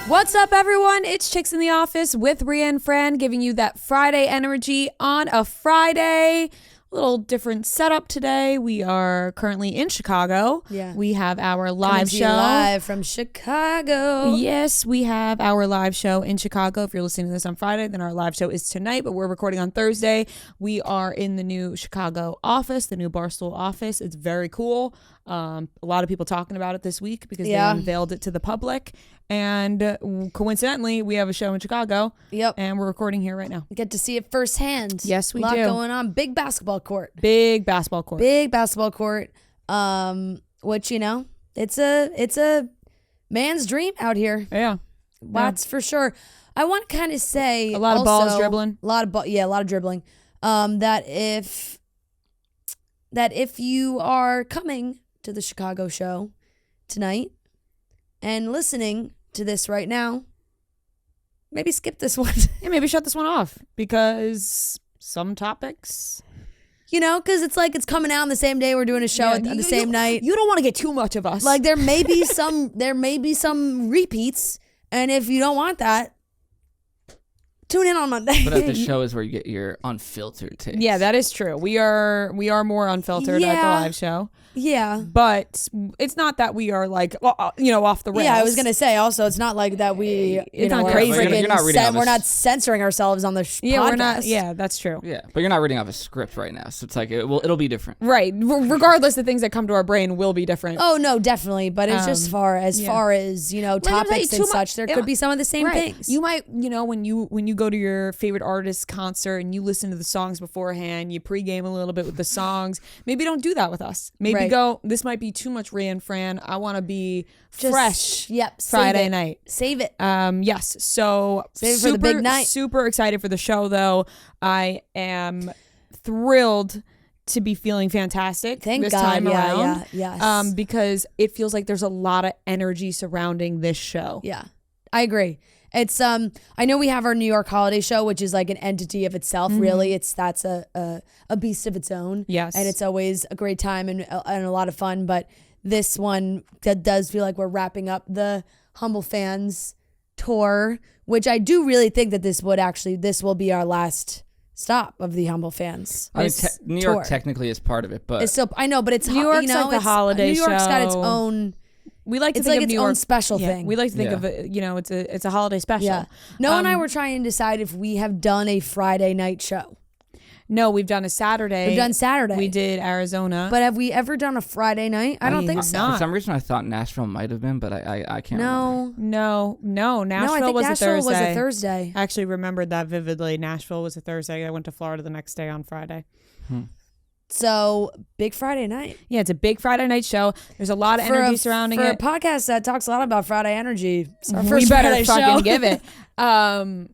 What's up, everyone? It's Chicks in the Office with Rhea and Fran, giving you that Friday energy on a Friday. A little different setup today. We are currently in Chicago. Yeah. We have our live show. Live from Chicago. Yes, we have our live show in Chicago. If you're listening to this on Friday, then our live show is tonight, but we're recording on Thursday. We are in the new Chicago office, the new Barstool office. It's very cool. A lot of people talking about it this week because they unveiled it to the public. And coincidentally, we have a show in Chicago. Yep. And we're recording here right now. Get to see it firsthand. Yes, we do. A lot going on. Big basketball court. Big basketball court. Big basketball court. Which, you know, it's a man's dream out here. Yeah. That's for sure. I want to kind of say a lot of balls dribbling. A lot of dribbling. That if you are coming to the Chicago show tonight and listening to this right now, maybe skip this one. Yeah, maybe shut this one off because some topics, you know, because it's like it's coming out on the same day we're doing a show on the same night. You don't want to get too much of us. Like there may be some repeats, and if you don't want that, tune in on Monday. But at the show is where you get your unfiltered takes. Yeah, that is true. We are more unfiltered at the live show. Yeah. But it's not that we are like, off the rails. Yeah, I was going to say also, it's not like that it's not crazy. We're not censoring ourselves on the podcast. We're not. Yeah, that's true. Yeah, but you're not reading off a script right now. So it's like, it'll be different. Right. Regardless, the things that come to our brain will be different. Oh, no, definitely. But it's just far as topics and such, there could be some of the same things. You might, when you go to your favorite artist's concert and you listen to the songs beforehand, you pregame a little bit with the songs. Maybe don't do that with us. Maybe go, this might be too much Rhea and Fran. I want to be fresh. Yep. Friday night. Save it. Yes. So save it for the big night. Super excited for the show though. I am thrilled to be feeling fantastic this time around. Yes. Because it feels like there's a lot of energy surrounding this show. Yeah. I agree. It's I know we have our New York holiday show, which is like an entity of itself. Mm-hmm. Really, that's a beast of its own. Yes, and it's always a great time and a lot of fun. But this one that does feel like we're wrapping up the Humble Fans tour, which I do really think that this will be our last stop of the Humble Fans. I mean, New York technically is part of it, but it's still but it's New York's like the holiday show. New York's got its own. We like to it's think like of its New York, own special thing. We like to think of it, it's a holiday special. Yeah. Noah and I were trying to decide if we have done a Friday night show. No, we've done a Saturday. We've done Saturday. We did Arizona. But have we ever done a Friday night? I don't think so. For some reason, I thought Nashville might have been, but I can't remember. No. Nashville I think was Nashville a Thursday. was a Thursday. I actually remembered that vividly. Nashville was a Thursday. I went to Florida the next day on Friday. So, big Friday night. Yeah, it's a big Friday night show. There's a lot of energy surrounding it. For a podcast that talks a lot about Friday energy, it's our we first better Friday fucking show. give it.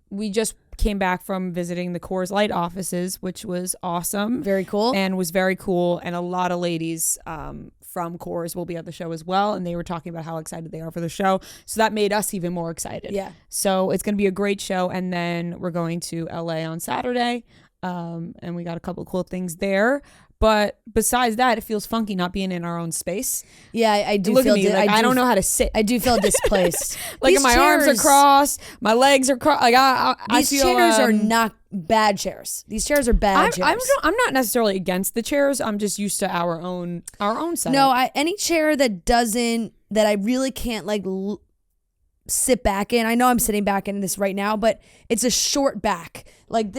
We just came back from visiting the Coors Light offices, which was awesome. Very cool. And was very cool. And a lot of ladies from Coors will be at the show as well. And they were talking about how excited they are for the show. So that made us even more excited. Yeah. So it's going to be a great show. And then we're going to LA on Saturday. And we got a couple of cool things there. But besides that, it feels funky not being in our own space. Yeah, I do Look feel at me, I don't know how to sit. I do feel displaced. Like my arms are crossed, my legs are crossed. Like these chairs are not bad chairs. These chairs are bad chairs. I'm not necessarily against the chairs. I'm just used to our own setup. No, any chair that I really can't sit back in. I know I'm sitting back in this right now, but it's a short back. Like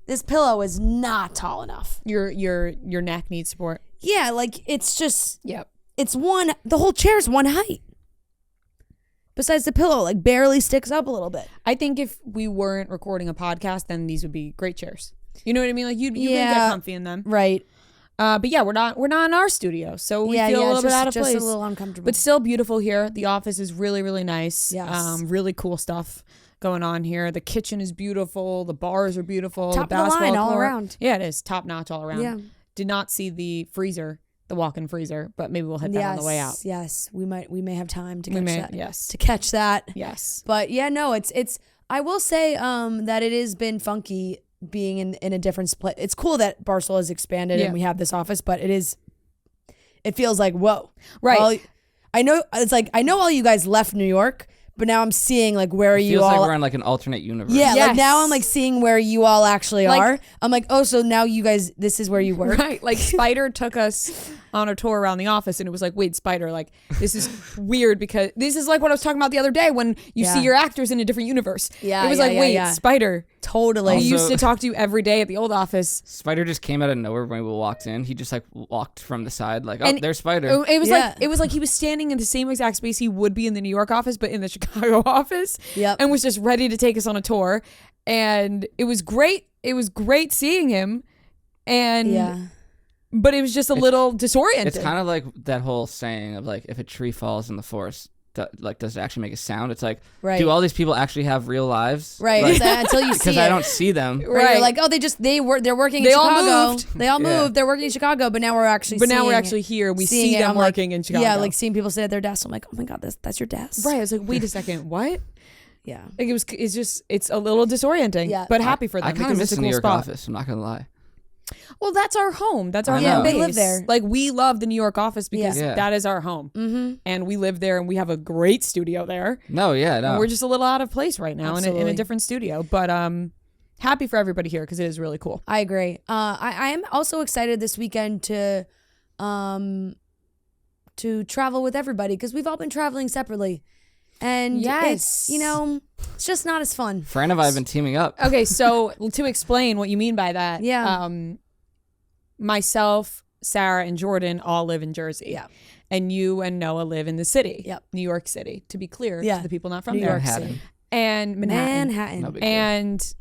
this pillow is not tall enough. Your neck needs support. Yeah, like it's just yep. The whole chair's one height. Besides the pillow, like barely sticks up a little bit. I think if we weren't recording a podcast, then these would be great chairs. You know what I mean? Like you'd get comfy in them. Right. But yeah, we're not in our studio, so we feel a little bit out of place. Just a little uncomfortable. But still beautiful here. The office is really, really nice. Yes. Really cool stuff going on here. The kitchen is beautiful. The bars are beautiful. Top the of the line all court. around. Yeah, it is top notch all around. Yeah. Did not see the freezer, the walk-in freezer, but maybe we'll hit that on the way out. Yes, we may have time to catch that. Yes, to catch that. Yes, but yeah, no, it's. I will say that it has been funky being in a different place. It's cool that Barstool has expanded and we have this office, but it feels like whoa, right? Well, I know all you guys left New York, but now I'm seeing like where It you feels all. like we're in like an alternate universe. Yeah, Yes. like now I'm like seeing where you all actually Like- are. I'm like, oh, so now you guys, this is where you work. Right. Like Spider took us on a tour around the office and it was like, wait, Spider, like this is weird because this is like what I was talking about the other day when you see your actors in a different universe. Yeah, It was yeah, like, yeah, wait, yeah. Spider. Totally. We used Also- to talk to you every day at the old office. Spider just came out of nowhere when we walked in. He just like walked from the side, like, oh, And there's Spider. It was Yeah. like he was standing in the same exact space he would be in the New York office, but in the Chicago office. Yep. And was just ready to take us on a tour. And it was great. It was great seeing him. And Yeah. but it was just a little disorienting. It's kind of like that whole saying of like, if a tree falls in the forest, does it actually make a sound? It's like, Right. do all these people actually have real lives? Right. Like, It's until you see because it. I don't see them. Right. You're like, oh, they're working They in all Chicago. moved. They all Yeah. moved. They're working in Chicago, but now we're actually But now we're seeing actually here. We seeing see it. them I'm like- working in Chicago. Yeah, like seeing people sit at their desk. I'm like, oh my God, that's your desk. right. I was like, wait a second, what? Yeah. Like it's a little disorienting. Yeah. But happy for them I kind because of it's miss a the cool New York spot. office. I'm not gonna lie. Well, that's our home. That's our I home know. base. We live there. Like we love the New York office because Yeah. that is our home. Mm-hmm. And we live there and we have a great studio there. No, yeah, no. And we're just a little out of place right now in a Absolutely. different studio. But happy for everybody here because it is really cool. I agree. I am also excited this weekend to travel with everybody because we've all been traveling separately. And Yes. it's just not as fun. Fran and I have been teaming up. Okay, so to explain what you mean by that, Yeah. myself, Sarah, and Jordan all live in Jersey. Yeah. And you and Noah live in the city. Yep. New York City, to be clear Yeah. to the people not from New there. York Manhattan. City. And Manhattan. No big deal. And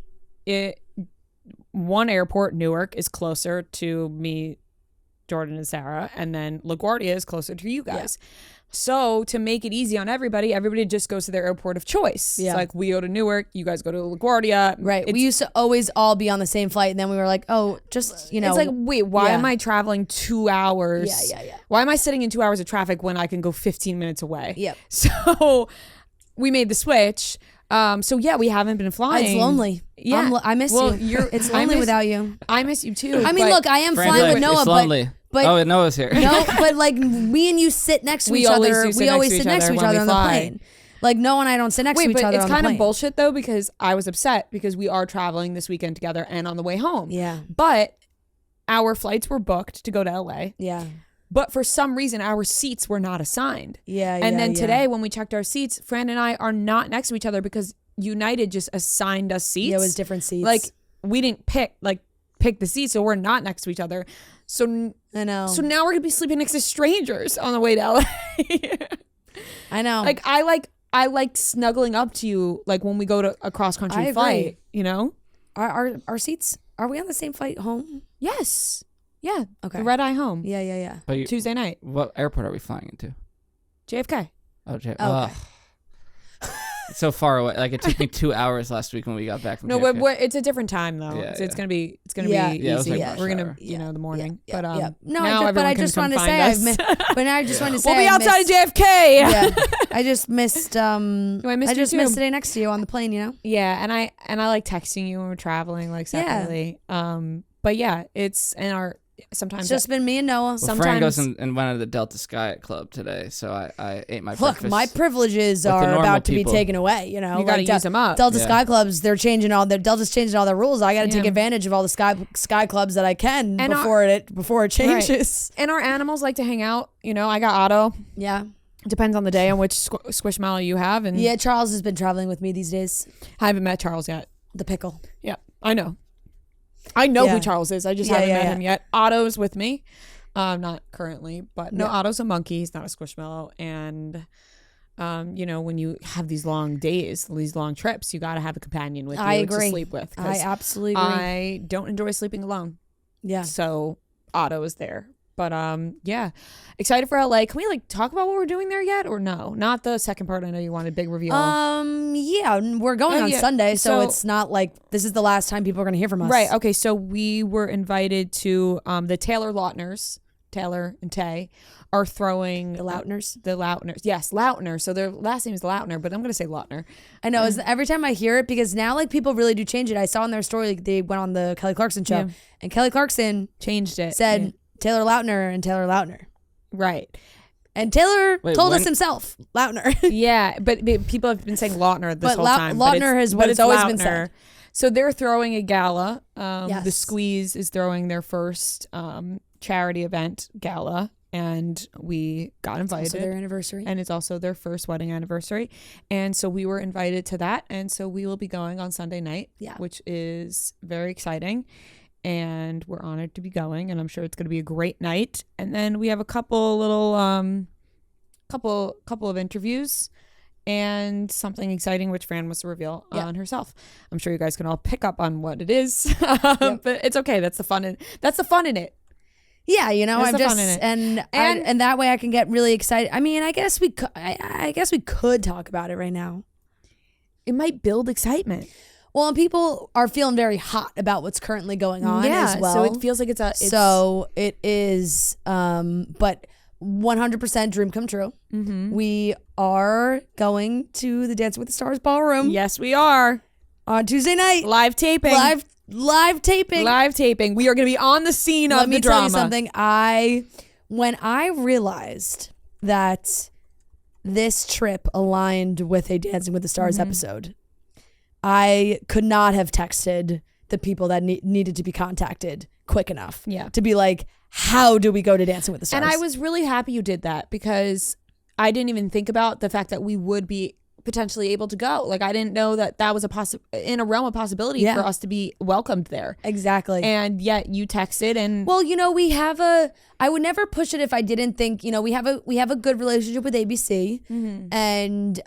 one airport, Newark, is closer to me, Jordan, and Sarah, and then LaGuardia is closer to you guys. So to make it easy on everybody just goes to their airport of choice. Yeah. It's like we go to Newark, you guys go to LaGuardia. Right. It's, We used to always all be on the same flight, and then we were like, oh, just, it's like, wait, why yeah. am I traveling 2 hours? Yeah. Why am I sitting in 2 hours of traffic when I can go 15 minutes away? Yep. So we made the switch. So yeah, we haven't been flying. It's lonely. Yeah. I miss Well, you. It's I lonely miss- without you. I miss you too. I mean, but look, I am Fran's flying like, with Noah, it's lonely. but Oh, Noah's here. no, but like me and you sit next to We each always other. do sit We next always to sit each next to other each when other we on the fly. plane. Like Noah and I don't sit next Wait, to each but other it's on the kind plane. of bullshit though because I was upset because we are traveling this weekend together and on the way home. Yeah. But our flights were booked to go to LA. Yeah. But for some reason, our seats were not assigned. Yeah. And then today, when we checked our seats, Fran and I are not next to each other because United just assigned us seats. Yeah, it was different seats. Like we didn't pick the seats, so we're not next to each other. So I know. so now we're gonna be sleeping next to strangers on the way to LA. I know. Like I like snuggling up to you like when we go to a cross I country agree. flight. You know? our seats. Are we on the same flight home? Yes. Yeah. Okay. The red eye home. Yeah. But you, Tuesday night. what airport are we flying into? JFK. Oh, Okay. It's so far away. Like it took me 2 hours last week when we got back from No, JFK. but it's a different time though. Yeah, It's yeah. gonna be Yeah. be Yeah, it was easy. like rush We're gonna hour. the morning. Yeah. But yeah. No, now but I everyone can just come wanted to find say us. but now I just wanted to say We'll be I outside missed, of JFK. Yeah. I just missed I missed you just too. missed today next to you on the plane, you know? Yeah, and I like texting you when we're traveling like separately. But yeah, it's in our sometimes It's just been me and Noah. Well, Fran goes sometimes- and went to the Delta Sky Club today, so I ate my Look, breakfast. my privileges with the are normal about to be people. taken away, you know? you gotta Like, use them up. Delta Yeah. Sky Clubs, Delta's changing all their rules. I got to take Yeah. advantage of all the Sky Clubs that I can And before it changes. And our animals like to hang out. You know, I got Otto. Yeah. Depends on the day on which squishmallow you have. And Yeah, Charles has been traveling with me these days. I haven't met Charles yet. The pickle. Yeah, I know. I know Yeah. who Charles is. I just Yeah, haven't yeah, met yeah. him yet. Otto's with me. Not currently, but no, Yeah. Otto's a monkey. He's not a squishmallow. And, you know, when you have these long days, these long trips, you got to have a companion with you I agree. to sleep with. I 'cause absolutely agree. I don't enjoy sleeping alone. Yeah. So Otto is there. But yeah, excited for LA. Can we like talk about what we're doing there yet, or no? Not the second part. I know you wanted big reveal. Yeah, we're going on yeah. Sunday, so So- it's not like this is the last time people are going to hear from us. Right. Okay. So we were invited to the Taylor Lautners. Taylor and Tay are throwing The Lautners. The Lautners. Yes, Lautner. So their last name is Lautner, but I'm going to say Lautner. I know. Is every time I hear it, because now like people really do change it. I saw on their story like, they went on the Kelly Clarkson show, Yeah. and Kelly Clarkson Changed it. said Yeah. Taylor Lautner and Taylor Lautner. Right. And Taylor told us when- himself, Lautner. Yeah, but people have been saying Lautner this But whole time. Lautner is what it's always been said. So they're throwing a gala. The Yes. Squeeze is throwing their first charity event gala, and we got invited. Also their anniversary. And it's also their first wedding anniversary. And so we were invited to that. And so we will be going on Sunday night, which is very exciting. And we're honored to be going. And I'm sure it's going to be a great night. And then we have a couple of interviews and something exciting which Fran wants to reveal on herself. I'm sure you guys can all pick up on what it is. But it's okay. That's the fun in it. Yeah, you know, There's I'm the fun just in it. and that way I can get really excited. I mean, I guess we could talk about it right now. It might build excitement. Well, and people are feeling very hot about what's currently going on as well. So it feels like it's so it is, but 100% dream come true. Mm-hmm. We are going to the Dancing with the Stars ballroom. Yes, we are. On Tuesday night. Live taping. Live taping. Live taping. We are going to be on the scene of the drama. Let me tell you something. When I realized that this trip aligned with a Dancing with the Stars episode, I could not have texted the people that needed to be contacted quick enough to be like, how do we go to Dancing with the Stars? And I was really happy you did that because I didn't even think about the fact that we would be potentially able to go. Like I didn't know that was in a realm of possibility for us to be welcomed there. Exactly. And yet you texted and well, you know, I would never push it if I didn't think, you know, we have a good relationship with ABC and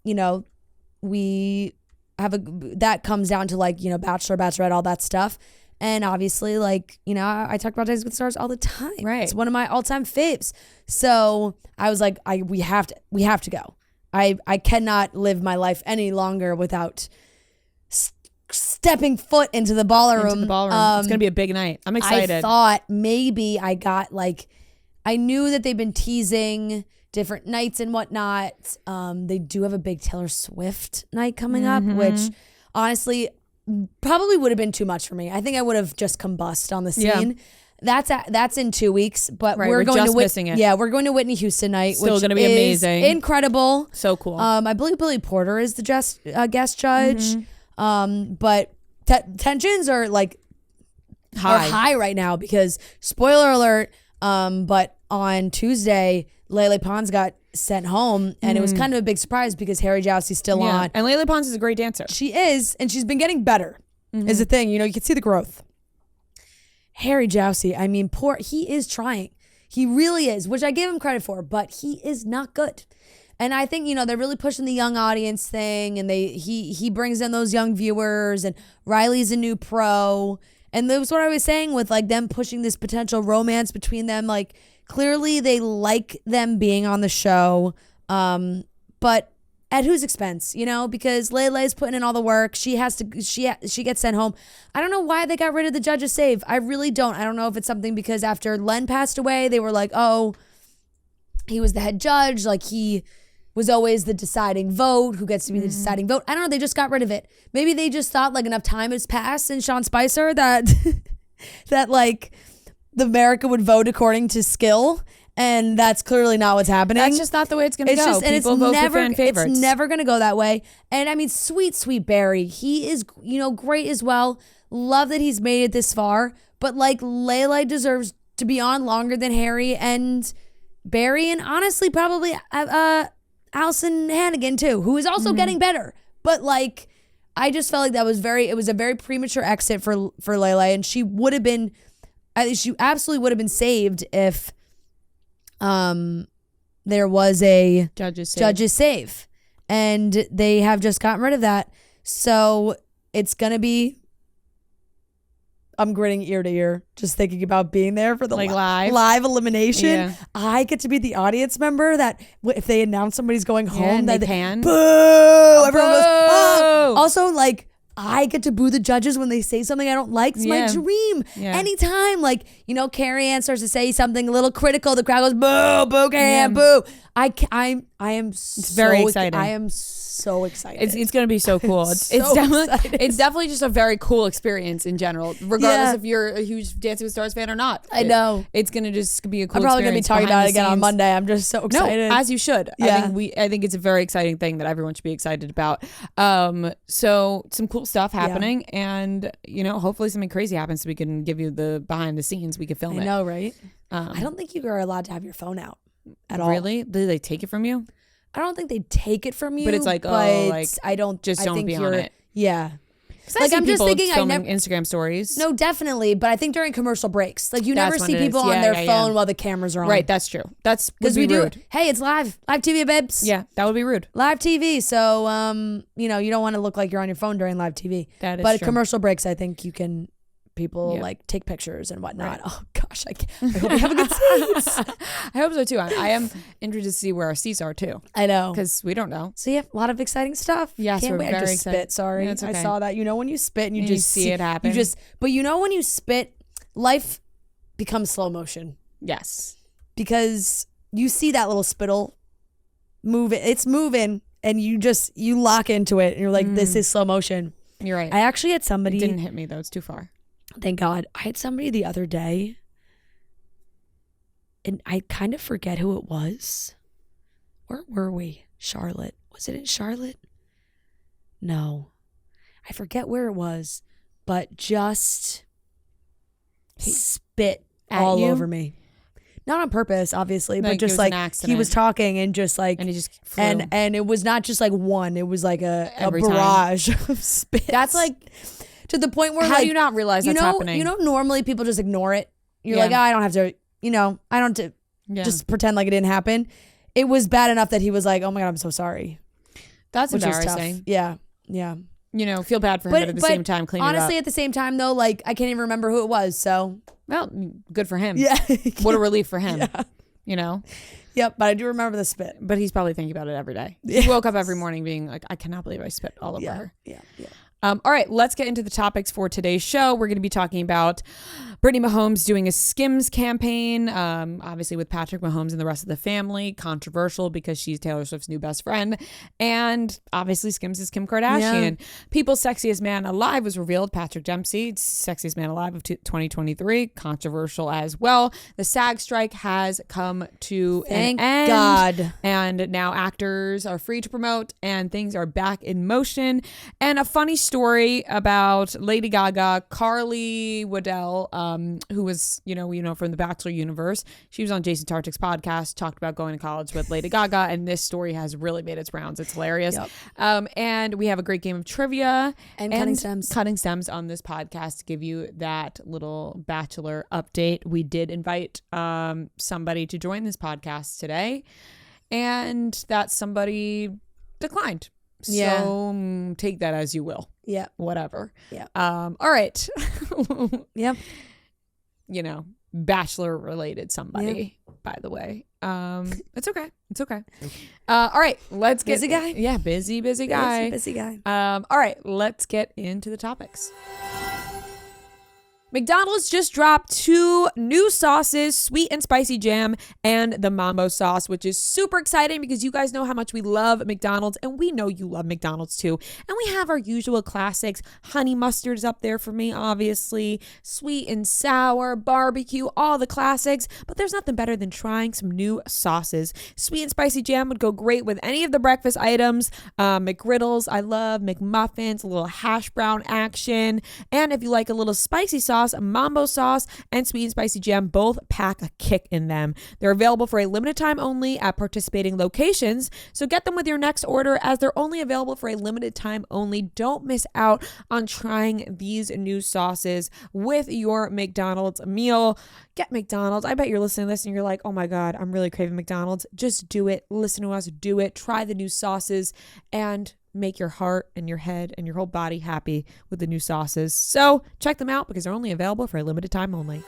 you know, we have that comes down to like, you know, Bachelor, Bachelorette, all that stuff. And obviously, like, you know, I talk about Dancing with the Stars all the time. Right. It's one of my all-time faves. So I was like, we have to go. I cannot live my life any longer without stepping foot into the ballroom. Into the ballroom. It's going to be a big night. I'm excited. I thought maybe I knew that they've been teasing different nights and whatnot. They do have a big Taylor Swift night coming up, which honestly probably would have been too much for me. I think I would have just combust on the scene. That's in 2 weeks, but we're going to missing it. Yeah, we're going to Whitney Houston night, Still which going to be amazing, incredible, so cool. I believe Billy Porter is the guest judge. But tensions are like high right now because spoiler alert. But on Tuesday, Lele Pons got sent home, and it was kind of a big surprise because Harry Jowsey's still on. And Lele Pons is a great dancer. She is, and she's been getting better. Is the thing, you know, you can see the growth. Harry Jowsey, I mean, he is trying. He really is, which I give him credit for, but he is not good. And I think, you know, they're really pushing the young audience thing, and he brings in those young viewers, and Riley's a new pro. And that was what I was saying with like them pushing this potential romance between them. Like clearly they like them being on the show, but at whose expense, you know? Because Lele's putting in all the work. She gets sent home. I don't know why they got rid of the judge's save. I really don't. I don't know if it's something because after Len passed away, they were like, oh, he was the head judge. Like he was always the deciding vote. Who gets to be the deciding vote? I don't know. They just got rid of it. Maybe they just thought like enough time has passed in Sean Spicer that that like the America would vote according to skill. And that's clearly not what's happening. That's just not the way it's going to go. And People vote for fan favorites. It's never going to go that way. And I mean, sweet Barry. He is, you know, great as well. Love that he's made it this far. But like Lele deserves to be on longer than Harry and Barry. And honestly, probably Allison Hannigan too, who is also getting better. But like, I just felt like it was a very premature exit for Lele. And she absolutely would have been saved if there was a judge's save, and they have just gotten rid of that. So it's gonna be, I'm grinning ear to ear just thinking about being there for the like live elimination. Yeah. I get to be the audience member that if they announce somebody's going home, they that pan. Boo! Everyone goes, oh! Also, like, I get to boo the judges when they say something I don't like. It's my dream. Yeah. Anytime, like, you know, Carrie Ann starts to say something a little critical, the crowd goes, boo, boo, Carrie Ann, boo. I am it's very exciting. I am so so excited. It's going to be so cool. It's definitely just a very cool experience in general, regardless if you're a huge Dancing with Stars fan or not. I know. It's going to just be a cool I'm probably going to be talking about it again on scenes. Monday. I'm just so excited. No, as you should. Yeah. I think it's a very exciting thing that everyone should be excited about. So some cool stuff happening, and hopefully something crazy happens so we can give you the behind the scenes. We can film it. I know, right? I don't think you are allowed to have your phone out at all. Really? Do they take it from you? I don't think they take it from you. But it's like, I don't think be on it. Yeah. Like, I'm just thinking, filming Instagram stories. No, definitely. But I think during commercial breaks, like you That's never when see it is. people on Yeah, their yeah, phone yeah. while the cameras are on. Right, that's true. That's Because we rude. do. Hey, it's live TV, babes. Yeah, that would be rude. Live TV. So, you don't want to look like you're on your phone during live TV. That is But true. commercial breaks, I think you can. People like take pictures and whatnot. Right. Oh gosh, I hope we have a good seats. I hope so too. I am interested to see where our seats are too. I know, because we don't know. So yeah, a lot of exciting stuff. Yes, Can't we're wait. very I just excited. spit. Sorry, No, it's okay. I saw that. When you spit and you just see it happen. But when you spit, life becomes slow motion. Yes, because you see that little spittle move. It's moving, and you lock into it, and you're like, this is slow motion. You're right. I actually had somebody. It didn't hit me though. It's too far. Thank God. I had somebody the other day, and I kind of forget who it was. Where were we? Charlotte. Was it in Charlotte? No. I forget where it was, but just spit all you? over me. Not on purpose, obviously, but just it was an like he accident. was talking and just like, And he just flew. and it was not just like one, it was like a Every time. barrage of spit. That's like, to the point where how like, do you not realize that's happening? Normally people just ignore it. You're Yeah. like, I don't have to, I don't have to just pretend like it didn't happen. It was bad enough that he was like, oh my God, I'm so sorry. That's Which was tough. embarrassing. Yeah. Yeah. Feel bad for him, but at the same time, clean honestly, it up. at the same time though, like I can't even remember who it was. So Well, good for him. yeah. What a relief for him. Yeah. Yep. But I do remember the spit. But he's probably thinking about it every day. Yes. He woke up every morning being like, I cannot believe I spit all over her. Yeah. Yeah. All right, let's get into the topics for today's show. We're going to be talking about Brittany Mahomes doing a SKIMS campaign, obviously with Patrick Mahomes and the rest of the family. Controversial because she's Taylor Swift's new best friend. And obviously SKIMS is Kim Kardashian. Yeah. People's Sexiest Man Alive was revealed. Patrick Dempsey, Sexiest Man Alive of 2023. Controversial as well. The SAG strike has come to Thank an end. God. And now actors are free to promote and things are back in motion. And a funny story about Lady Gaga, Carly Waddell, who was, from the Bachelor universe. She was on Jason Tartick's podcast, talked about going to college with Lady Gaga, and this story has really made its rounds. It's hilarious. Yep. And we have a great game of trivia And cutting stems on this podcast to give you that little Bachelor update. We did invite somebody to join this podcast today, and that somebody declined. Yeah. So take that as you will. Yeah. Whatever. Yeah. All right. Yep. Bachelor related somebody, by the way. It's okay. It's okay. All right. Let's get Busy guy? Yeah. Busy guy. Busy guy. All right. Let's get into the topics. McDonald's just dropped 2 new sauces, sweet and spicy jam and the mambo sauce, which is super exciting because you guys know how much we love McDonald's and we know you love McDonald's too. And we have our usual classics. Honey mustard is up there for me, obviously. Sweet and sour, barbecue, all the classics. But there's nothing better than trying some new sauces. Sweet and spicy jam would go great with any of the breakfast items. McGriddles, I love. McMuffins, a little hash brown action. And if you like a little spicy sauce, mambo sauce and sweet and spicy jam both pack a kick in them. They're available for a limited time only at participating locations, so get them with your next order as they're only available for a limited time only. Don't miss out on trying these new sauces with your McDonald's meal. Get McDonald's. I bet you're listening to this and you're like, oh my God, I'm really craving McDonald's. Just do it. Listen to us. Do it. Try the new sauces and make your heart and your head and your whole body happy with the new sauces. So check them out because they're only available for a limited time only.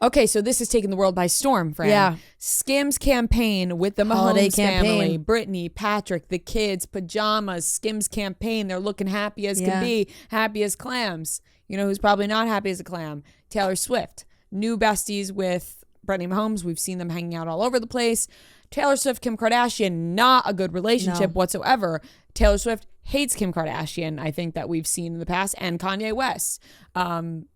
Okay, so this is taking the world by storm, Fran. Yeah. SKIMS campaign with the Holiday Mahomes family. campaign. Brittany, Patrick, the kids, pajamas, SKIMS campaign. They're looking happy as can be, happy as clams. You know who's probably not happy as a clam? Taylor Swift. New besties with Brittany Mahomes. We've seen them hanging out all over the place. Taylor Swift, Kim Kardashian, not a good relationship whatsoever. Taylor Swift hates Kim Kardashian, I think, that we've seen in the past, and Kanye West. You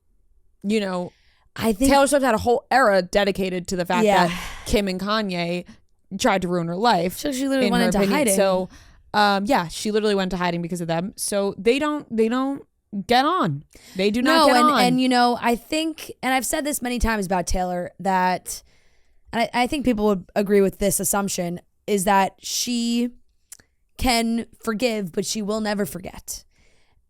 know, I think Taylor Swift had a whole era dedicated to the fact that Kim and Kanye tried to ruin her life. So she literally went into hiding. So she literally went to hiding because of them. So they don't get on. They do not get on. And you know, I think, and I've said this many times about Taylor, that, and I think people would agree with this assumption, is that she can forgive, but she will never forget.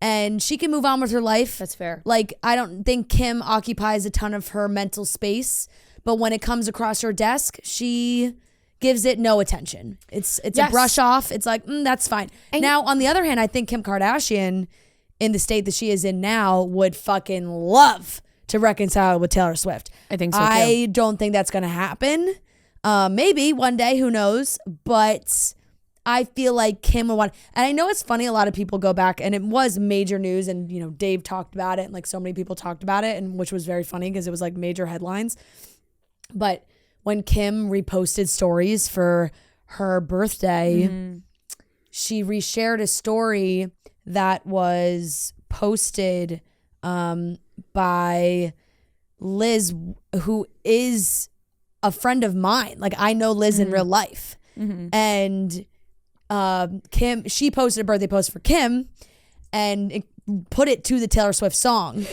And she can move on with her life. That's fair. Like, I don't think Kim occupies a ton of her mental space, but when it comes across her desk, she gives it no attention. It's a brush off. It's like, that's fine. And now, on the other hand, I think Kim Kardashian, in the state that she is in now, would fucking love to reconcile with Taylor Swift. I think so too. I don't think that's going to happen. Maybe one day, who knows? But I feel like Kim would want, and I know it's funny, a lot of people go back, and it was major news, and you know, Dave talked about it, and like so many people talked about it, and which was very funny because it was like major headlines. But when Kim reposted stories for her birthday, she reshared a story that was posted by Liz, who is a friend of mine. Like, I know Liz in real life. And Kim, she posted a birthday post for Kim and put it to the Taylor Swift song.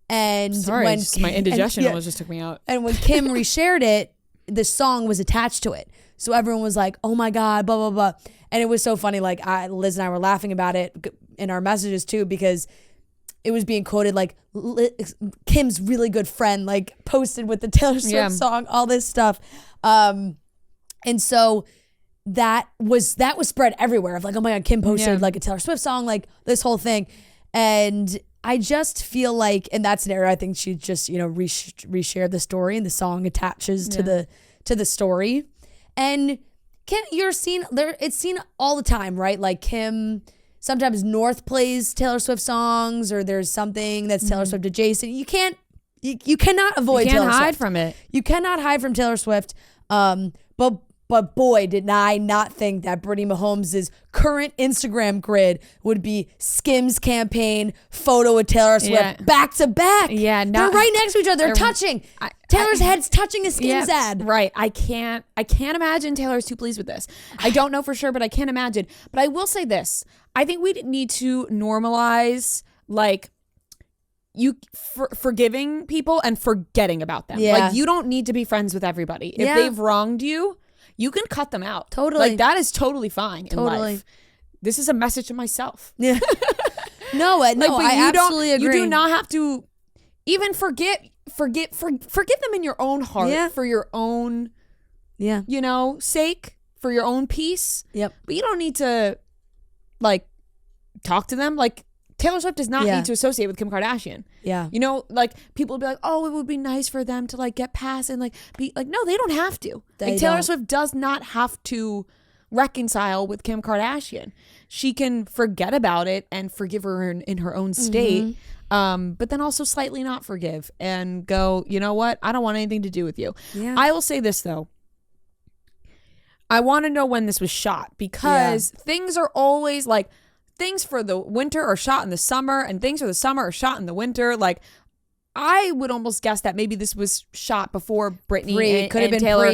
And sorry, my indigestion almost just took me out. And when Kim reshared it, the song was attached to it. So everyone was like, oh my God, blah, blah, blah. And it was so funny. Like, Liz and I were laughing about it in our messages too, because it was being quoted like Kim's really good friend, like posted with the Taylor Swift song, all this stuff. And so that was spread everywhere of like, oh my God, Kim posted like a Taylor Swift song, like this whole thing. And I just feel like in that scenario, I think she just, you know, reshared the story, and the song attaches to the story. And Kim, you're seen there, it's seen all the time, right? Like Kim, sometimes North plays Taylor Swift songs, or there's something that's Taylor Swift adjacent. You cannot avoid Taylor Swift. You can't hide from it. You cannot hide from Taylor Swift. But boy, did I not think that Brittany Mahomes' current Instagram grid would be SKIMS campaign, photo with Taylor Swift, back to back. Yeah, they're right next to each other. They're touching. Taylor's head's touching a SKIMS ad. Right. I can't imagine Taylor's too pleased with this. I don't know for sure, but I can't imagine. But I will say this. I think we need to normalize like forgiving people and forgetting about them. Yeah. Like, you don't need to be friends with everybody. If they've wronged you, you can cut them out. Totally. Like, that is totally fine in life. This is a message to myself. Yeah. No, I absolutely agree. You do not have to even forgive them in your own heart for your own, you know, sake, for your own peace. Yep. But you don't need to like talk to them. Like, Taylor Swift does not need to associate with Kim Kardashian. Yeah. You know, like, people would be like, oh, it would be nice for them to like get past and like be like, no, they don't have to. Like, Taylor Swift does not have to reconcile with Kim Kardashian. She can forget about it and forgive her in her own state. But then also slightly not forgive and go, you know what? I don't want anything to do with you. Yeah. I will say this though. I want to know when this was shot, because things are always like, things for the winter are shot in the summer, and things for the summer are shot in the winter. Like, I would almost guess that maybe this was shot before Brittany and Taylor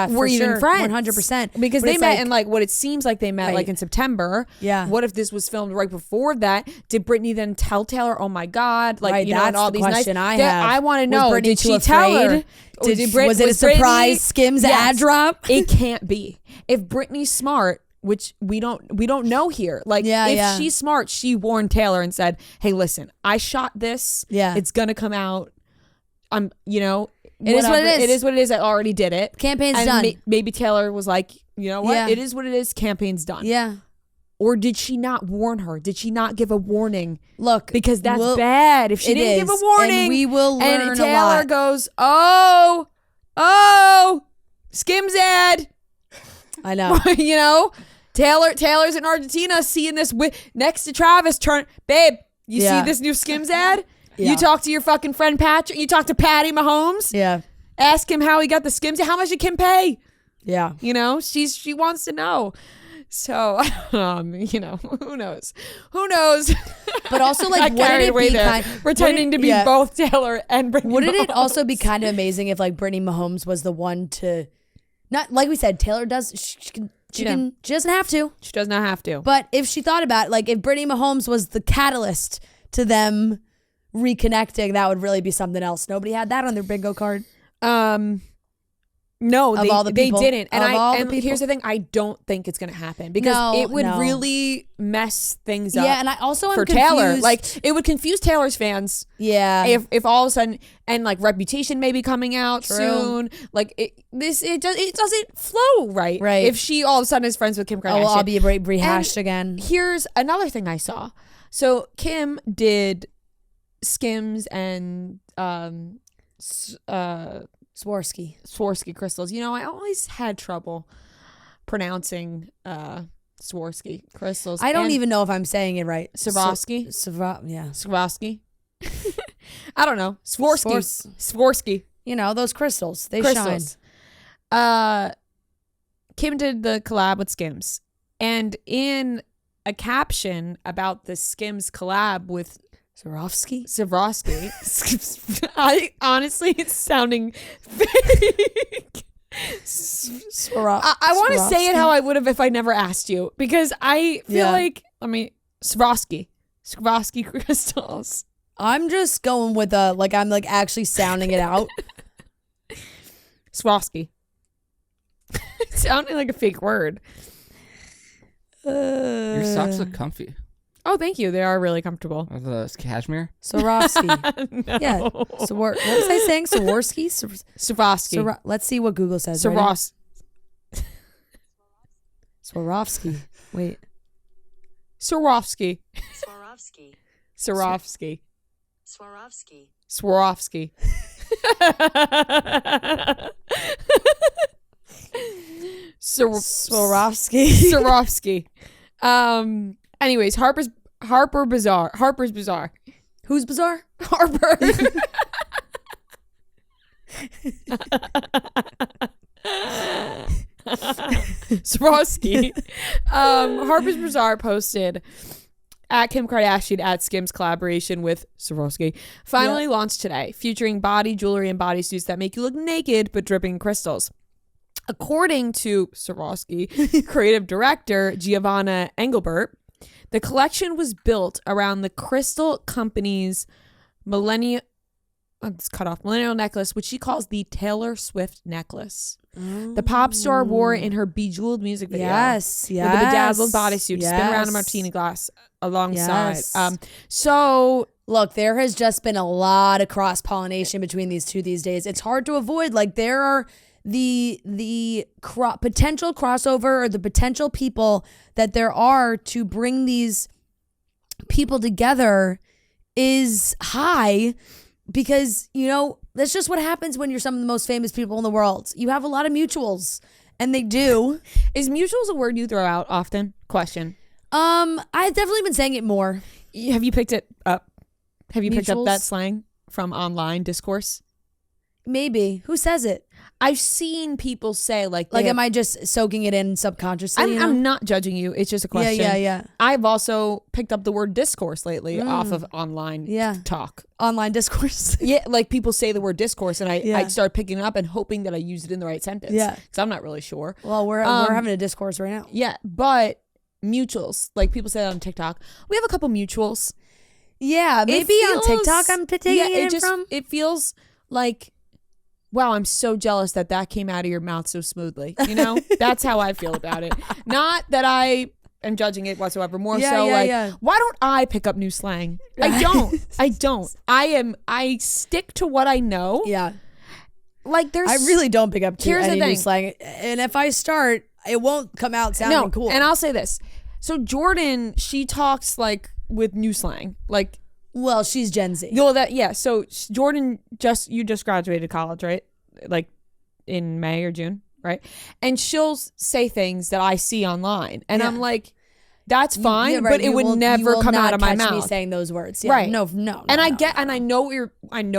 were even friends. 100%. Because they met in like what it seems like they met like in September. Yeah. What if this was filmed right before that? Did Brittany then tell Taylor, oh my God, like, you know, and all these nights? I want to know, did she tell her? Was it a surprise SKIMS ad drop? It can't be. If Brittany's smart, which we don't know here. Like, if she's smart, she warned Taylor and said, hey, listen, I shot this. Yeah. It's going to come out. You know, it is what it is. It is what it is. I already did it. Campaign's done. Maybe Taylor was like, you know what? Yeah. It is what it is. Campaign's done. Yeah. Or did she not warn her? Did she not give a warning? Look, because that's bad. If she didn't give a warning, and we will learn and Taylor goes, oh, SKIMS ad. I know. You know, Taylor's in Argentina seeing this next to Travis. Babe, you see this new SKIMS ad? Yeah. You talk to your fucking friend Patrick. You talk to Patty Mahomes. Yeah. Ask him how he got the SKIMS ad. How much did Kim pay? Yeah. You know, she wants to know. So, you know, who knows? But also, like, Got carried away there, pretending to be both Taylor and Brittany Wouldn't Mahomes. it also be kind of amazing if, like, Brittany Mahomes was the one to, not like we said, Taylor does, she doesn't have to. She does not have to. But if she thought about it, like, if Brittany Mahomes was the catalyst to them reconnecting, that would really be something else. Nobody had that on their bingo card. No, Of all the they people. didn't. And Of all the and people. here's the thing, I don't think it's going to happen because it would really mess things up. Yeah, and I also am for confused. Taylor. Like, it would confuse Taylor's fans. Yeah. If all of a sudden, and like Reputation may be coming out True. soon. Like it doesn't flow right. Right. If she all of a sudden is friends with Kim Kardashian. Oh, well, I'll be rehashed again. Here's another thing I saw. So Kim did Skims and Swarovski crystals. You know, I always had trouble pronouncing Swarovski crystals. I don't even know if I'm saying it right. Swarovski? Yeah. Swarovski? I don't know. Swarovski. You know, those crystals. They Crystals. shine. Kim did the collab with Skims. And in a caption about the Skims collab with Swarovski? I honestly, it's sounding fake. I want to say it how I would have if I never asked you, because I feel like, Swarovski crystals. I'm just going with I'm like actually sounding it out. Swarovski. It's sounding like a fake word. Your socks look comfy. Oh, thank you. They are really comfortable. Are the cashmere? Swarovski. No. Yeah. What was I saying? Swarovski? Swarovski. Let's see what Google says. Swarovski. Wait. Swarovski. Swarovski. Swarovski. Swarovski. Swarovski. Swarovski. Swarovski. Anyways, Harper's Bazaar. Who's bizarre? Harper. Swarovski. Harper's Bazaar posted at Kim Kardashian at Skims collaboration with Swarovski finally launched today, featuring body jewelry and bodysuits that make you look naked but dripping in crystals. According to Swarovski creative director Giovanna Engelbert, the collection was built around the crystal company's millennial necklace, which she calls the Taylor Swift necklace. The pop star wore it in her Bejeweled music video. Yes. With a bedazzled bodysuit, spin around a martini glass alongside. So look, there has just been a lot of cross-pollination between these two these days. It's hard to avoid. Like, there are the potential crossover, or the potential people that there are to bring these people together is high, because, you know, that's just what happens when you're some of the most famous people in the world. You have a lot of mutuals, and they do. Is mutuals a word you throw out often? Question. I've definitely been saying it more. Have you picked it up? Have you picked up Mutuals? that slang from online discourse? Maybe. Who says it? I've seen people say like am I just soaking it in subconsciously? I'm not judging you. It's just a question. Yeah. I've also picked up the word discourse lately off of online talk. Online discourse. Yeah, like people say the word discourse, and I start picking it up and hoping that I use it in the right sentence. Yeah. Because I'm not really sure. Well, we're having a discourse right now. Yeah, but mutuals, like people say that on TikTok. We have a couple mutuals. Yeah, maybe on TikTok I'm taking it from. It feels like, wow, I'm so jealous that came out of your mouth so smoothly. You know, that's how I feel about it. Not that I am judging it whatsoever. More why don't I pick up new slang? I don't. I stick to what I know. Yeah. Like I really don't pick up any new thing. slang. And if I start, it won't come out sounding cool. And I'll say this. So Jordan, she talks like with new slang. Like, well, she's Gen Z. So Jordan, you just graduated college, right? Like in May or June, right? And she'll say things that I see online, and I'm like, that's fine, but it would never come out of my mouth. Me saying those words, right? No. And I know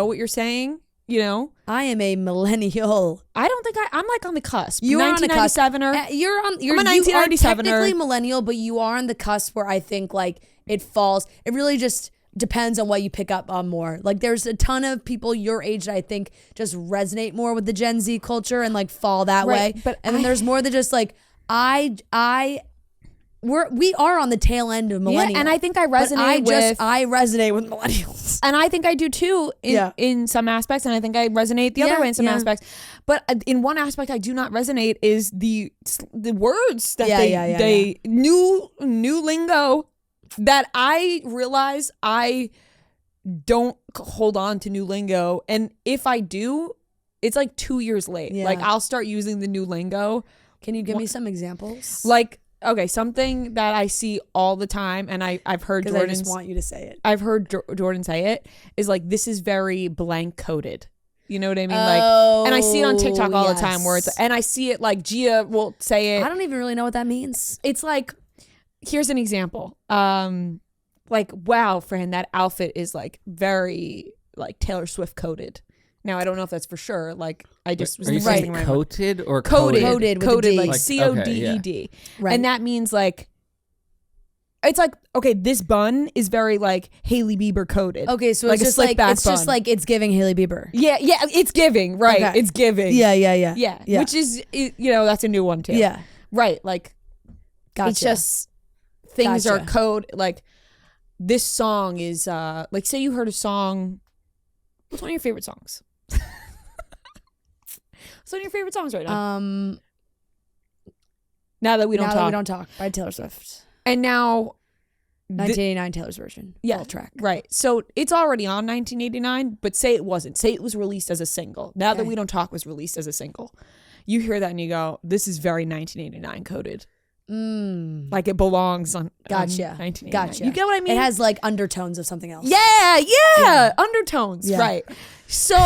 what you're saying, You know, I am a millennial. I don't think I'm like on the cusp. You're on the cusp. 1997er. You're I'm a 1997er. technically millennial, but you are on the cusp where I think like it falls. It really just depends on what you pick up on more. Like there's a ton of people your age that I think just resonate more with the Gen Z culture and like fall that way. But and then there's more that just like we are on the tail end of millennials. Yeah, and I think I resonate I resonate with millennials. And I think I do too in some aspects, and I think I resonate the other way in some aspects. But in one aspect I do not resonate is the words that they new lingo that I realize I don't hold on to new lingo, and if I do, it's like 2 years late. Yeah. Like I'll start using the new lingo. Can you give me some examples? Like, okay, something that I see all the time, and I've heard Jordan. I just want you to say it. I've heard Jordan say it, is like, this is very blank coded. You know what I mean? And I see it on TikTok all the time, where it's, and I see it like Gia will say it. I don't even really know what that means. It's like, here's an example. Like, wow, Fran, that outfit is like very like Taylor Swift coded. Now, I don't know if that's for sure. Like, I just was saying coated or coded, coded with a D. like CODED. Right. And that means like, it's like, okay, this bun is very like Hailey Bieber coded. Okay, so like it's just like it's giving Hailey Bieber. Yeah, it's giving, right? Okay. It's giving. Yeah. Which is, you know, that's a new one too. Yeah. Right. Like, Gotcha. it's just things are code. Like, this song is like, say you heard a song. What's one of your favorite songs? What's one of your favorite songs right now? Now that we don't talk by Taylor Swift. And now 1989 Taylor's version. Full track. Right. So it's already on 1989, but say it wasn't. Say it was released as a single. Now that we don't talk was released as a single. You hear that and you go, this is very 1989 coded. Like it belongs on 1989. Gotcha. You get what I mean? It has like undertones of something else. Yeah. Undertones. Yeah. Right. So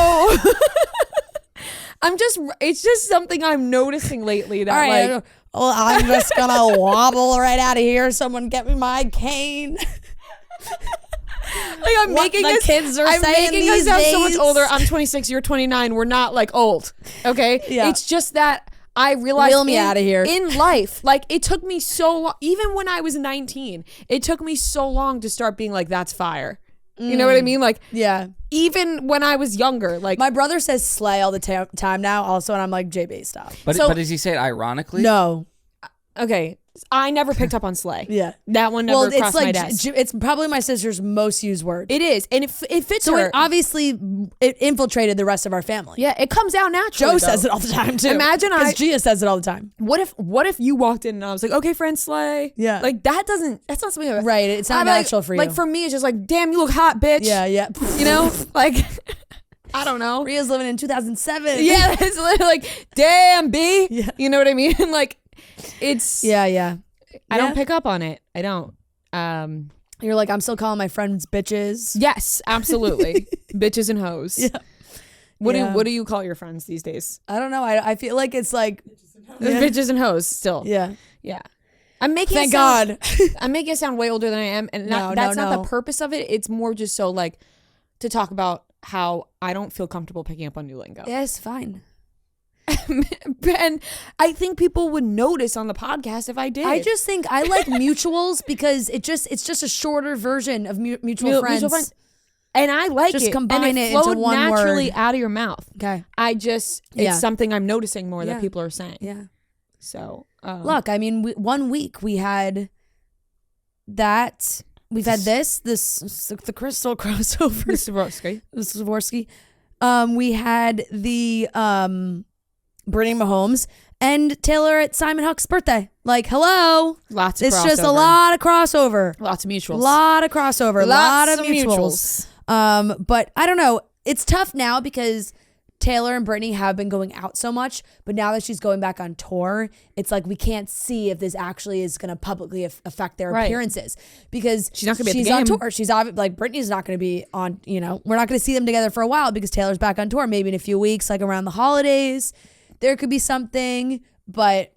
it's just something I'm noticing lately that like, well, I'm just gonna wobble right out of here. Someone get me my cane. Like I'm making us kids are I'm saying making us these sound days. so much older. I'm 26, you're 29. We're not like old. Okay? Yeah. It's just that I realized Wheel me out of here. In life, like it took me so long, even when I was 19, it took me so long to start being like, that's fire. You know what I mean? Like, yeah. Even when I was younger, like My brother says slay all the time now also, and I'm like, JB, stop. But does he say it ironically? No. okay, I never picked up on slay. Yeah. That one never crossed like my desk. it's probably my sister's most used word. It is, and it fits So her. it infiltrated the rest of our family. Yeah, it comes out naturally. Joe says it all the time too. Imagine because Gia says it all the time. What if you walked in and I was like, okay, friend, slay. Yeah. Like that's not something that, Right, it's not natural for you. Like for me, it's just like, damn, you look hot, bitch. Yeah. You know, like I don't know. Ria's living in 2007. Yeah, it's literally like, damn, B. Yeah. You know what I mean? Like, it's. Yeah. I don't pick up on it. I don't. You're like, I'm still calling my friends bitches. Yes, absolutely. Bitches and hoes. Yeah. What do you call your friends these days? I don't know. I feel like it's like Bitches and hoes still. Yeah. I'm making Thank God. I'm making it sound way older than I am, and that's not the purpose of it. It's more just so like to talk about how I don't feel comfortable picking up on new lingo. Yeah, it's fine. And I think people would notice on the podcast if I did. I just think I like mutuals because it's just a shorter version of mutual friends. And I like just it. combine and it flowed into one naturally word. out of your mouth. Okay. It's something I'm noticing more that people are saying. Yeah. So look, I mean, 1 week we had that. We've had the Crystal crossover. The Swarovski. We had the Brittany Mahomes and Taylor at Simon Huck's birthday. Like, hello. Lots of it's crossover. just a lot of crossover. Lots of mutuals. Lot of crossover. Lot of mutuals. But I don't know. It's tough now because Taylor and Brittany have been going out so much, but now that she's going back on tour, it's like we can't see if this actually is going to publicly affect their appearances because she's not going to be at the on game. tour. She's like Brittany's not going to be on. You know, we're not going to see them together for a while because Taylor's back on tour. Maybe in a few weeks, like around the holidays, there could be something. But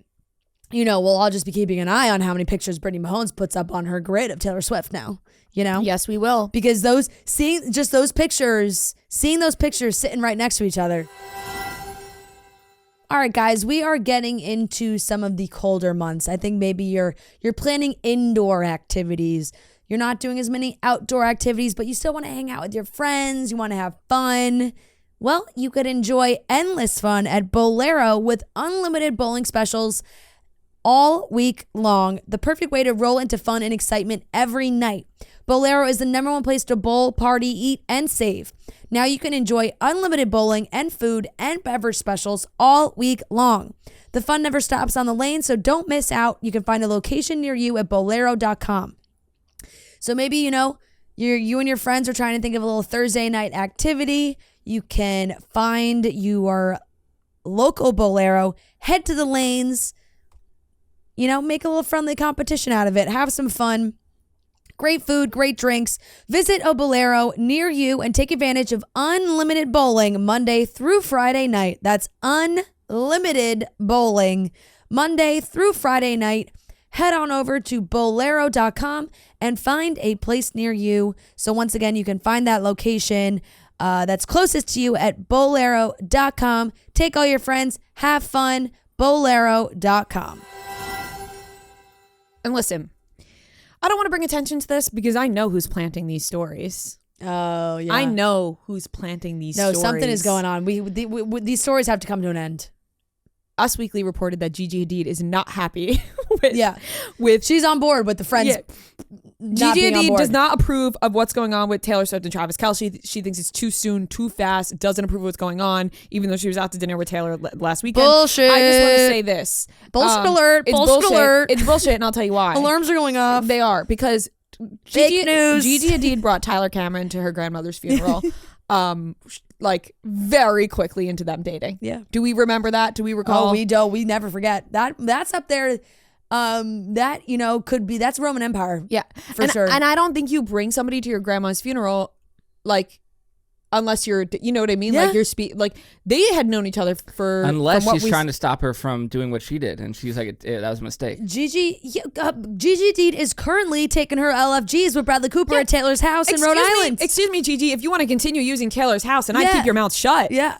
we'll all just be keeping an eye on how many pictures Brittany Mahomes puts up on her grid of Taylor Swift now. Yes, we will. Because seeing those pictures sitting right next to each other. All right, guys, we are getting into some of the colder months. I think maybe you're planning indoor activities. You're not doing as many outdoor activities, but you still want to hang out with your friends. You want to have fun. Well, you could enjoy endless fun at Bolero with unlimited bowling specials all week long. The perfect way to roll into fun and excitement every night. Bolero is the #1 place to bowl, party, eat, and save. Now you can enjoy unlimited bowling and food and beverage specials all week long. The fun never stops on the lane, so don't miss out. You can find a location near you at bolero.com. So maybe, you and your friends are trying to think of a little Thursday night activity. You can find your local Bolero, head to the lanes, make a little friendly competition out of it. Have some fun. Great food, great drinks. Visit a Bolero near you and take advantage of unlimited bowling Monday through Friday night. That's unlimited bowling Monday through Friday night. Head on over to bolero.com and find a place near you. So once again, you can find that location that's closest to you at bolero.com. Take all your friends, have fun, bolero.com. And listen, I don't want to bring attention to this because I know who's planting these stories. Oh, yeah. I know who's planting these No, stories. something is going on. These stories have to come to an end. Us Weekly reported that Gigi Hadid is not happy She's on board with the friends. Yeah. Not Gigi being on Hadid board. does not approve of what's going on with Taylor Swift and Travis Kelce. She thinks it's too soon, too fast. Doesn't approve of what's going on, even though she was out to dinner with Taylor last weekend. Bullshit. I just want to say this. Bullshit alert. It's Bullshit alert. It's bullshit, and I'll tell you why. Alarms are going off. They are, because Fake news. Gigi Hadid brought Tyler Cameron to her grandmother's funeral. Very quickly into them dating. Yeah. Do we remember that? Do we recall? Oh, we don't. We never forget that. That's up there. Could be. That's Roman Empire. Yeah, sure. And I don't think you bring somebody to your grandma's funeral, unless you're, you know what I mean? Yeah. They had known each other Unless from what she's trying to stop her from doing what she did, and she's like, that was a mistake. Gigi Hadid is currently taking her LFGs with Bradley Cooper at Taylor's house in Rhode Island. Excuse me, Gigi, if you want to continue using Taylor's house and I keep your mouth shut. Yeah.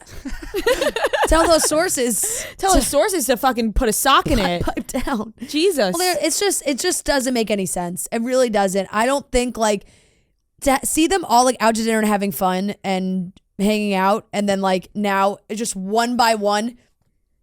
Tell those sources. Tell those sources to fucking put a sock in it. Pipe down. Jesus. Well, it just doesn't make any sense. It really doesn't. I don't think to see them all out to dinner and having fun and hanging out, and then now just one by one.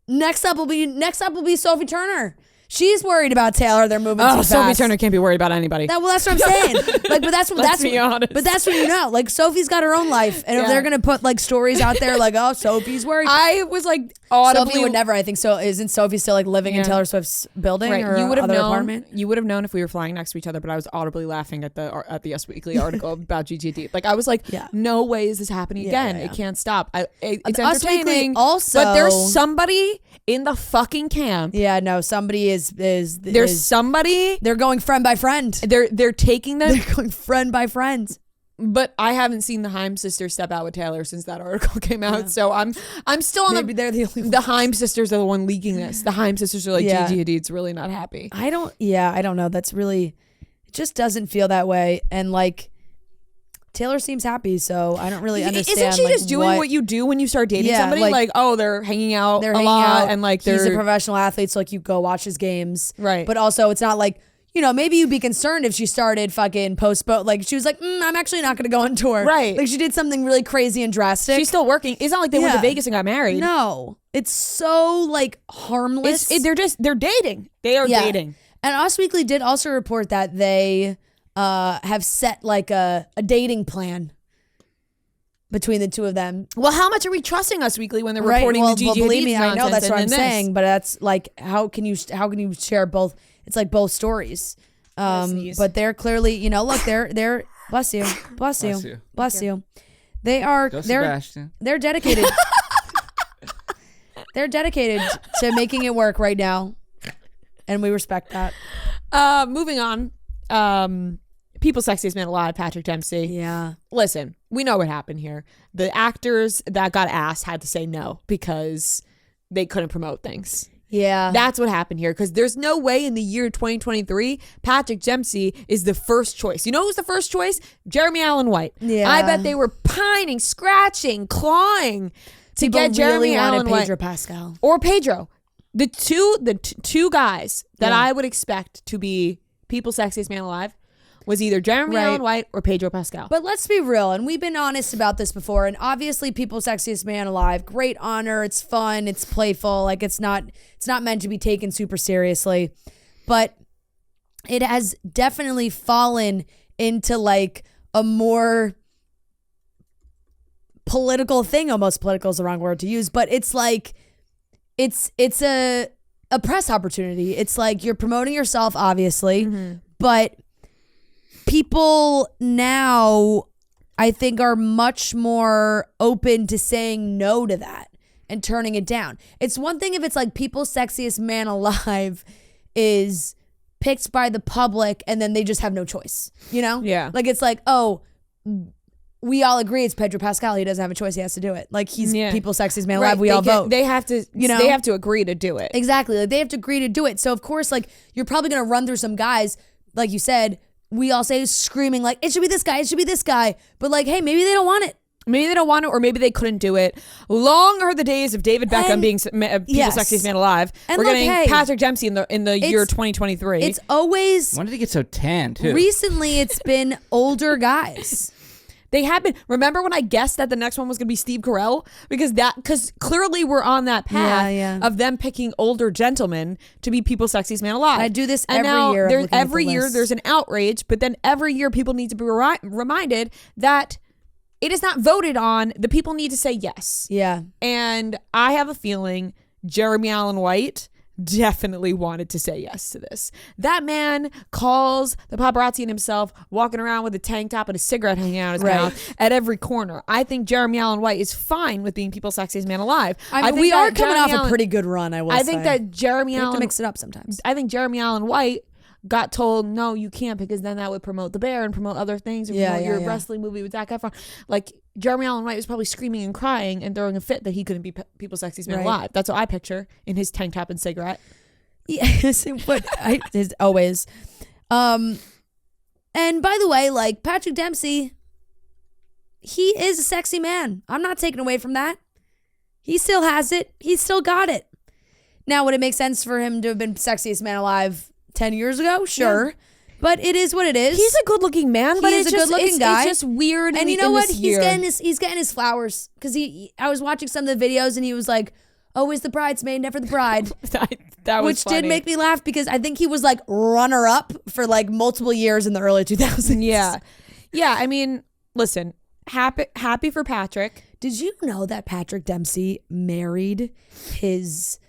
Next up will be Sophie Turner. She's worried about Taylor. They're moving too fast. Sophie Turner can't be worried about anybody. That's what I'm saying. That's be honest. But that's what Sophie's got her own life, and if they're gonna put stories out there Sophie's worried. I was audibly. Sophie would never. I think so. Isn't Sophie still living in Taylor Swift's building or you would have other known. apartment? You would have known if we were flying next to each other. But I was audibly laughing at the Us Weekly article about Gigi Hadid. I was no way is this happening again. Yeah. It can't stop. It's Us Weekly entertaining. also, but there's somebody in the fucking camp. Yeah, no, somebody is. There's somebody. They're going friend by friend. They're taking them. They're going friend by friend. But I haven't seen the Haim sisters step out with Taylor since that article came out. So I'm still on Maybe they're the only the Haim sisters are the one leaking this. The Haim sisters are Gigi Hadid's really not happy. I don't know. That's really, it just doesn't feel that way. And Taylor seems happy, so I don't really understand. Isn't she just doing what you do when you start dating somebody? They're hanging out a lot, and he's a professional athlete, so you go watch his games, right? But also, it's not maybe you'd be concerned if she started fucking postpone. She was I'm actually not going to go on tour, right? She did something really crazy and drastic. She's still working. It's not like they went to Vegas and got married. No, it's so harmless. They're dating. They are dating. And Us Weekly did also report that they have set a dating plan between the two of them. Well, how much are we trusting Us Weekly when they're reporting the Gigi believe Hadid me, I know that's what I'm this? saying, but that's how can you share both? It's both stories. But they're clearly, look, they're bless you. They're dedicated. They're dedicated to making it work right now, and we respect that. Moving on. People's Sexiest Man Alive, Patrick Dempsey. Yeah. Listen, we know what happened here. The actors that got asked had to say no because they couldn't promote things. Yeah. That's what happened here, because there's no way in the year 2023 Patrick Dempsey is the first choice. You know who's the first choice? Jeremy Allen White. Yeah. I bet they were pining, scratching, clawing to People get Jeremy really Allen wanted White Pedro Pascal. or Pedro. The two guys that Yeah. I would expect to be People's Sexiest Man Alive was either Jeremy Right. Allen White or Pedro Pascal. But let's be real, and we've been honest about this before, and obviously People's Sexiest Man Alive, great honor, it's fun, it's playful, like it's not meant to be taken super seriously. But it has definitely fallen into like a more political thing. Almost political is the wrong word to use, but it's like it's a press opportunity. It's like you're promoting yourself, obviously, but people now, I think, are much more open to saying no to that and turning it down. It's one thing if it's like People's Sexiest Man Alive is picked by the public and then they just have no choice, you know? Yeah. Like it's like, oh, we all agree it's Pedro Pascal. He doesn't have a choice. He has to do it. Like he's People's Sexiest Man Alive. We all vote. They have to, they have to agree to do it. Exactly. Like they have to agree to do it. So of course, like you're probably going to run through some guys, like you said, we all say screaming like, it should be this guy, it should be this guy. But like, hey, maybe they don't want it. Maybe they don't want it, or maybe they couldn't do it. Long are the days of David Beckham being People's Sexiest Man Alive. And we're look, getting hey, Patrick Dempsey in the year 2023. It's always, When did he get so tan too? recently it's been older guys. They have been. Remember when I guessed that the next one was going to be Steve Carell? Because clearly we're on that path of them picking older gentlemen to be People's Sexiest Man Alive. I do this and every now year. Every year there's an outrage, but then every year people need to be reminded that it is not voted on. The people need to say yes. Yeah. And I have a feeling Jeremy Allen White definitely wanted to say yes to this. That man calls the paparazzi and himself walking around with a tank top and a cigarette hanging out of his mouth at every corner. I think Jeremy Allen White is fine with being People's Sexiest Man Alive. I mean, we are coming off a pretty good run, I think that Jeremy Allen... have to mix it up sometimes. I think Jeremy Allen White got told, no, you can't, because then that would promote The Bear and promote other things and promote your wrestling movie with Zac Efron. Like, Jeremy Allen White was probably screaming and crying and throwing a fit that he couldn't be People's Sexiest Man Alive. That's what I picture in his tank top and cigarette. Yes, but always. And by the way, like Patrick Dempsey, he is a sexy man. I'm not taking away from that. He still has it. He's still got it. Now, would it make sense for him to have been Sexiest Man Alive 10 years ago? Sure. Yeah. But it is what it is. He's a good-looking man, but he's a good-looking guy. It's just weird. And you know what? He's getting his flowers, because I was watching some of the videos and he was like, always the bridesmaid, never the bride. that was Which funny. did make me laugh, because I think he was like runner-up for like multiple years in the early 2000s. Yeah. Yeah, I mean, listen, happy for Patrick. Did you know that Patrick Dempsey married his...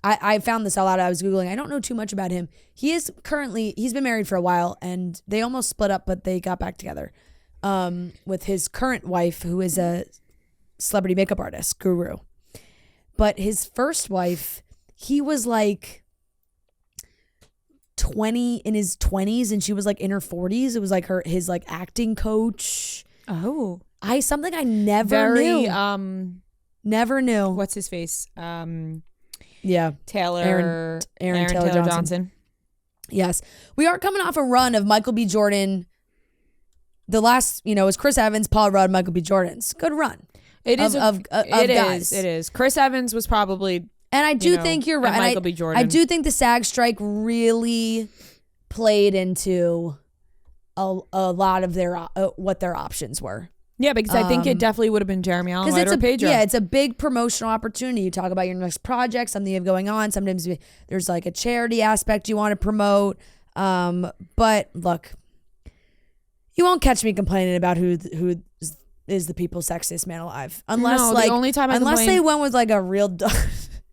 I found this all out. I was Googling. I don't know too much about him. He's been married for a while, and they almost split up, but they got back together with his current wife, who is a celebrity makeup artist, guru. But his first wife, he was like 20, in his 20s, and she was like in her 40s. It was like his like acting coach. Oh. Something I never knew. Never knew. What's his face? Yeah. Aaron Taylor Johnson. Yes. We are coming off a run of Michael B. Jordan. The last, was Chris Evans, Paul Rudd, Michael B. Jordan's. Good run. It is of guys. It is. Chris Evans was probably, and I do think you're right. Michael B. Jordan. I do think the SAG strike really played into a lot of their what their options were. Yeah, because I think it definitely would have been Jeremy Allen White or Pedro. Yeah, it's a big promotional opportunity. You talk about your next project, something you have going on. Sometimes there's like a charity aspect you want to promote. But look, you won't catch me complaining about who is the People's Sexiest Man Alive, unless the only time they went with like a real.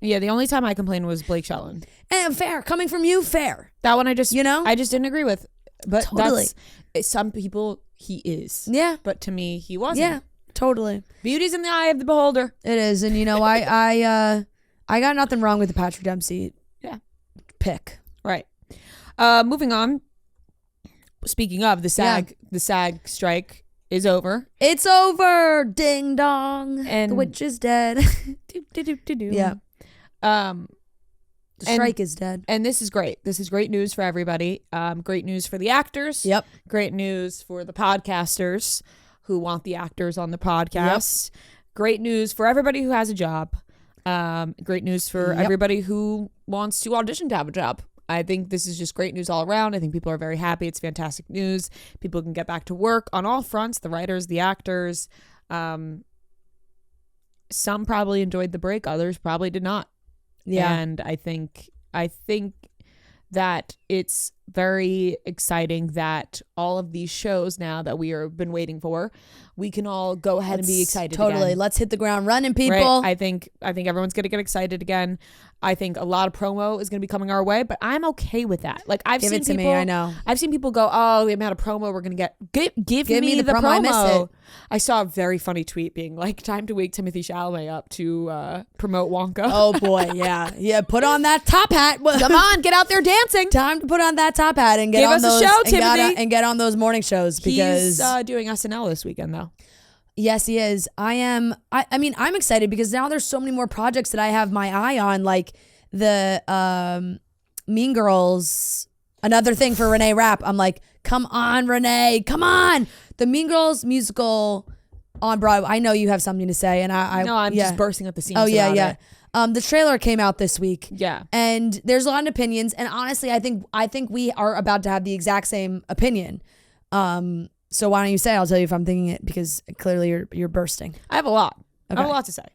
Yeah, the only time I complained was Blake Shelton. And fair, coming from you, fair. That one I just I just didn't agree with. But totally. That's some people. He is. Yeah. But to me, he wasn't. Yeah, totally. Beauty's in the eye of the beholder. It is. And I got nothing wrong with the Patrick Dempsey pick. Right. Moving on. Speaking of the SAG strike is over. It's over. Ding dong. And the witch is dead. do. Yeah. The strike is dead. And this is great. This is great news for everybody. Great news for the actors. Yep. Great news for the podcasters who want the actors on the podcast. Yep. Great news for everybody who has a job. Great news for everybody who wants to audition to have a job. I think this is just great news all around. I think people are very happy. It's fantastic news. People can get back to work on all fronts, the writers, the actors. Some probably enjoyed the break. Others probably did not. Yeah. And I think that it's very exciting that all of these shows now that we have been waiting for, we can all go ahead and be excited totally again. Let's hit the ground running, people. Right? I think everyone's gonna get excited again. I think a lot of promo is gonna be coming our way, but I'm okay with that. Like I've Give seen it to people, me, I know. I've seen people go, oh, the amount of promo we're gonna get. Give me the promo. I miss it. I saw a very funny tweet being like, time to wake Timothée Chalamet up to promote Wonka. Oh boy, yeah. Put on that top hat. Come on, get out there dancing. Time to put on that top hat and get Give on us those a show, and Timothy. get on those morning shows because he's doing SNL this weekend though. Yes, he is. I mean, I'm excited because now there's so many more projects that I have my eye on, like the Mean Girls. Another thing for Renee Rapp. I'm like, come on, Renee, come on. The Mean Girls musical on Broadway. I know you have something to say, and I'm just bursting at the seams. Oh yeah, about yeah. it. The trailer came out this week. Yeah. And there's a lot of opinions. And honestly, I think we are about to have the exact same opinion. So why don't you say? I'll tell you if I'm thinking it because clearly you're bursting. I have a lot. Okay. I have a lot to say.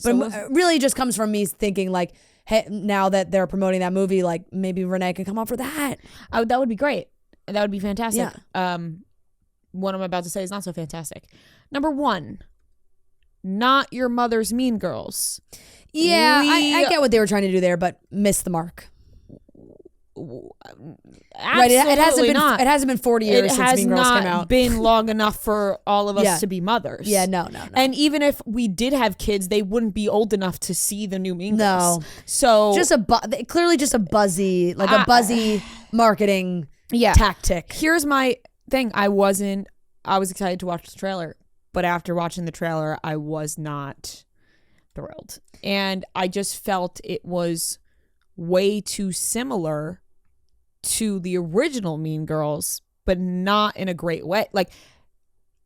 But it really just comes from me thinking like, hey, now that they're promoting that movie, like maybe Renee can come on for that. That would be great. That would be fantastic. Yeah. What I'm about to say is not so fantastic. Number one, not your mother's Mean Girls. Yeah, I get what they were trying to do there, but missed the mark. Right, it hasn't been 40 years since Mean Girls came out. It has not been long enough for all of us to be mothers. Yeah, no. And even if we did have kids, they wouldn't be old enough to see the new Mean Girls. No. So just clearly just a buzzy marketing tactic. Here's my thing. I was excited to watch the trailer, but after watching the trailer, I was not thrilled. And I just felt it was way too similar to the original Mean Girls, but not in a great way. Like,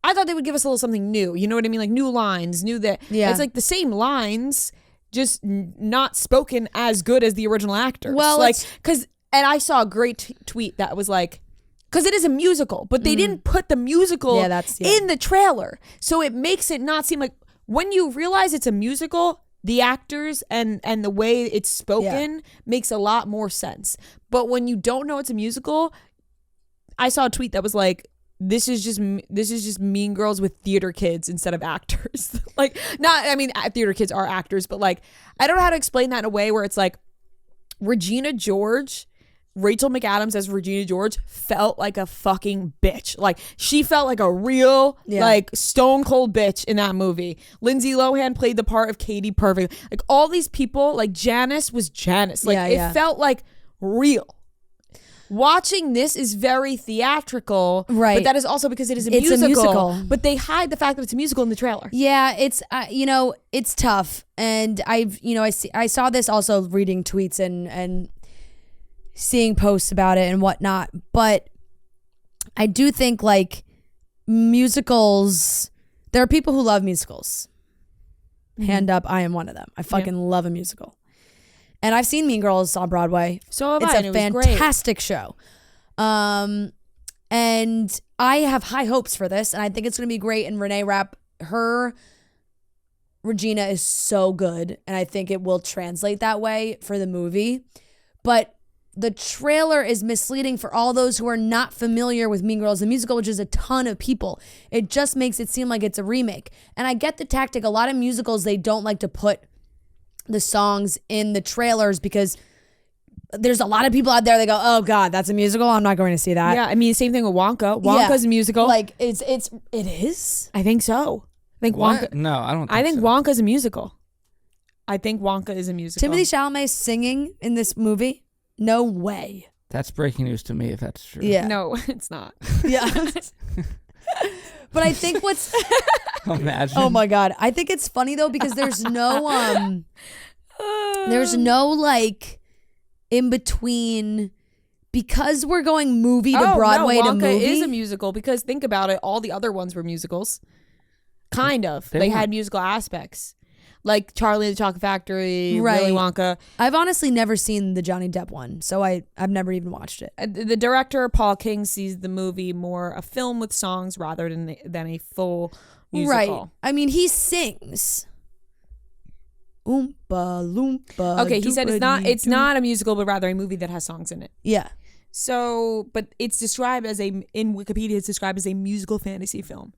I thought they would give us a little something new. You know what I mean? Like new lines, Yeah. It's like the same lines, just not spoken as good as the original actors. Well, and I saw a great tweet that was like, because it is a musical, but they didn't put the musical in the trailer. So it makes it not seem like, when you realize it's a musical, the actors and the way it's spoken makes a lot more sense. But when you don't know it's a musical, I saw a tweet that was like, this is just Mean Girls with theater kids instead of actors. Theater kids are actors, but like, I don't know how to explain that in a way where it's like Rachel McAdams as Regina George felt like a fucking bitch. Like, she felt like a real, like, stone cold bitch in that movie. Lindsay Lohan played the part of Katie perfect. Like, all these people, like, Janice was Janice. Like, it felt like real. Watching this is very theatrical, right? But that is also because it is a musical. But they hide the fact that it's a musical in the trailer. Yeah, it's it's tough. And I saw this also reading tweets and seeing posts about it and whatnot, but I do think like musicals, there are people who love musicals. Hand up, I am one of them. I fucking love a musical. And I've seen Mean Girls on Broadway. So have it's I, a fantastic show. And I have high hopes for this, and I think it's going to be great. And Renee Rapp, Regina is so good, and I think it will translate that way for the movie. But the trailer is misleading for all those who are not familiar with Mean Girls the musical, which is a ton of people. It just makes it seem like it's a remake. And I get the tactic. A lot of musicals, they don't like to put the songs in the trailers because there's a lot of people out there that go, oh God, that's a musical, I'm not going to see that. Yeah, I mean, same thing with Wonka. Wonka's a musical. Like, it is? I think so. I think What? Wonka. No, I don't think I think so. Wonka's a musical. I think Wonka is a musical. Timothée Chalamet singing in this movie? No way. That's breaking news to me if that's true. Yeah. No, it's not. Yeah. But I think what's Imagine. oh my God. I think it's funny though because there's no like in between, because we're going movie to Broadway to Wonka movie. is a musical because think about it, all the other ones were musicals. Kind of. They had musical aspects. Like Charlie and the Chocolate Factory, Willy Wonka. I've honestly never seen the Johnny Depp one, so I've never even watched it. The director, Paul King, sees the movie more a film with songs rather than a full musical. Right. I mean, he sings. Oompa loompa. Okay, he said it's not a musical, but rather a movie that has songs in it. Yeah. So, but it's described as in Wikipedia, it's described as a musical fantasy film.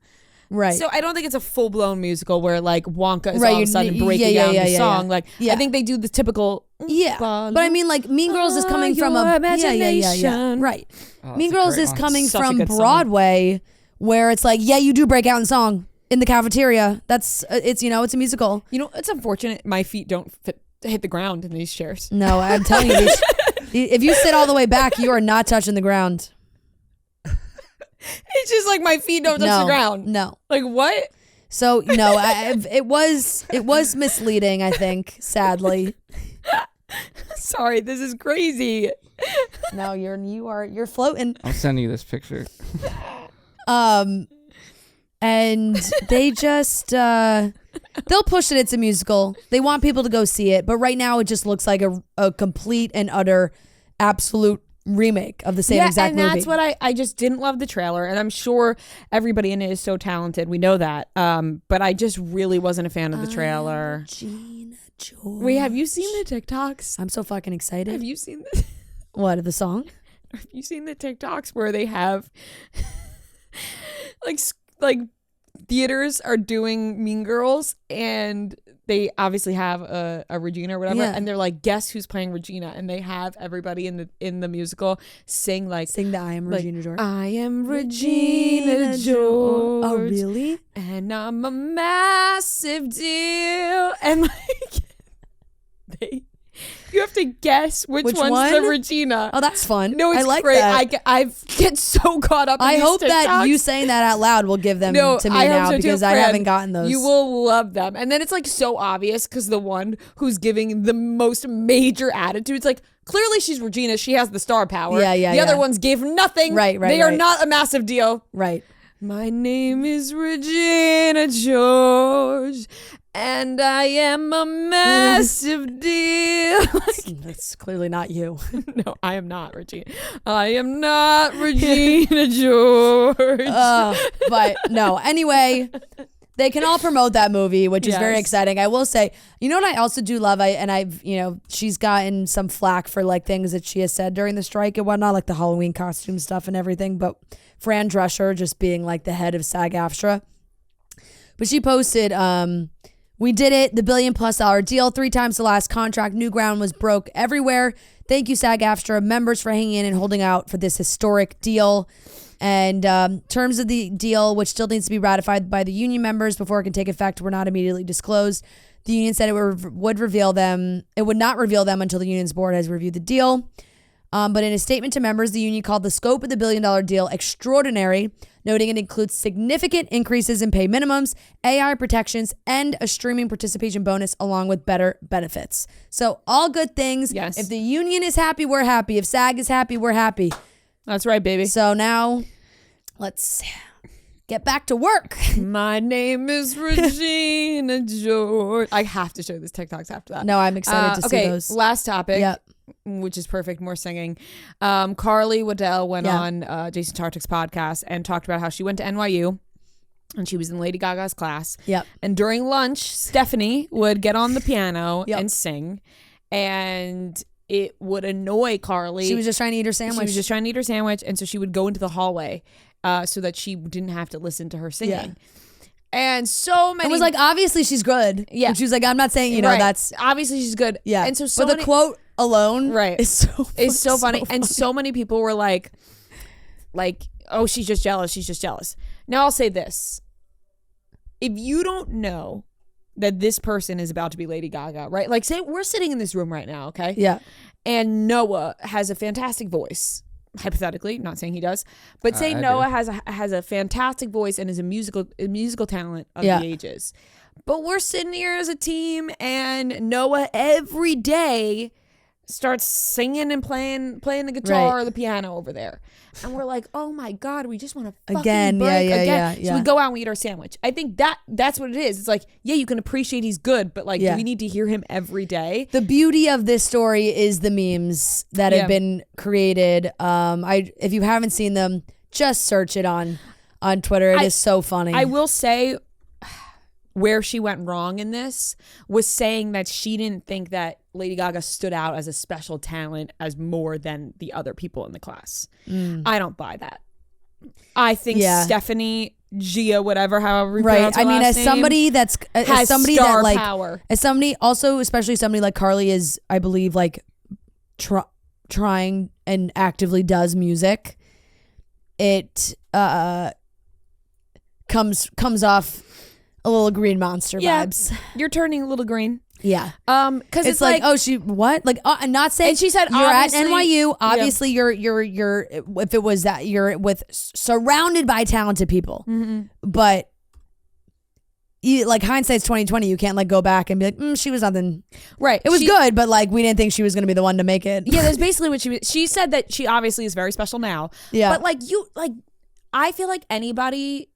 Right. So I don't think it's a full blown musical where like Wonka is all of a sudden breaking down the song. Like I think they do the typical. Yeah. But I mean, like Mean Girls is coming from a imagination. Right. Oh, Mean Girls is coming Such a from good song. Broadway, where it's like, yeah, you do break out in song in the cafeteria. That's it's it's a musical. You know, it's unfortunate my feet don't hit the ground in these chairs. No, I'm telling you, if you sit all the way back, you are not touching the ground. It's just like my feet don't touch the ground. No. Like what? So no, it was misleading, I think, sadly. Sorry, this is crazy. No, you're floating. I'm sending you this picture. And they just they'll push it. It's a musical. They want people to go see it, but right now it just looks like a complete and utter absolute remake of the same exact movie. And that's what I just didn't love the trailer, and I'm sure everybody in it is so talented. We know that. But I just really wasn't a fan of the trailer. Gina George. Wait, have you seen the TikToks? I'm so fucking excited. Have you seen the What, the song? Have you seen the TikToks where they have like theaters are doing Mean Girls and they obviously have a Regina or whatever, and they're like, guess who's playing Regina? And they have everybody in the musical sing the I Am Regina George. I am Regina George. Oh, really? And I'm a massive deal. And like you have to guess which one's one? the Regina. Oh, that's fun. No, it's I like great. that. I get so caught up in I these hope that TikToks. you saying that out loud will give them to me I hope now so too, because I Fran. haven't gotten those. You will love them. And then it's like so obvious because the one who's giving the most major attitude, it's like clearly she's Regina. She has the star power. Yeah. The other ones give nothing. Right. They are not a massive deal. Right. My name is Regina George, and I am a massive deal. That's clearly not you. No, I am not Regina. I am not Regina George. But no, anyway, they can all promote that movie, which is very Yes. exciting. I will say, you know what I also do love? She's gotten some flack for like things that she has said during the strike and whatnot, like the Halloween costume stuff and everything. But Fran Drescher just being like the head of SAG-AFTRA. But she posted, we did it, the $1 billion+ deal, 3 times the last contract, new ground was broke everywhere. Thank you, SAG-AFTRA members, for hanging in and holding out for this historic deal. And terms of the deal, which still needs to be ratified by the union members before it can take effect, were not immediately disclosed. The union said it would reveal them. It would not reveal them until the union's board has reviewed the deal. But in a statement to members, the union called the scope of the $1 billion deal extraordinary, noting it includes significant increases in pay minimums, AI protections, and a streaming participation bonus, along with better benefits. So all good things. Yes. If the union is happy, we're happy. If SAG is happy, we're happy. That's right, baby. So now let's get back to work. My name is Regina George. I have to show you this TikToks after that. No, I'm excited to see those. Last topic. Yep. Which is perfect. More singing. Carly Waddell went on Jason Tartick's podcast and talked about how she went to NYU and she was in Lady Gaga's class. Yep. And during lunch, Stephanie would get on the piano Yep. and sing, and it would annoy Carly. She was just trying to eat her sandwich. She was just trying to eat her sandwich, and so she would go into the hallway so that she didn't have to listen to her singing. Yeah. And so many. It was like, obviously she's good. Yeah. But she was like, I'm not saying, right. that's. Obviously she's good. Yeah. And so but many, the quote alone right. is so funny. And so many people were like, oh, she's just jealous. She's just jealous. Now I'll say this. If you don't know that this person is about to be Lady Gaga, right? Like, say we're sitting in this room right now, okay? Yeah. And Noah has a fantastic voice. Hypothetically, not saying he does, but say Noah has a fantastic voice and is a musical talent of the ages. But we're sitting here as a team, and Noah every day starts singing and playing the guitar or the piano over there. And we're like, oh my God, we just want to fucking break again. So we go out and we eat our sandwich. I think that's what it is. It's like, yeah, you can appreciate he's good, but like, do we need to hear him every day? The beauty of this story is the memes that have been created. If you haven't seen them, just search it on Twitter. It is so funny. I will say where she went wrong in this was saying that she didn't think that Lady Gaga stood out as a special talent as more than the other people in the class. I don't buy that. I think Stephanie, Gia, whatever, however you pronounce her last name, somebody that's has somebody star that like power. As somebody also, especially somebody like Carly is, I believe, like trying and actively does music. It comes off a little Green Monster vibes. You're turning a little green. Yeah. Because it's like, oh, she what? Like, I'm not saying. And she said, you're at obviously- NYU. Obviously, you're. If it was that, you're surrounded by talented people. But like hindsight's 2020. You can't like go back and be like, she was nothing. Right. It was good, but like we didn't think she was going to be the one to make it. Yeah, that's basically what she said, that she obviously is very special now. Yeah. But like I feel like anybody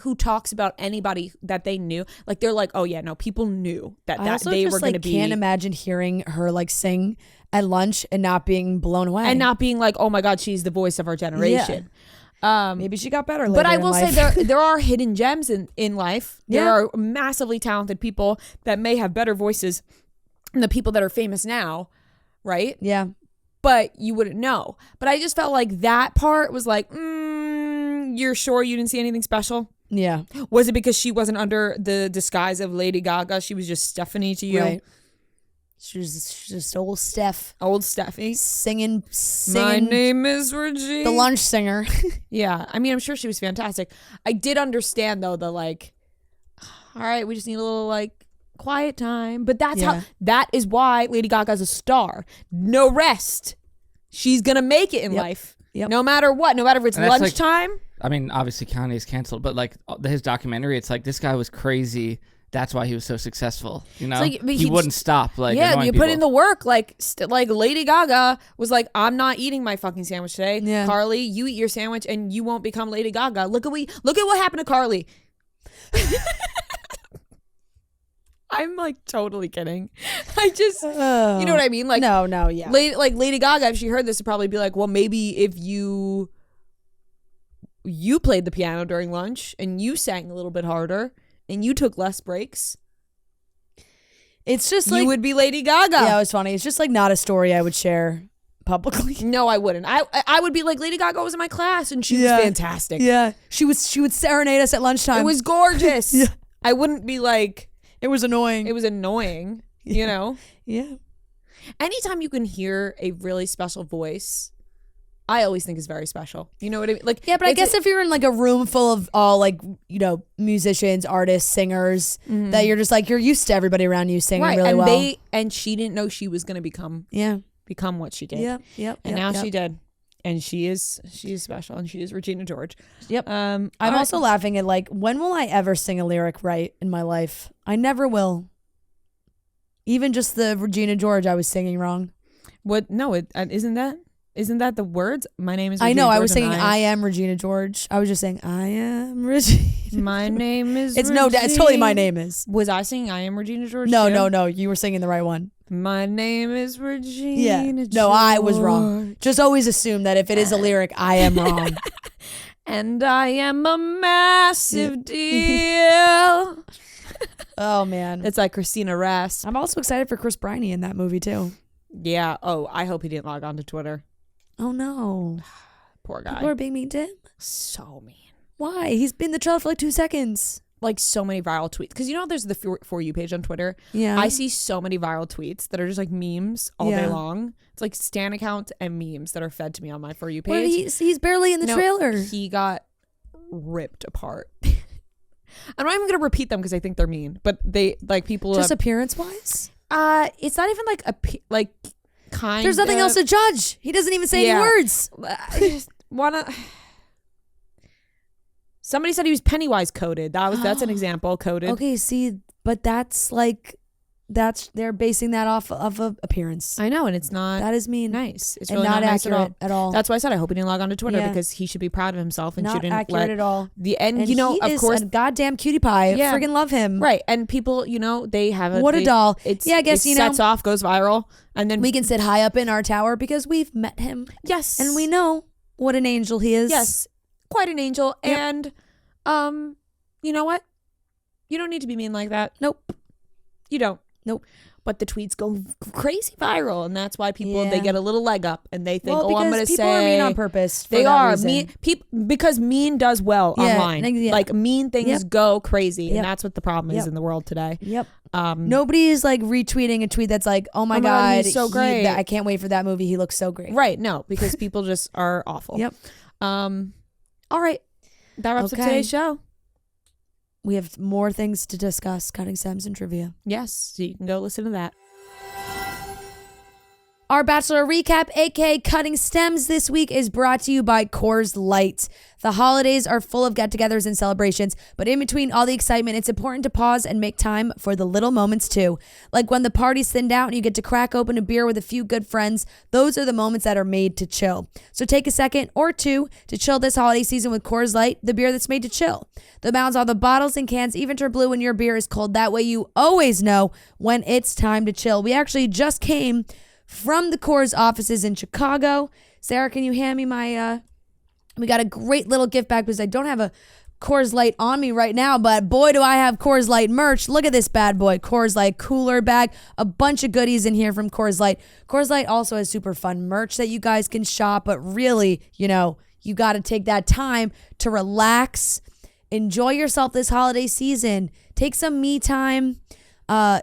who talks about anybody that they knew, like they're like, oh yeah, no, people knew that they were going to be. I can't imagine hearing her like sing at lunch and not being blown away and not being like, oh my God, she's the voice of our generation. Maybe she got better later but I will in say life. there are hidden gems in life. There Yeah. are massively talented people that may have better voices than the people that are famous now, right? Yeah. But you wouldn't know. But I just felt like that part was like, you're sure you didn't see anything special? Yeah. Was it because she wasn't under the disguise of Lady Gaga? She was just Stephanie to you? Right. She's just old Steph. Old Steffi. Singing. My name is Regina. The lunch singer. Yeah. I mean, I'm sure she was fantastic. I did understand, though, the like, all right, we just need a little like quiet time. But that is why Lady Gaga's a star. No rest. She's going to make it in life. Yep. No matter what. No matter if it's lunchtime. I mean, obviously Kanye's canceled, but like his documentary, it's like this guy was crazy. That's why he was so successful. You know, like, he wouldn't stop. Like, yeah, annoying you people. put in the work. Like, like Lady Gaga was like, I'm not eating my fucking sandwich today. Yeah. Carly, you eat your sandwich and you won't become Lady Gaga. Look at what happened to Carly. I'm like totally kidding. I just, you know what I mean? Like, no, yeah. Lady Gaga, if she heard this, would probably be like, well, maybe if you played the piano during lunch and you sang a little bit harder and you took less breaks, It's just like, you would be Lady Gaga. yeah, it was funny. It's just like not a story I would share publicly. No, I wouldn't. I would be like, Lady Gaga was in my class and she was fantastic. Yeah, she would serenade us at lunchtime. It was gorgeous. Yeah. I wouldn't be like, it was annoying. it was annoying, you know? Yeah. Anytime you can hear a really special voice, I always think is very special. You know what I mean? Like, Yeah, but I guess if you're in like a room full of all like, you know, musicians, artists, singers, that you're just like, you're used to everybody around you singing right, really and well. and she didn't know she was going to become what she did. Yep. And now she did. And she is special, and she is Regina George. Yep. I'm all right. also laughing at like, when will I ever sing a lyric right in my life? I never will. Even just the Regina George I was singing wrong. What? No, isn't that the words? My name is Regina I know. George I was and singing I am Regina George. I was just saying I am Regina. My name is It's totally my name is. Was I singing I am Regina George? No, too? no. You were singing the right one. My name is Regina Yeah. George. No, I was wrong. Just always assume that if it is a lyric, I am wrong. And I am a massive deal. Oh man. It's like Christina Rest. I'm also excited for Chris Briney in that movie too. Yeah. Oh, I hope he didn't log on to Twitter. Oh no. Poor guy. People are being mean to him. So mean. Why? He's been in the trailer for like 2 seconds. Like so many viral tweets. Because you know there's the For You page on Twitter? Yeah. I see so many viral tweets that are just like memes all day long. It's like stan accounts and memes that are fed to me on my For You What, page. he's barely in the trailer. He got ripped apart. I'm not even going to repeat them because I think they're mean. But they, like, people... Just appearance wise? it's not even like kind There's nothing else to judge. He doesn't even say any words. I just wanna... Somebody said he was Pennywise coded. That's an example. Coded. Okay, see, but that's like they're basing that off of a appearance. I know, and it's not That is mean. nice. It's And really not nice accurate at all. That's why I said I hope he didn't log on to Twitter Yeah. because he should be proud of himself and Not shouldn't accurate let at all. the end. And You know, he of is course, a goddamn cutie pie. Yeah. Friggin' love him. right. And people, you know, they have What a doll. It's, Yeah, I guess, it you know, sets off, goes viral, and then We can sit high up in our tower because we've met him. yes, And we know what an angel he is. yes, quite an angel. Yep. And you know what? You don't need to be mean like that. Nope. You don't. Nope. But the tweets go crazy viral, and that's why people Yeah. they get a little leg up, and they think, Well, "Oh, I'm because going to say." people are mean on purpose. For They that are reason. mean because mean does well Yeah, online. yeah. Like mean things Yep. go crazy, Yep. and that's what the problem is Yep. in the world today. Yep. Um, Nobody is like retweeting a tweet that's like, "Oh my Oh my God, god, he's so great." I can't wait for that movie. He looks so great." right? No, because people just are awful. Yep. All right, that wraps up Okay. today's show. We have more things to discuss. Cutting stems and trivia. Yes, so you can go listen to that. Our Bachelor recap, aka Cutting Stems, this week is brought to you by Coors Light. The holidays are full of get-togethers and celebrations, but in between all the excitement, it's important to pause and make time for the little moments too. Like when the party's thinned out and you get to crack open a beer with a few good friends, those are the moments that are made to chill. So take a second or two to chill this holiday season with Coors Light, the beer that's made to chill. The bounds all the bottles and cans even turn blue when your beer is cold. That way you always know when it's time to chill. We actually just came from the Coors offices in Chicago. Sarah, can you hand me my, we got a great little gift bag because I don't have a Coors Light on me right now, but boy, do I have Coors Light merch. Look at this bad boy, Coors Light cooler bag, a bunch of goodies in here from Coors Light. Coors Light also has super fun merch that you guys can shop, but really, you know, you got to take that time to relax, enjoy yourself this holiday season, take some me time,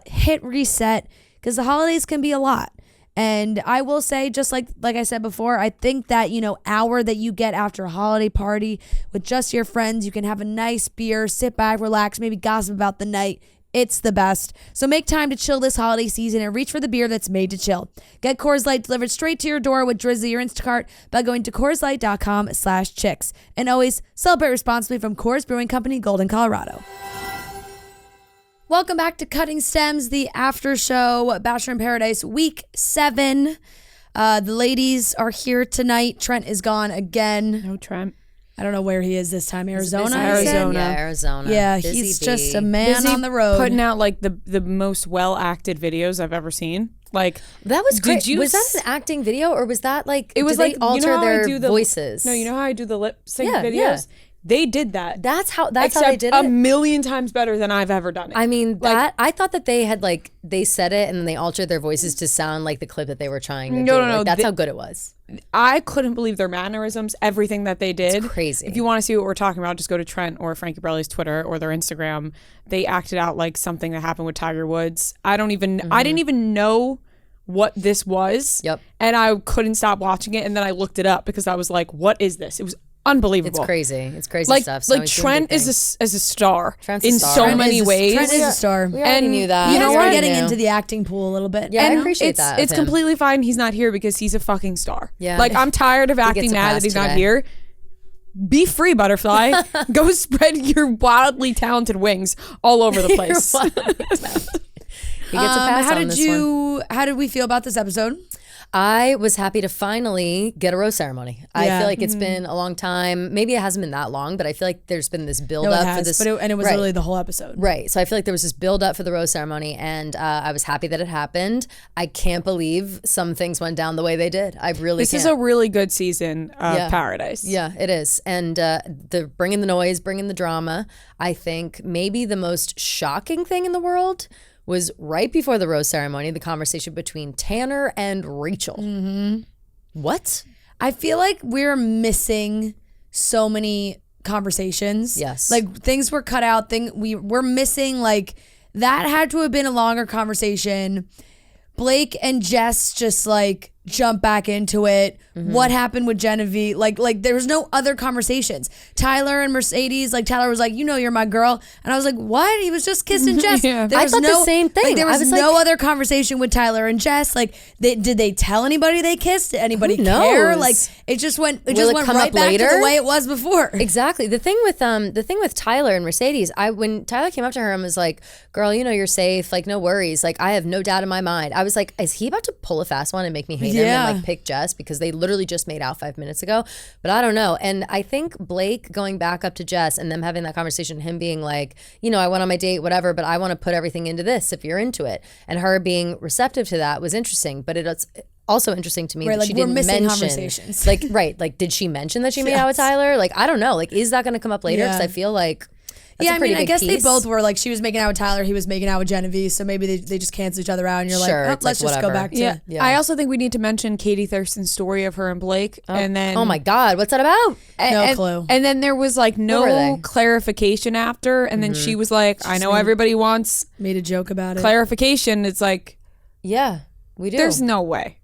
hit reset, because the holidays can be a lot. And I will say, just like I said before, I think that, you know, hour that you get after a holiday party with just your friends, you can have a nice beer, sit back, relax, maybe gossip about the night. It's the best. So make time to chill this holiday season and reach for the beer that's made to chill. Get Coors Light delivered straight to your door with Drizzly or Instacart by going to CoorsLight.com/chicks. And always celebrate responsibly from Coors Brewing Company, Golden, Colorado. Welcome back to Cutting Stems, the after show, Bachelor in Paradise, week 7. The ladies are here tonight. Trent is gone again. No, Trent. I don't know where he is this time. Arizona? Busy. I said? Arizona. Yeah, Arizona. Yeah, Busy he's bee. just a man Busy on the road. putting out like the most well acted videos I've ever seen. Like That was Did great. you Was that s- an acting video or was that like? it was did like they alter you know how their I do the voices. No, you know how I do the lip sync Yeah, videos. yeah. They did that. That's how Except they did a it. million times better than I've ever done it. I mean, Like- that I thought that they had like they said it and then they altered their voices to sound like the clip that they were trying to do. No, Like, that's they- how good it was. I couldn't believe their mannerisms, everything that they did. It's crazy. If you want to see what we're talking about, just go to Trent or Frankie Borelli's Twitter or their Instagram. They acted out like something that happened with Tiger Woods. I didn't even know what this was. Yep. And I couldn't stop watching it. And then I looked it up because I was like, what is this? It was unbelievable. It's crazy. It's crazy Like, stuff. So like he's doing Trent big is things. a star Trent's a in star. so Trent many ways. Trent is a star. We already knew that. You know Yes, what? we're We getting knew. into the acting pool a little bit. Yeah, I And appreciate it's, that. It's of him. completely fine. He's not here because he's a fucking star. Yeah. Like I'm tired of acting gets a mad that pass he's not today. here. Be free, butterfly. Go spread your wildly talented wings all over the place. He gets a pass how on did this one. how did we feel about this episode? I was happy to finally get a rose ceremony. I Yeah. feel like it's been a long time. Maybe it hasn't been that long, but I feel like there's been this build No, it up has, for this. but it was Right. literally the whole episode. Right. So I feel like there was this build up for the rose ceremony, and I was happy that it happened. I can't believe some things went down the way they did. I really This can't. is a really good season of Yeah. Paradise. Yeah, it is. And the bringing the noise, bringing the drama. I think maybe the most shocking thing in the world was right before the rose ceremony, the conversation between Tanner and Rachel. Mm-hmm. What? I feel like we're missing so many conversations. Yes. Like things were cut out. We're missing like that had to have been a longer conversation. Blake and Jess just like jump back into it. What happened with Genevieve? Like there was no other conversations. Tyler and Mercedes, like Tyler was like, you know, you're my girl, and I was like, what? He was just kissing Jess. Yeah. There I was thought the same thing. Like, there I was was no like- other conversation with Tyler and Jess. Like, did they tell anybody they kissed? Did anybody Who care? knows? Like, it just went. It Will just it went come right up back to later? the way it was before. Exactly. The thing with Tyler and Mercedes, when Tyler came up to her and was like, "Girl, you know you're safe. Like, no worries. Like, I have no doubt in my mind." I was like, "Is he about to pull a fast one and make me hate him and like pick Jess because they literally just made out 5 minutes ago?" But I don't know. And I think Blake going back up to Jess and them having that conversation, him being like, you know, I went on my date, whatever, but I want to put everything into this if you're into it, and her being receptive to that was interesting. But it's also interesting to me Right, that like, she we're didn't missing mention, conversations. like, right, like, did she mention that she made out with Tyler? Like, I don't know. Like, is that going to come up later? Because Yeah. I feel like that's Yeah, a I pretty mean, I big guess they piece. both were like, she was making out with Tyler, he was making out with Genevieve, so maybe they just cancel each other out, and you're Sure, like, oh, it's let's like, just go whatever. back to Yeah. I also think we need to mention Katie Thurston's story of her and Blake, and then Oh my God, what's that about? No clue. And then there was like were no they? clarification after, and then she was like, "I know everybody wants made a joke about it. clarification." It's like Yeah, we do. there's no way.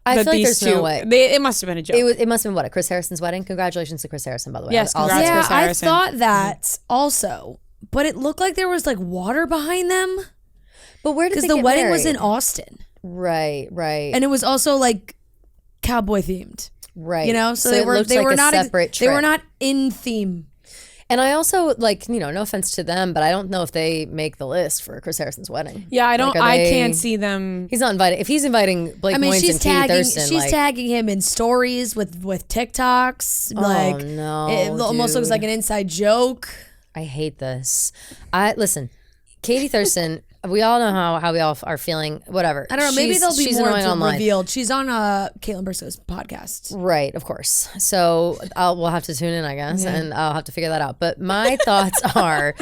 I that feel like these there's no two- way. It must have been a joke. It must have been what, at Chris Harrison's wedding? Congratulations to Chris Harrison, by the way. Yes, I'll congrats, say. Chris Yeah, I Harrison. thought that also, but it looked like there was like water behind them But where did because they the get wedding was married? in Austin, Right. and it was also like cowboy themed. Right. You know, so it looks they like were a not separate they were trip. not in theme. And I also, like, you know, no offense to them, but I don't know if they make the list for Chris Harrison's wedding. yeah, I don't. Like, are I they- can't see them. He's not invited. If he's inviting Blake I mean, Moynes she's and Katie tagging Thurston, she's like, tagging him in stories with TikToks. Like, no, it almost looks dude. like an inside joke. I hate this. Listen, Katie Thurston. We all know how we all are feeling. Whatever. I don't know. Maybe there'll be she's more annoying to online. revealed. She's on Caitlin Briscoe's podcast. Right, of course. So we'll have to tune in, I guess, and I'll have to figure that out. But my thoughts are,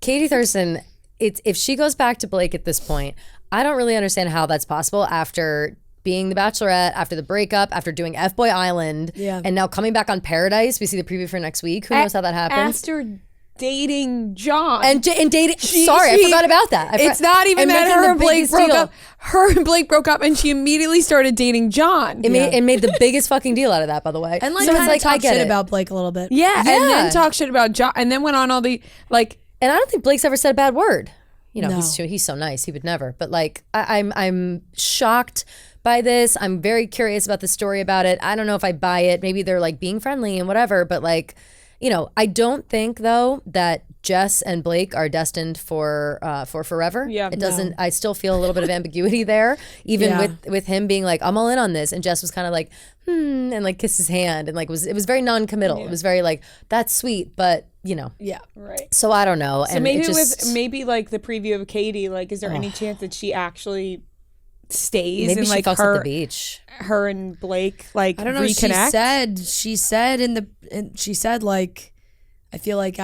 Katie Thurston, if she goes back to Blake at this point, I don't really understand how that's possible after being the Bachelorette, after the breakup, after doing F-Boy Island, and now coming back on Paradise. We see the preview for next week. Who knows how that happens? After dating John And dating. Sorry, I forgot about that. It's not even and that making her the and Blake biggest broke deal. up. Her and Blake broke up, and she immediately started dating John. It made the biggest fucking deal out of that, by the way. And like so kind of I talk get shit it. about Blake a little bit. yeah, and Yeah. then talk shit about John, and then went on all the like. And I don't think Blake's ever said a bad word. You know, No. he's so nice. He would never. But like, I'm shocked by this. I'm very curious about the story about it. I don't know if I buy it. Maybe they're like being friendly and whatever. But like, you know, I don't think though that Jess and Blake are destined for forever. Yeah. It doesn't. I still feel a little bit of ambiguity there, even Yeah. with him being like, I'm all in on this, and Jess was kind of like, and like kissed his hand, and like it was very non-committal. It was very like, that's sweet, but you know. Yeah. Right. So I don't know. So and maybe it just, with maybe like the preview of Katie, like, is there any chance that she actually stays maybe and she like fucks her at the beach. her and Blake like I don't know. reconnect? She said like, I feel like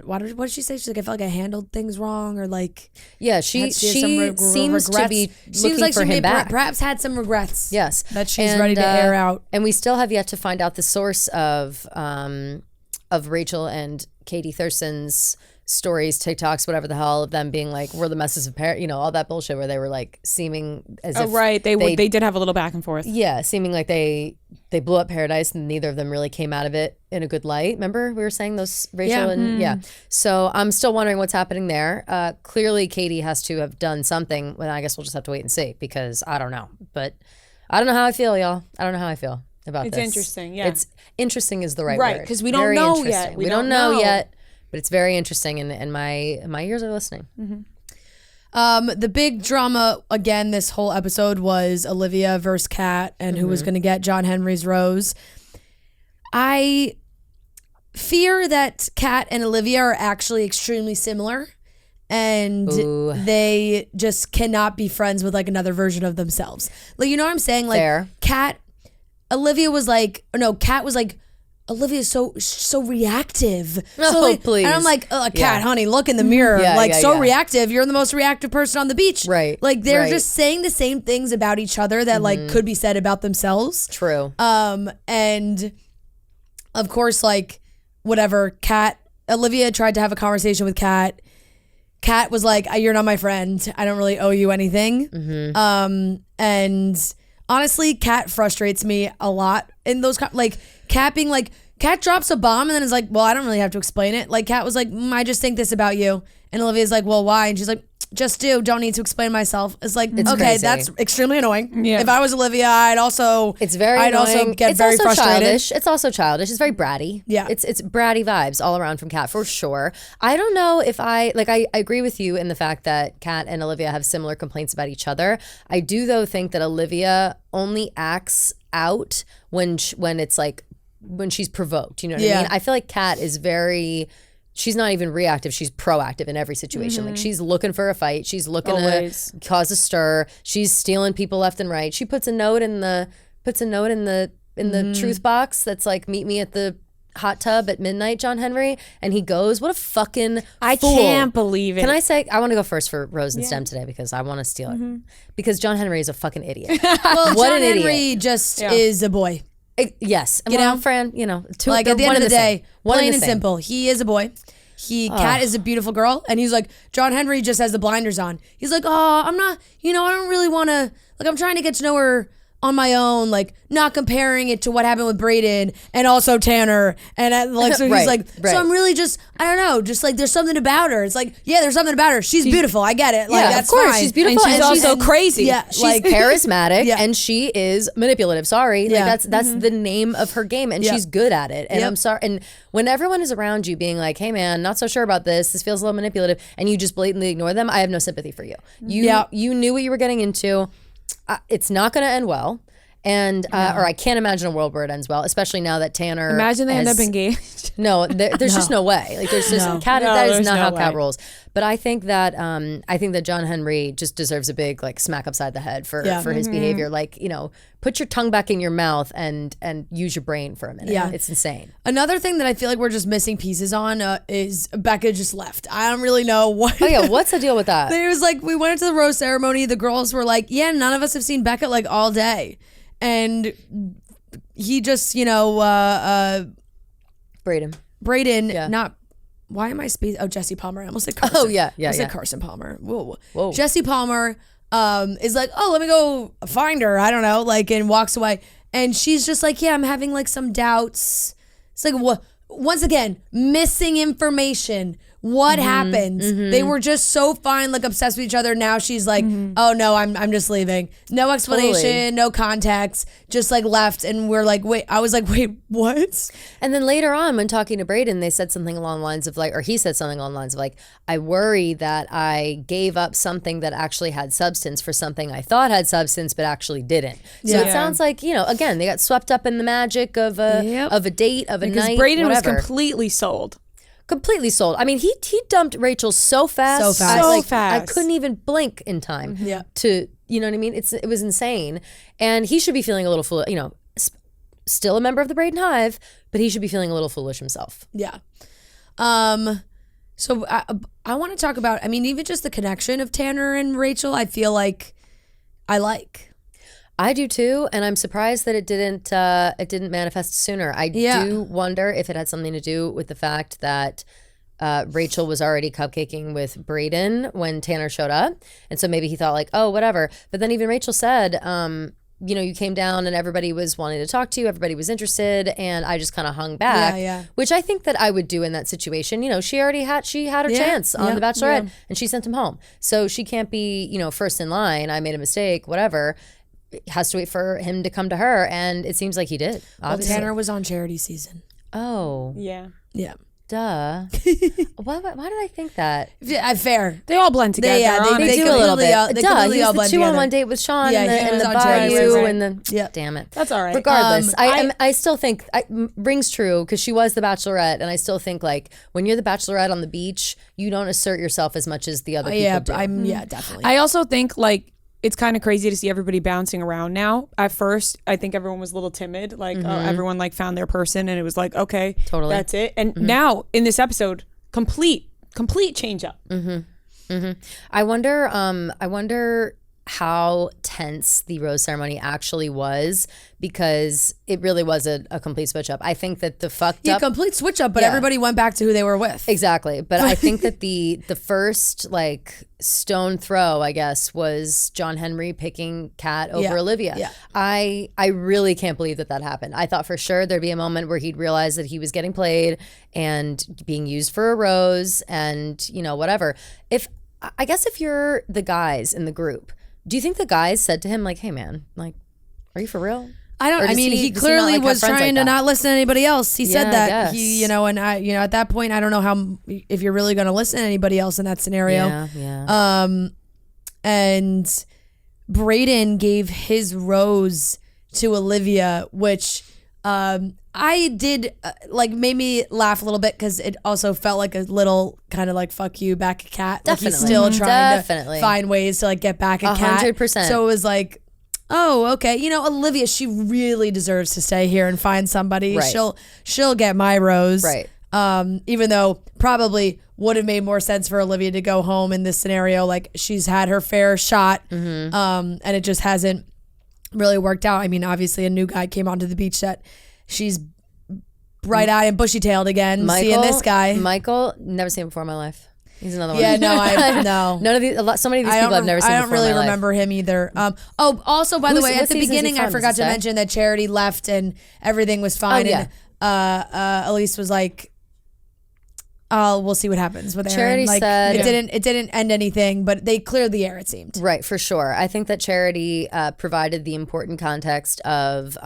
what did she say? She's like, I felt like I handled things wrong, or like, Yeah, she had seems regrets. to be Seems looking like for she him back. perhaps had some regrets. Yes, that she's ready to air out. And we still have yet to find out the source of Rachel and Katie Thurston's stories, TikToks, whatever the hell, of them being like, we're the messes of Paradise, you know, all that bullshit where they were like seeming as Oh if right, they did have a little back and forth. yeah, seeming like they blew up Paradise and neither of them really came out of it in a good light. Remember we were saying those, Rachel and So I'm still wondering what's happening there. Clearly Katie has to have done something. Well, I guess we'll just have to wait and see, because I don't know. But I don't know how I feel, y'all. I don't know how I feel about It's this. interesting, yeah. It's interesting is the right Right, word. 'cause we don't Very know interesting. yet. We We don't don't know know. yet, but it's very interesting, and my ears are listening. The big drama again this whole episode was Olivia versus Kat, and who was going to get John Henry's rose. I fear that Kat and Olivia are actually extremely similar, and Ooh. they just cannot be friends with like another version of themselves. Like, you know what I'm saying? Like, Fair. Kat was like, Olivia's so reactive. Oh, please. And I'm like, Kat, Yeah. honey, look in the mirror. Yeah, like, yeah, so yeah. reactive. You're the most reactive person on the beach. Right, Like, they're right. just saying the same things about each other that like could be said about themselves. True. And of course, like, whatever, Olivia tried to have a conversation with Kat. Kat was like, you're not my friend. I don't really owe you anything. And honestly, Kat frustrates me a lot in those like Kat being like, Kat drops a bomb and then is like, well, I don't really have to explain it. Like Kat was like, I just think this about you, and Olivia's like, well, why? And she's like, just don't need to explain myself. It's like, okay, crazy. that's extremely annoying. Yeah. If I was Olivia, I'd also annoying. also get it's very also frustrated. Childish. It's also childish. It's very bratty. Yeah. It's bratty vibes all around from Kat for sure. I don't know if I agree with you in the fact that Kat and Olivia have similar complaints about each other. I do though think that Olivia only acts out when it's like when she's provoked. You know what I mean? I feel like Kat is she's not even reactive. She's proactive in every situation. Like she's looking for a fight. She's looking to cause a stir. She's stealing people left and right. She puts a note in the truth box that's like, meet me at the hot tub at midnight, John Henry. And he goes, what a fucking fool. I can't believe it. Can I say, I want to go first for Rose and Stem today because I want to steal it. Because John Henry is a fucking idiot. Well, What John an Henry idiot. just is a boy. Yes. You know? Fran, two, Like at the end of the day, plain and same. simple, he is a boy. Kat is a beautiful girl, and he's like, John Henry just has the blinders on. He's like, oh, I'm not, I don't really want to, like, I'm trying to get to know her on my own, like not comparing it to what happened with Brayden and also Tanner, and like so he's like, so I'm really just, I don't know, just like there's something about her. It's like, yeah, there's something about her. She's beautiful. I get it. Like, that's of course, fine. she's beautiful, and she's also crazy. Yeah, She's like charismatic and she is manipulative. Sorry, Yeah. like that's the name of her game, and she's good at it. And I'm sorry. And when everyone is around you, being like, "Hey, man, not so sure about this. This feels a little manipulative," and you just blatantly ignore them, I have no sympathy for you. You knew what you were getting into. It's not going to end well. And or I can't imagine a world where it ends well, especially now that Tanner. Imagine they end up engaged. No, there's just no way. Like there's just Kat. That is not how Kat rolls. But I think that John Henry just deserves a big like smack upside the head for his behavior. Like put your tongue back in your mouth and use your brain for a minute. Yeah. It's insane. Another thing that I feel like we're just missing pieces on is Becca just left. I don't really know what. Oh yeah, what's the deal with that? It was like we went into the rose ceremony. The girls were like, yeah, none of us have seen Becca like all day. And he just, Brayden, not, why am I spacing? Oh, Jesse Palmer. I almost said Carson. Oh, yeah. I said Carson Palmer. Whoa. Whoa. Jesse Palmer is like, oh, let me go find her. I don't know, like, and walks away. And she's just like, yeah, I'm having like some doubts. It's like, what? Once again, missing information. What happens? They were just so fine, like obsessed with each other. Now she's like, oh no, I'm just leaving. No explanation, no context, just like left. And we're like, wait, I was like, wait, what? And then later on, when talking to Brayden, they said something along the lines of like, or he said something along the lines of like, I worry that I gave up something that actually had substance for something I thought had substance but actually didn't. So it sounds like, again, they got swept up in the magic of a date, of a night, Because Brayden was whatever. completely sold. Completely sold. I mean, he dumped Rachel so fast. So fast. So fast. I couldn't even blink in time to, you know what I mean? It was insane. And he should be feeling a little foolish, still a member of the Brayden Hive, but he should be feeling a little foolish himself. Yeah. So I want to talk about, I mean, even just the connection of Tanner and Rachel, I feel like I like. I do too, and I'm surprised that it didn't manifest sooner. I do wonder if it had something to do with the fact that Rachel was already cupcaking with Brayden when Tanner showed up, and so maybe he thought like, oh, whatever. But then even Rachel said, you came down and everybody was wanting to talk to you, everybody was interested, and I just kind of hung back, which I think that I would do in that situation. She had her chance on The Bachelorette, and she sent him home, so she can't be first in line. I made a mistake, whatever. Has to wait for him to come to her, and it seems like he did. Obviously. Well, Tanner was on charity season. Oh. Yeah. Duh. why did I think that? Yeah, fair. They all blend together. They do a little bit. Duh, he was the 2-on-1 date with Sean in the bayou and the. Damn it. That's all right. Regardless, I still think rings true because she was the Bachelorette, and I still think like when you're the Bachelorette on the beach, you don't assert yourself as much as the other people do. Definitely. I also think like it's kind of crazy to see everybody bouncing around now. At first, I think everyone was a little timid. Like everyone like found their person, and it was like, okay, totally, that's it. And now in this episode, complete change up. I wonder how tense the rose ceremony actually was, because it really was a complete switch up. I think that the fucked up complete switch up, but Yeah. everybody went back to who they were with. Exactly. But I think that the first like stone throw, I guess, was John Henry picking Kat over Yeah. Olivia. Yeah. I really can't believe that happened. I thought for sure there'd be a moment where he'd realize that he was getting played and being used for a rose and, you know, whatever. I guess if you're the guys in the group, do you think the guys said to him like, "Hey man, like, are you for real?" I don't. Or I does mean, he does clearly not, like, have was friends trying like to that? not listen to anybody else. He said Yeah, I that guess. he, and at that point, I don't know how if you're really going to listen to anybody else in that scenario. Yeah. And Brayden gave his rose to Olivia, which I did made me laugh a little bit because it also felt like a little kind of like fuck you back at Kat. Like he's Definitely. still trying Definitely. to find ways to like get back at Kat. 100%. So it was like, oh, okay. You know, Olivia, she really deserves to stay here and find somebody. Right. She'll get my rose. Right. Even though probably would have made more sense for Olivia to go home in this scenario. Like she's had her fair shot, and it just hasn't really worked out. I mean, obviously a new guy came onto the beach that she's bright-eyed and bushy-tailed again, seeing this guy. Michael, never seen him before in my life. He's another one. Yeah, no, no. None of these, so many of these people I've never seen I don't before in really my life. remember him either. Also, by the Who's- way, what at the season is he beginning, I from? forgot Does to it say? mention that Charity left and everything was fine. Oh, And Elise was like, we'll see what happens with Aaron. Charity like, said- it didn't end anything, but they cleared the air, it seemed. Right, for sure. I think that Charity provided the important context of,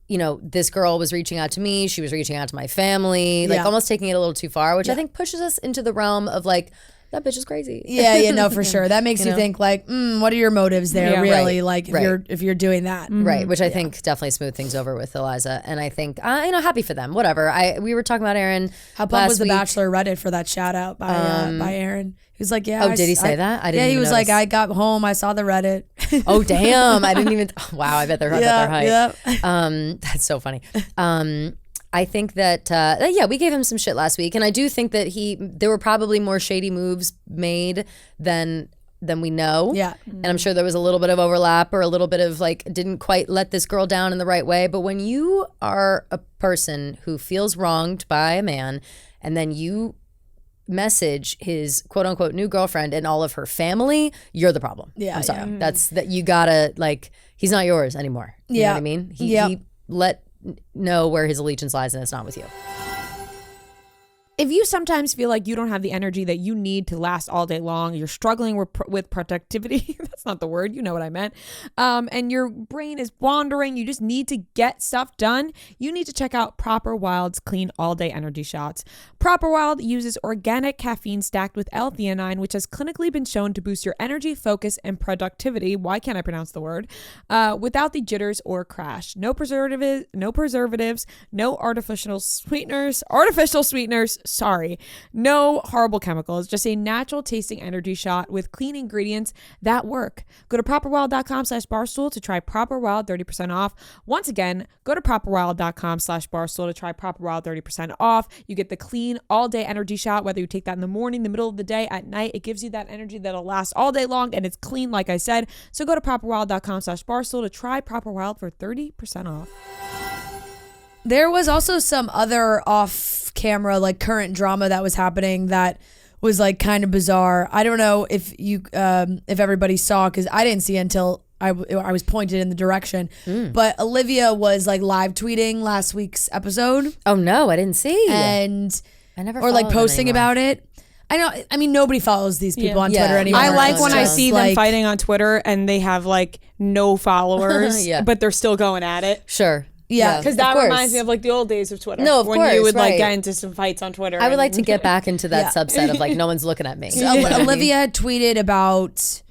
this girl was reaching out to me. She was reaching out to my family, like Yeah. almost taking it a little too far, which I think pushes us into the realm of like, that bitch is crazy. Yeah, no, for sure. That makes you know? think like, what are your motives there, Yeah. really? Right, Like right. if you're doing that. Right, which I think definitely smoothed things over with Eliza, and I think happy for them. Whatever. We were talking about Aaron. How pumped last was the week. Bachelor Reddit for that shout out by Aaron? He was like, yeah. Oh, did he say that? I didn't Yeah, he even was like, notice. I got home, I saw the Reddit. Oh damn! I didn't even. Wow, I bet they're hype. yeah. That's so funny. I think that we gave him some shit last week, and I do think that there were probably more shady moves made than we know. Yeah. And I'm sure there was a little bit of overlap or a little bit of like didn't quite let this girl down in the right way. But when you are a person who feels wronged by a man, and then you message his quote unquote new girlfriend and all of her family, you're the problem. Yeah, I'm sorry. yeah. That's that you gotta like. He's not yours anymore. You know what I mean? He let know where his allegiance lies, and it's not with you. If you sometimes feel like you don't have the energy that you need to last all day long, you're struggling with productivity, that's not the word, you know what I meant, and your brain is wandering, you just need to get stuff done, you need to check out Proper Wild's Clean All Day Energy Shots. Proper Wild uses organic caffeine stacked with L-theanine, which has clinically been shown to boost your energy, focus, and productivity. Why can't I pronounce the word? Without the jitters or crash. No preservatives, no artificial sweeteners, no horrible chemicals, just a natural tasting energy shot with clean ingredients that work. Go to properwild.com/barstool to try Proper Wild 30% off. Once again, go to properwild.com/barstool to try Proper Wild 30% off. You get the clean all day energy shot, whether you take that in the morning, the middle of the day, at night. It gives you that energy that'll last all day long, and it's clean, like I said. So go to properwild.com/barstool to try Proper Wild for 30% off. There was also some other off-camera, like current drama that was happening that was like kind of bizarre. I don't know if everybody saw, because I didn't see it until I was pointed in the direction. But Olivia was like live tweeting last week's episode, Oh no, I didn't see. and I never or like followed them posting anymore. about it. I mean, nobody follows these people on Yeah. Twitter anymore. I like It's when I just see them like- fighting on Twitter and they have like no followers, Yeah. but they're still going at it. Sure. Yeah, Because Of that course. reminds me of like the old days of Twitter. No, of when course, you would like right. get into some fights on Twitter. I would like to and- get back into that Yeah. subset of like no one's looking at me. So Olivia tweeted about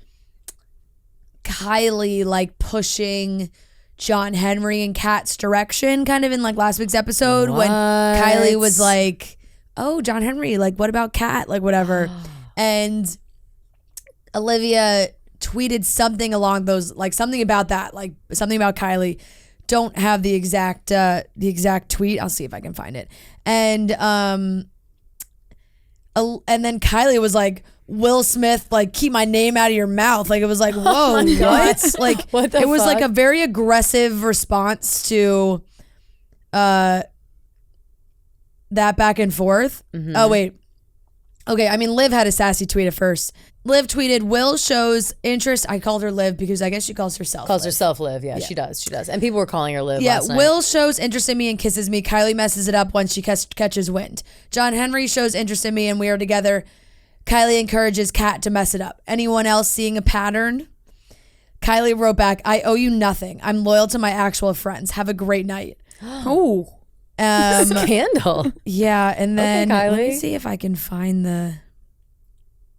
Kylie like pushing John Henry and Kat's direction, kind of in like last week's episode when Kylie was like, "Oh, John Henry, like what about Kat, like whatever," and Olivia tweeted something along those, like something about that, like something about Kylie. Don't have the exact tweet. I'll see if I can find it. And then Kylie was like, Will Smith, like, keep my name out of your mouth. Like, it was like, whoa, what? Like, What the it was like fuck? a very aggressive response to that back and forth. Oh, wait. Okay, I mean, Liv had a sassy tweet at first. Liv tweeted, Will shows interest. I called her Liv because I guess she calls herself Calls Liv. herself Liv. Yeah, she does. She does. And people were calling her Liv Yeah, last night. Will shows interest in me and kisses me. Kylie messes it up once she catches wind. John Henry shows interest in me and we are together. Kylie encourages Kat to mess it up. Anyone else seeing a pattern? Kylie wrote back, I owe you nothing. I'm loyal to my actual friends. Have a great night. Oh. Scandal. Yeah, and then Okay, let me Kylie. see if I can find the...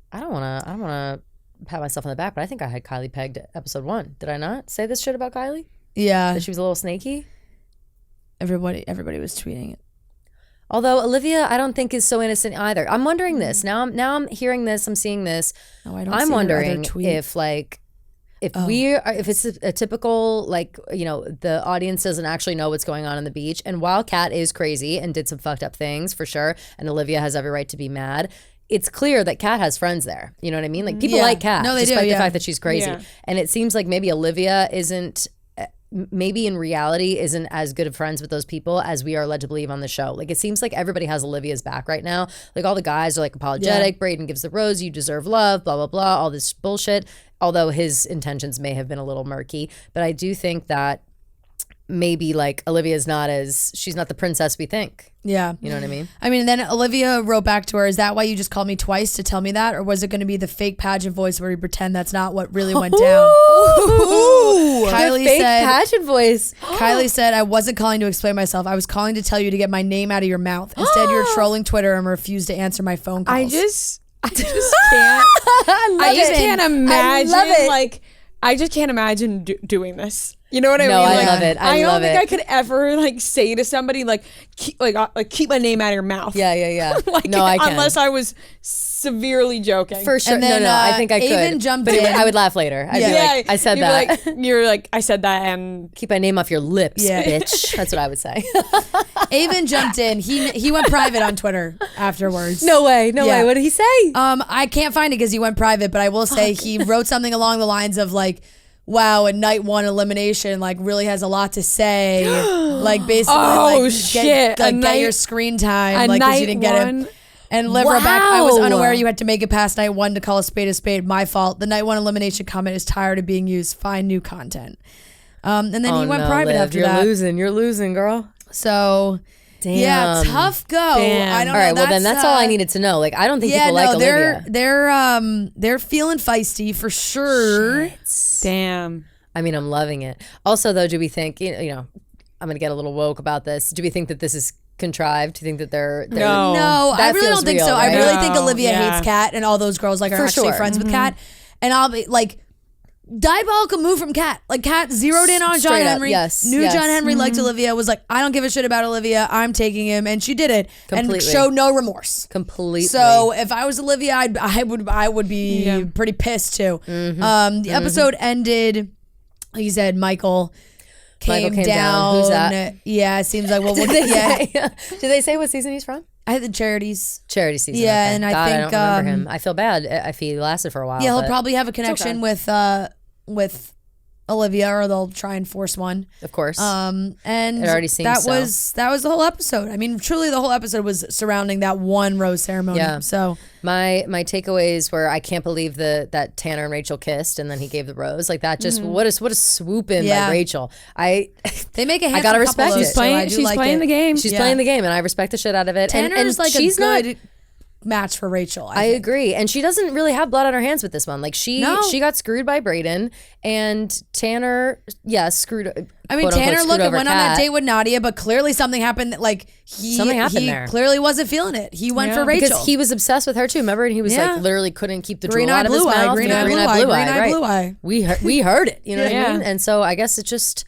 I don't wanna pat myself on the back, but I think I had Kylie pegged at episode 1. Did I not say this shit about Kylie? Yeah, That she was a little snaky? everybody was tweeting it. Although Olivia, I don't think is so innocent either. I'm wondering this. Now I'm hearing this, I'm seeing this. Oh, I don't I'm see her wondering other tweet. if if it's a typical, like, you know, the audience doesn't actually know what's going on the beach. And while Kat is crazy and did some fucked up things for sure, and Olivia has every right to be mad, it's clear that Kat has friends there. You know what I mean? Like, people Yeah. like Kat, No, they do, despite the yeah. fact that she's crazy. Yeah. And it seems like maybe Olivia isn't, maybe in reality isn't as good of friends with those people as we are led to believe on the show. Like, it seems like everybody has Olivia's back right now. Like, all the guys are like apologetic. Braden gives the rose, you deserve love, blah, blah, blah, all this bullshit. Although his intentions may have been a little murky. But I do think that maybe like Olivia's she's not the princess we think. Yeah. You know what I mean? I mean, then Olivia wrote back to her, is that why you just called me twice to tell me that? Or was it going to be the fake pageant voice where you pretend that's not what really went down? Kylie Fake said, passion voice. Kylie said, I wasn't calling to explain myself. I was calling to tell you to get my name out of your mouth. Instead, you're trolling Twitter and refused to answer my phone calls. I just can't. I just can't imagine. love it. Like, I just can't imagine doing this. You know what I No, mean? I Like, love it. I don't love think it. I could ever like say to somebody like keep my name out of your mouth. Yeah. Like, no, I can. unless I was severely joking. For sure. And then, no, I think I could. Avon jumped but in. I would laugh later. I'd be like, I said you'd that. be like, you're like, I said that, and Keep my name off your lips, Yeah. bitch. That's what I would say. Avon jumped in. He went private on Twitter afterwards. No way. Yeah. What did he say? I can't find it because he went private, but I will say he wrote something along the lines of like, wow, a night one elimination like really has a lot to say. Like basically like shit. get your screen time like because you didn't get one. it. And Liv wrote back, I was Wow. unaware you had to make it past night one to call a spade. My fault. The night one elimination comment is tired of being used. Find new content. And then he went private Liv, after you're that. You're losing, girl. So yeah, tough go. Damn. I don't All know. right, well then that's all I needed to know. Like, I don't think people like Olivia. they're feeling feisty for sure. Damn. I mean, I'm loving it. Also, though, do we think, you know, I'm going to get a little woke about this. Do we think that this is contrived? Do you think that they're No. No, I That really feels don't think real, so. I right? really No, think Olivia yeah. hates Kat and all those girls like are For actually sure. friends with Kat. And I'll be like, diabolical move from Kat. Like Kat zeroed in on John Straight up, Henry. yes, Knew yes. John Henry liked Olivia. Was like, I don't give a shit about Olivia. I'm taking him, and she did it and Completely. showed no remorse. Completely. So if I was Olivia, I would be Yeah. pretty pissed too. Mm-hmm. The episode ended. Like you said, Michael came down. Who's that? Yeah, it seems like did they yeah. say? Did they say what season he's from? I had the charities. Charity season. Yeah, okay. and I God, think, I don't remember him. I feel bad if he lasted for a while. Yeah, he'll but probably have a connection with Olivia, or they'll try and force one. of course. And It already seems that so. was the whole episode. I mean, truly, the whole episode was surrounding that one rose ceremony. Yeah. So My takeaways were, I can't believe that Tanner and Rachel kissed and then he gave the rose like that. Just what a swoop in Yeah. by Rachel. they make a I handsome gotta couple, respect those it. She's two. I playing. do She's like playing it. the game. She's Yeah. playing the game, and I respect the shit out of it. Tanner's and like she's a good match for Rachel. I think. agree, and she doesn't really have blood on her hands with this one. Like she got screwed by Braden, and Tanner, screwed. I mean, quote, unquote, Tanner screwed over went on that Kat. date with Nadia, but clearly something happened. Like Something happened there. clearly wasn't feeling it. He went for Rachel Because he was obsessed with her too. Remember, and he was Yeah. like literally couldn't keep the Green drool eye, out of his blue eye, mouth. green Yeah, eye, blue eye, green eye, right. blue eye. We heard it. You know what I Yeah. mean? And so I guess it's just,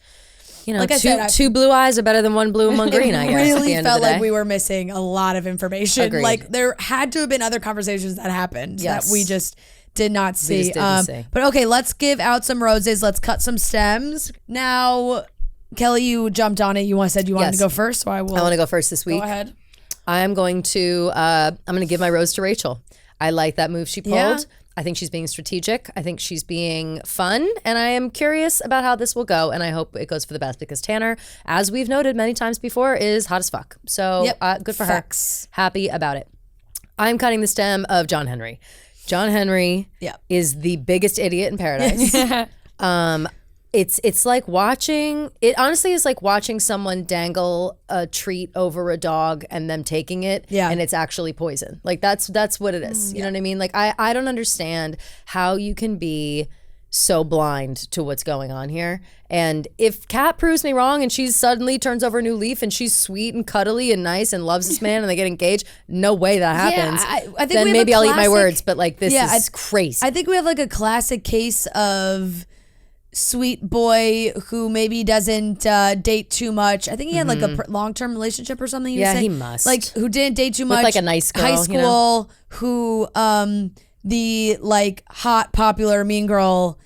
you know, Like I said, two blue eyes are better than one blue and one green. I guess. at the really end felt of the like day. we were missing a lot of information. Agreed. Like there had to have been other conversations that happened Yes. that we just did not see. just didn't see. But okay, let's give out some roses. Let's cut some stems. Now, Kelly, you jumped on it. Said you wanted Yes. to go first, so I will. I want to go first this week. Go ahead. I'm going to give my rose to Rachel. I like that move she pulled. Yeah. I think she's being strategic. I think she's being fun. And I am curious about how this will go. And I hope it goes for the best because Tanner, as we've noted many times before, is hot as fuck. So good for Facts. her. Happy about it. I'm cutting the stem of John Henry. John Henry is the biggest idiot in paradise. It's like watching, it honestly is like watching someone dangle a treat over a dog and them taking it and it's actually poison. Like that's what it is. You know what I mean? Like I don't understand how you can be so blind to what's going on here. And if Kat proves me wrong and she suddenly turns over a new leaf and she's sweet and cuddly and nice and loves this man and they get engaged, no way that happens. I think then maybe I'll eat my words, but like this is crazy. I think we have like a classic case of sweet boy who maybe doesn't date too much. I think he had like a long-term relationship or something. He must. Like who didn't date too much. Like a nice girl, high school, who the like hot popular mean girl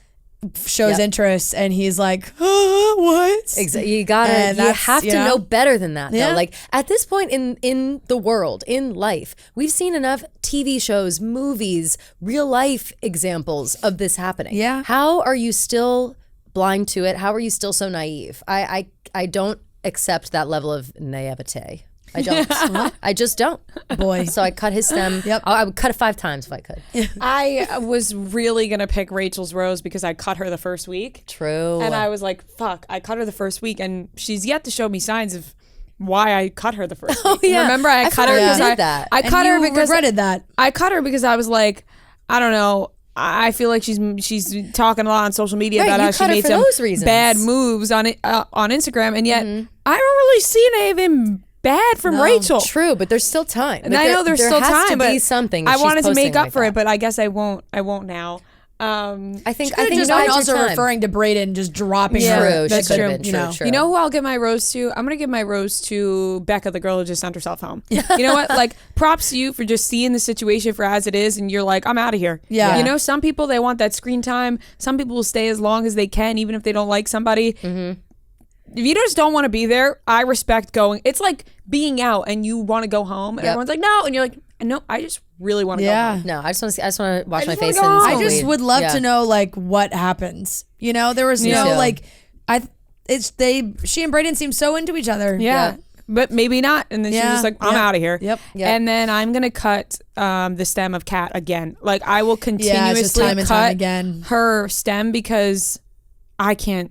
shows interest and he's like, what? Exactly. You have to know better than that though. Like at this point in the world, in life, we've seen enough TV shows, movies, real life examples of this happening. Yeah. How are you still blind to it? How are you still so naive? I don't accept that level of naivete. I don't. I just don't. Boy. So I cut his stem. Yep. I would cut it 5 times if I could. I was really going to pick Rachel's rose because I cut her the first week. True. And I was like, fuck, I cut her the first week and she's yet to show me signs of why I cut her the first week. yeah. Remember I cut her because I cut her because regretted that. I cut her because I was like, I don't know. I feel like she's talking a lot on social media about how she made some bad moves on Instagram, and yet I don't really see anything bad from Rachel. True, but there's still time. And I know there's still time, but something I wanted to make up for it, but I guess I won't now. I think just been also referring to Brayden just dropping her. That's true. You know who I'll give my rose to? I'm gonna give my rose to Becca, the girl who just sent herself home. You know what? Like, props to you for just seeing the situation for as it is, and you're like, I'm out of here. Yeah. You know, some people they want that screen time. Some people will stay as long as they can, even if they don't like somebody. If you just don't want to be there, I respect going. It's like being out and you want to go home, and everyone's like, no, and you're like, no, I just really want to go home. No, I just want to wash my face. I just would love to know like what happens. You know, there was no like, she and Brayden seem so into each other. Yeah. But maybe not. And then she was like, I'm out of here. Yep. And then I'm going to cut the stem of Kat again. Like, I will continuously cut her stem because I can't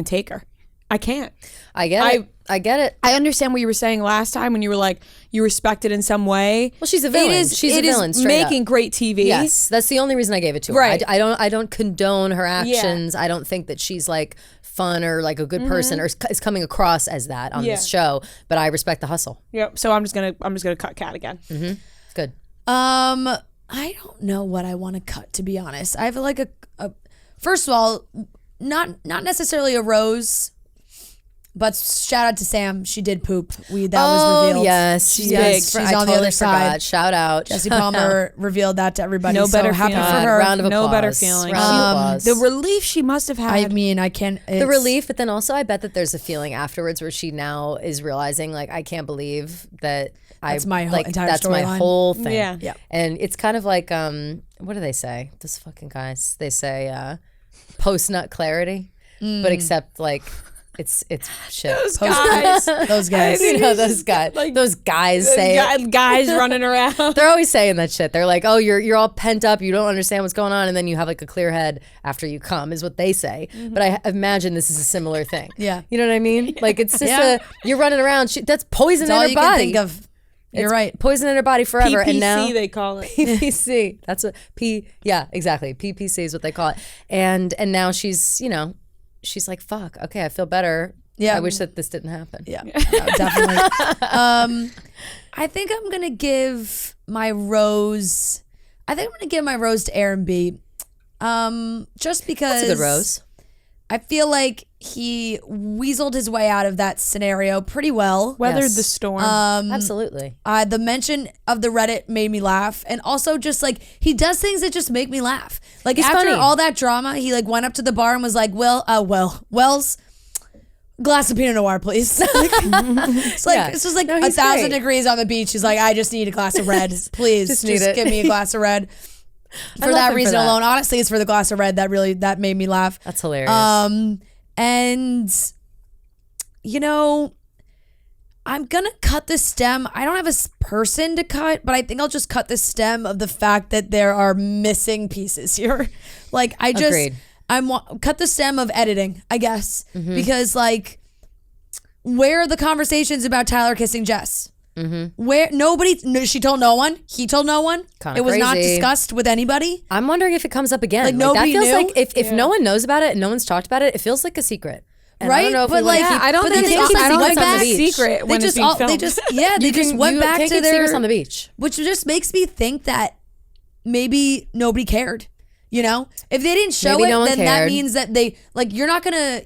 take her. I can't. I get it. I understand what you were saying last time when you were like, you respect it in some way. Well, she's a villain. She's a villain. It is making great TV. Yes, that's the only reason I gave it to her. Right. I don't condone her actions. I don't think that she's like fun or like a good person or is coming across as that on this show. But I respect the hustle. Yep. So I'm just gonna cut Kat again. Good. I don't know what I want to cut, to be honest. I have like a first of all, not necessarily a rose. But shout out to Sam. She did poop. That was revealed. Yes. She's on the other side. Shout out. Jesse Palmer revealed that to everybody. No better happy feeling. for her. Round of applause. No better feeling. The relief she must have had. I mean, I can't. The relief, but then also I bet that there's a feeling afterwards where she now is realizing like, I can't believe that that's my whole entire that's my whole thing. Yeah. And it's kind of like, what do they say? Those fucking guys. They say post-nut clarity, but except like, it's shit. Those guys. Those guys. You know, those guys. Like, those guys say it. Guys running around. They're always saying that shit. They're like, oh, you're all pent up. You don't understand what's going on. And then you have like a clear head after you come is what they say. But I imagine this is a similar thing. Yeah. You know what I mean? Like it's just you're running around. That's poison That's in all her you body. can think of. You're right. Poison in her body forever. PPC, and now they call it. PPC. That's what yeah, exactly. PPC is what they call it. And now she's, she's like, fuck, okay, I feel better. Yeah. I wish that this didn't happen. Yeah, definitely. I think I'm going to give my rose to Aaron B. Just because. That's a good rose. I feel like he weaseled his way out of that scenario pretty well. Weathered the storm. Absolutely. The mention of the Reddit made me laugh. And also just like, he does things that just make me laugh. Like He's after funny. all that drama, he like went up to the bar and was like, Wells, glass of Pinot Noir, please. It's like, Yeah. it's just like No, 1,000 great. degrees on the beach. He's like, I just need a glass of red. Please, Just just need it. give me a glass of red. For love that him for reason that. alone. Honestly, it's for the glass of red that made me laugh. That's hilarious. And you know, I'm gonna cut the stem. I don't have a person to cut, but I think I'll just cut the stem of the fact that there are missing pieces here. Like I just, Agreed. cut the stem of editing, I guess, because like, where are the conversations about Tyler kissing Jess? Where she told no one. He told no one. Kinda It was not crazy. discussed with anybody. I'm wondering if it comes up again. Like, that nobody feels knew? like if no one knows about it and no one's talked about it, it feels like a secret. And I Right? don't know if But we wanna like, keep- I don't but think then it's they also I don't went think it's back- a secret They when it's just being all, filmed. they just went you back can't to keep their secrets on the beach. which just makes me think that maybe nobody cared. You know, if they didn't show Maybe it, no one then that cared. means that they like you're not gonna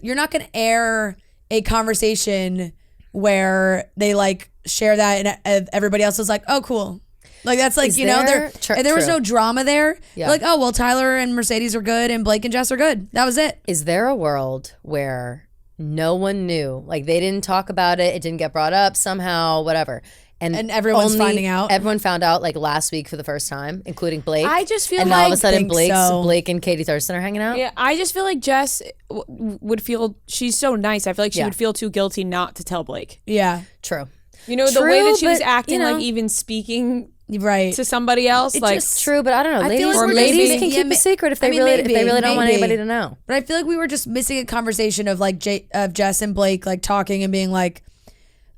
air a conversation where they like share that and everybody else is like, oh, cool. Like that's like Is you know there- there was true. no drama there. Yeah. Like oh well, Tyler and Mercedes are good and Blake and Jess are good. That was it. Is there a world where no one knew? Like they didn't talk about it, it didn't get brought up somehow, whatever. And everyone's finding out? Everyone found out like last week for the first time, including Blake. I just feel and now all of a like- sudden Think so. Blake and Katie Thurston are hanging out. Yeah, I just feel like Jess would feel, she's so nice. I feel like she Yeah. would feel too guilty not to tell Blake. Yeah. True. You know, the way True, that she was but, acting, you know. like even speaking Right. to somebody else, It like just- True, but I don't know. I feel Ladies, like we're ladies maybe- can yeah, keep a secret if they I mean, really don't want maybe. anybody to know. But I feel like we were just missing a conversation of like of Jess and Blake like talking and being like,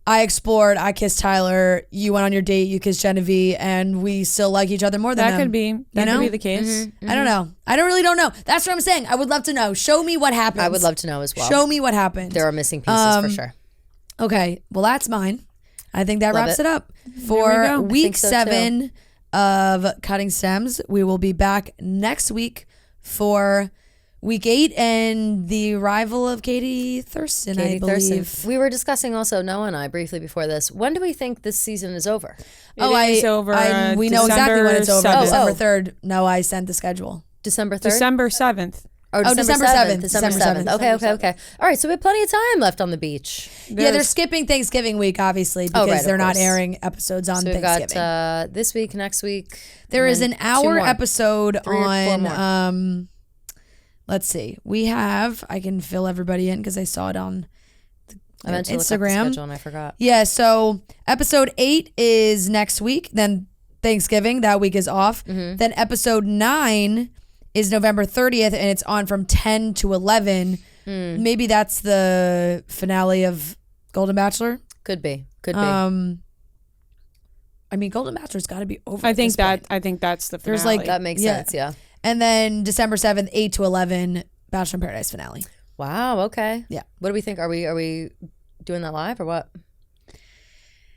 I explored, I kissed Tyler, you went on your date, you kissed Genevieve, and we still like each other more than that them. could be that know? could be the case. I don't know. I don't know. That's what I'm saying. I would love to know. Show me what happened. I would love to know as well. Show me what happened. There are missing pieces for sure. Okay, well that's mine. I think that Love wraps it. it up we for go. week think so, 7 of Cutting Stems. We will be back next week for week 8 and the arrival of Katie Thurston, I Katie believe. Thurston. We were discussing also, Noah and I, briefly before this. When do we think this season is over? It is over. We know exactly when it's over. December 7th. December 3rd. No, I sent the schedule. December 3rd? December 7th. Or Oh, December 7th. December December 7th. 7th. Okay. All right, so we have plenty of time left on the beach. Yeah, they're skipping Thanksgiving week, obviously, because right, of they're not course. airing episodes on So we've Thanksgiving. got this week, next week. There and is then an 2 hour more. episode 3 or 4 more. on let's see. We have I can fill everybody in because I saw it on I meant to look up the Instagram. schedule and I forgot. Yeah, so episode 8 is next week, then Thanksgiving, that week is off. Mm-hmm. Then episode 9 is November 30th and it's on from 10 to 11. Hmm. Maybe that's the finale of Golden Bachelor. Could be. I mean, Golden Bachelor's got to be over. I at think this point. that's the finale. There's, like, That makes Yeah. sense, yeah. And then December 7th, 8 to 11, Bachelor in Paradise finale. Wow, okay. Yeah. What do we think? Are we doing that live or what?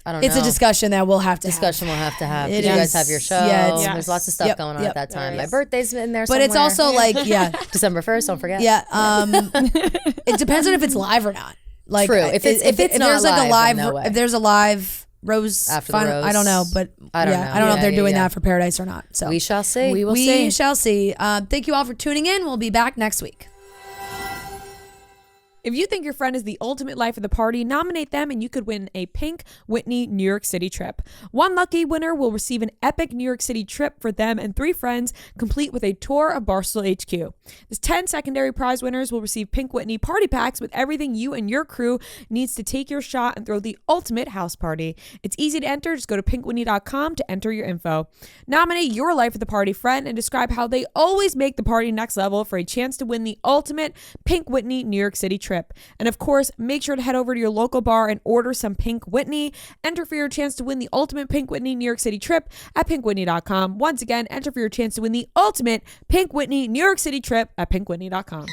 I don't know. It's a discussion that we'll have to discussion we'll have to have. It You guys is. have your show. Yeah, it's- There's lots of stuff Yep, going on yep. at that time. There My is. birthday's in there But it's somewhere. also like, yeah, December 1st, don't forget. yeah. It depends on if it's live or not. Like, True. If it's not there's like a live, live, then no way. if there's a live Rose After the final, I don't know, Rose. but I don't know. I don't know if Yeah, they're yeah, doing yeah. that for Paradise or not. So We shall see. We will we see. shall see. Thank you all for tuning in. We'll be back next week. If you think your friend is the ultimate life of the party, nominate them and you could win a Pink Whitney New York City trip. One lucky winner will receive an epic New York City trip for them and 3 friends, complete with a tour of Barstool HQ. This 10 secondary prize winners will receive Pink Whitney party packs with everything you and your crew needs to take your shot and throw the ultimate house party. It's easy to enter. Just go to pinkwhitney.com to enter your info. Nominate your life of the party friend and describe how they always make the party next level for a chance to win the ultimate Pink Whitney New York City trip. And of course, make sure to head over to your local bar and order some Pink Whitney. Enter for your chance to win the ultimate Pink Whitney New York City trip at pinkwhitney.com. Once again, enter for your chance to win the ultimate Pink Whitney New York City trip at pinkwhitney.com.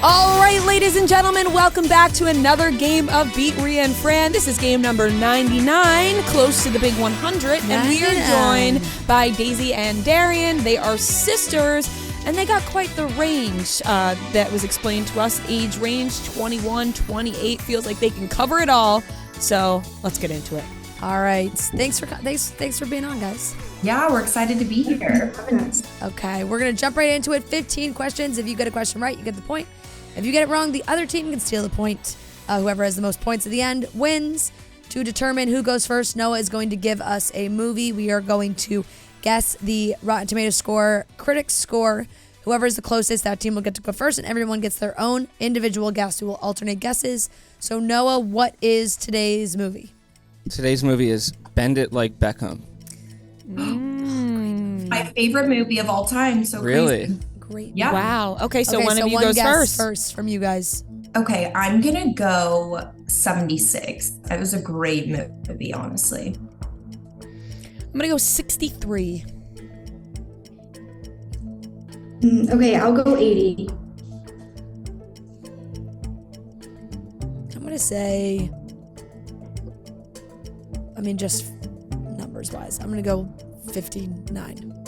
All right, ladies and gentlemen, welcome back to another game of Beat Rhea and Fran. This is game number 99, close to the big 100, and we are 99. joined by Daisy and Darian. They are sisters, and they got quite the range that was explained to us. Age range 21, 28, feels like they can cover it all. So let's get into it. All right. Thanks for being on, guys. Yeah, we're excited to be here. Okay, we're gonna jump right into it. 15 questions. If you get a question right, you get the point. If you get it wrong, the other team can steal the point. Whoever has the most points at the end wins. To determine who goes first, Noah is going to give us a movie. We are going to guess the Rotten Tomatoes score, critics score. Whoever is the closest, that team will get to go first, and everyone gets their own individual guess. We will alternate guesses. So, Noah, what is today's movie? Today's movie is Bend It Like Beckham. My favorite movie of all time. So Really? crazy. Great. Yeah. Wow. Okay, so one of you one goes guess first. from you guys. Okay, I'm gonna go 76. It was a great movie, honestly. I'm going to go 63. Okay, I'll go 80. I'm going to say, just numbers-wise, I'm going to go 59.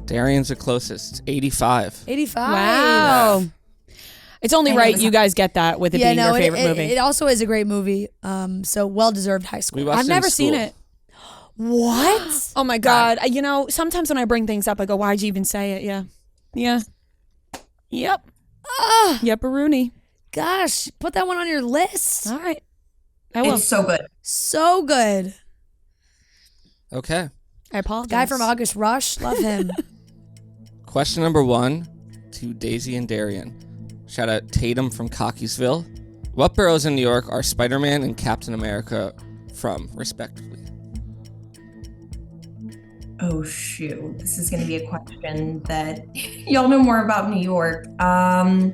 Darian's the closest. 85. 85. Wow. It's only I right never you guys get that with it being your favorite movie. It also is a great movie. So well-deserved high school. We watched I've it in never seen school. it. What? Oh my God. Sometimes when I bring things up, I go, why'd you even say it? Yeah. Yeah. Yep. Yep, a Rooney. Gosh, put that one on your list. All right. I will. It's so good. So good. Okay. I apologize. Guy from August Rush, love him. Question number 1 to Daisy and Darian. Shout out Tatum from Cockeysville. What boroughs in New York are Spider-Man and Captain America from, respectively? Oh shoot, this is gonna be a question that y'all know more about New York. I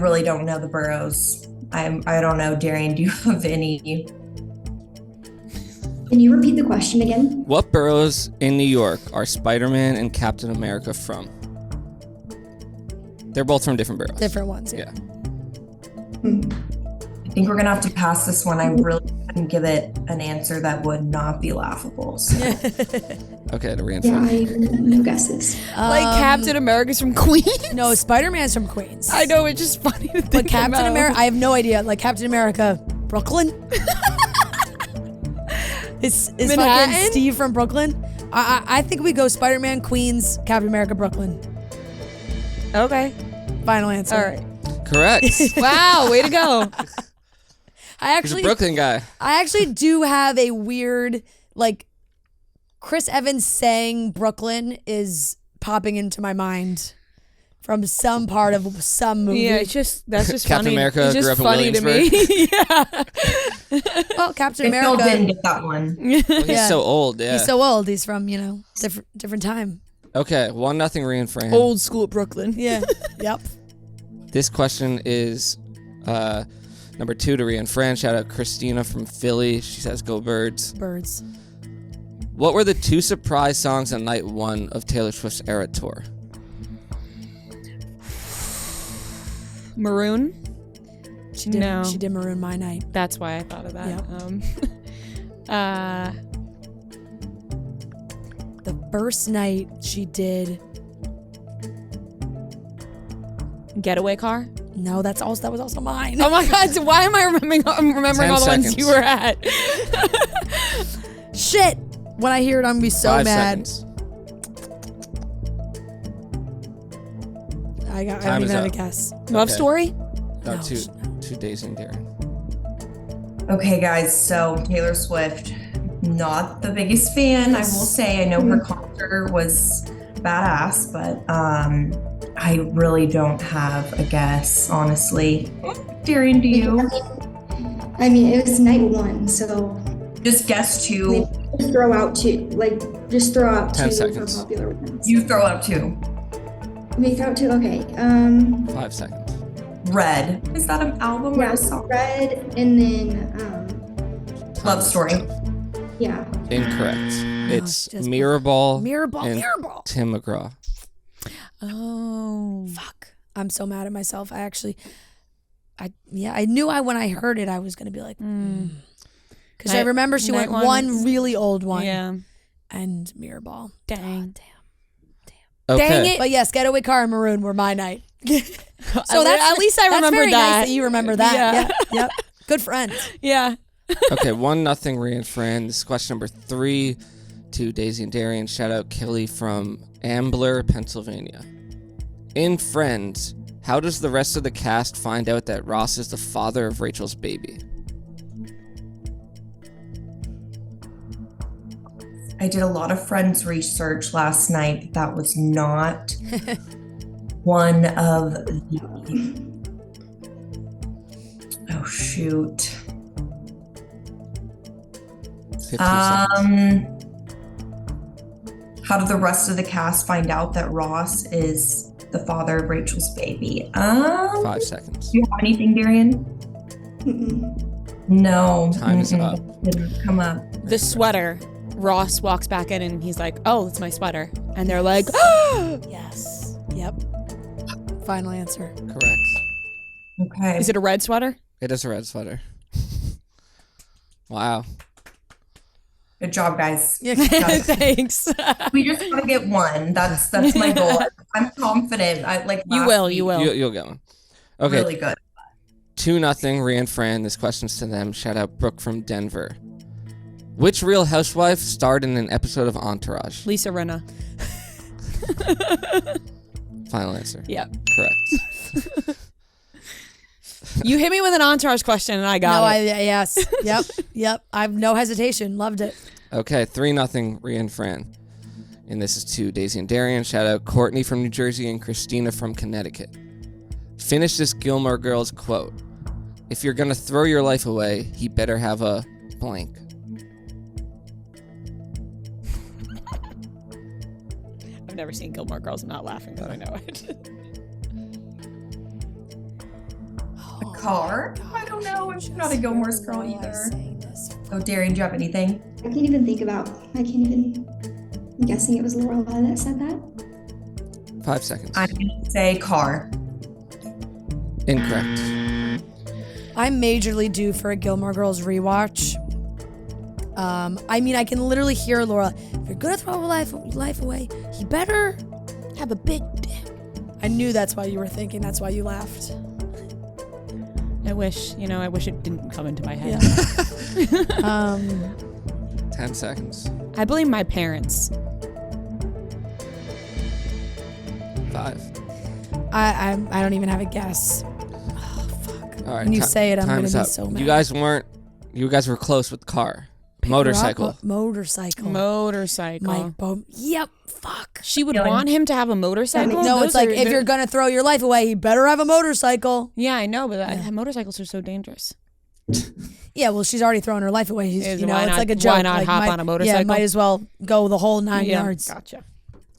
really don't know the boroughs. I don't know. Darian, do you have any? Can you repeat the question again? What boroughs in New York are Spider-Man and Captain America from? They're both from different boroughs. Different ones, yeah. I think we're gonna have to pass this one. I really couldn't give it an answer that would not be laughable. So. Okay, to Yeah, reinforce. I no guesses. Like Captain America's from Queens? No, Spider-Man's from Queens. I know, it's just funny to think But Captain about. America, I have no idea. Like Captain America, Brooklyn? is fucking Manhattan? Steve from Brooklyn? I think we go Spider-Man, Queens, Captain America, Brooklyn. Okay. Final answer. All right. Correct. Wow, way to go. He's a Brooklyn guy. I actually do have a weird, like, Chris Evans saying Brooklyn is popping into my mind from some part of some movie. Yeah, that's just Captain funny. America It's just grew up in funny to me. Yeah. Well, Captain I still America. didn't get that one. Well, he's Yeah. so old, yeah. He's so old. He's from, different time. Okay, 1-0 Rhea and Fran. Old school Brooklyn. Yeah. Yep. This question is number 2 to Rhea and Fran. Shout out Christina from Philly. She says, "Go Birds." Birds. What were the 2 surprise songs on night 1 of Taylor Swift's Era Tour? Maroon. She did. No. She did Maroon My Night. That's why I thought of that. Yep. The first night she did. Getaway Car. No, that was also mine. Oh my God! So why am I remembering all 10 the ones seconds. you were at? Shit! When I hear it, I'm gonna be so 5 mad. seconds. I don't Time even is have a up. guess. Love Okay. Story. No, No. two Daisy and Darian. Okay, guys. So Taylor Swift, not the biggest fan. I will say. I know her concert was badass, but I really don't have a guess, honestly. Darian, do you? I mean, it was night 1, so Just guess 2. just throw out 2. Just throw out 10 2 seconds. for popular ones. You throw out 2. We throw out 2. Okay. 5 seconds. Red. Is that an album or Yeah, a song? Red, and then Love Story. yeah. Incorrect. It's just- Mirrorball. Mirrorball. and Mirrorball. Tim McGraw. Oh. Fuck. I'm so mad at myself. I knew when I heard it, I was gonna be like, because I Night- remember she night went one. one really old one. Yeah. And Mirrorball. Dang. God damn. Okay. Dang it. But yes, Getaway Car and Maroon were my night. So that's at least I that's remember very that. Nice that you remember that. Yeah. Yep. Good friends. Yeah. Okay, 1-0 Rhea and Fran. This is question number 3 to Daisy and Darian. Shout out Kelly from Ambler, Pennsylvania. In Friends, How does the rest of the cast find out that Ross is the father of Rachel's baby? I did a lot of Friends research last night. That was not one of the... Oh, shoot. 15 seconds. How did the rest of the cast find out that Ross is the father of Rachel's baby? 5 seconds. Do you have anything, Darian? Mm-mm. No. Time is up. Didn't come up. The sweater. Ross walks back in and he's like, "Oh, it's my sweater," and they're like, "Oh!" Yes. Yep. Final answer. Correct. Okay. Is it a red sweater? It is a red sweater. Wow. Good job, guys. Thanks. We just want to get one. That's my goal. I'm confident. I like. You will. You will. You'll get one. Okay. Really good. 2-0, Rhea and Fran. This question's to them. Shout out Brooke from Denver. Which Real Housewife starred in an episode of Entourage? Lisa Rinna. Final answer. Yep. Correct. You hit me with an Entourage question and I got it. Yes. Yep. I've no hesitation. Loved it. Okay, 3-0, Rhea and Fran. And this is to Daisy and Darian. Shout out Courtney from New Jersey and Christina from Connecticut. Finish this Gilmore Girls quote. If you're gonna throw your life away, he better have a blank. I've never seen Gilmore Girls. I'm not laughing because I know it. A car? I don't know. I'm not a Gilmore's girl either. Oh, Darian, do you have anything? I can't even think about. I'm guessing it was Lorelai that said that. 5 seconds. I'm gonna say car. Incorrect. I'm majorly due for a Gilmore Girls rewatch. I mean, I can literally hear Laura. If you're gonna throw life away, you better have a big dick. I knew that's why you were thinking. That's why you laughed. I wish it didn't come into my head. Yeah. 10 seconds. I blame my parents. 5. I don't even have a guess. All right. When you say it, I'm time gonna is be up. so mad. You guys were close with car. Pick her Motorcycle. up. Motorcycle. Motorcycle. Yep. Fuck. She would want him to have a motorcycle? No, Those it's like are- if you're gonna throw your life away, you better have a motorcycle. Yeah, I know, but motorcycles are so dangerous. Yeah, well, she's already throwing her life away. Why it's not- like a joke. why not like, hop on a motorcycle? Yeah, might as well go the whole 9 yards. Gotcha.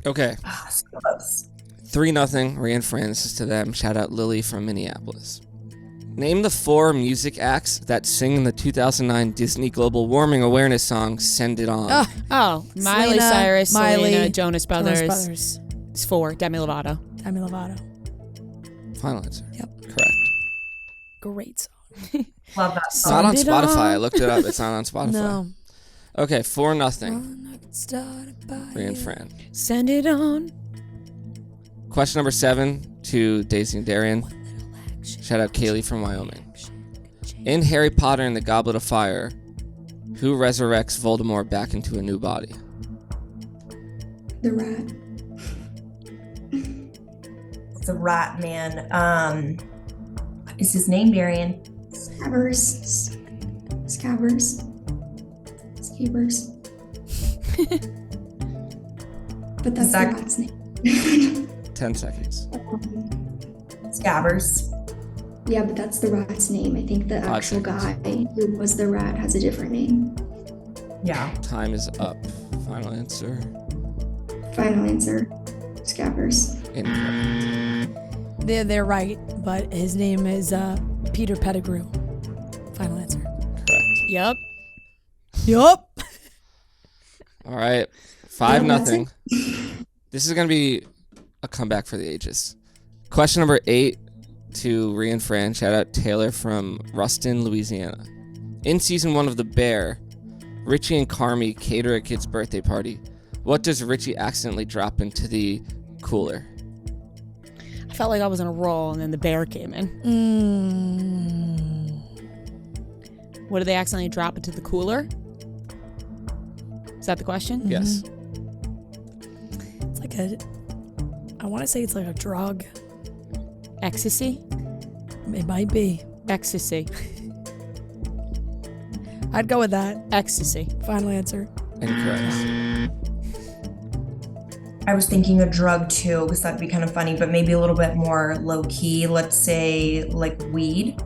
Okay. So close. 3-0, Rhea and Fran. This is to them. Shout out Lily from Minneapolis. Name the 4 music acts that sing in the 2009 Disney Global Warming Awareness song "Send It On." Oh, Miley Selena, Cyrus, Miley, Selena, Jonas Brothers. Jonas Brothers. It's 4. Demi Lovato. Demi Lovato. Final answer. Yep. Correct. Great song. Love that It's not on Send It Spotify. On. I looked it up. It's not on Spotify. No. Okay, 4-0, Started by Rhea and you. Fran. Send it on. Question number 7 to Daisy and Darian. Shout out Kaylee from Wyoming. In Harry Potter and the Goblet of Fire, who resurrects Voldemort back into a new body? The rat. It's a rat man. What is his name, Darian? Scabbers. But that's the Zach. rat's name. 10 seconds. Scabbers. Yeah, but that's the rat's name. I think the actual seconds. guy who was the rat has a different name. Yeah. Time is up. Final answer. Final answer. Scabbers. Incorrect. They're right, but his name is Peter Pettigrew. Final answer. Correct. Yep. Yup. All right. 5-0. This is going to be a comeback for the ages. Question number 8 to Rhea and Fran. Shout out Taylor from Ruston, Louisiana. In season 1 of The Bear, Richie and Carmi cater a kid's birthday party. What does Richie accidentally drop into the cooler? I felt like I was on a roll and then the bear came in. What did they accidentally drop into the cooler? Is that the question? Yes. It's like I want to say it's like a drug. Ecstasy? It might be. Ecstasy. I'd go with that. Ecstasy. Final answer. Incorrect. I was thinking a drug too, because that'd be kind of funny, but maybe a little bit more low key. Let's say like weed.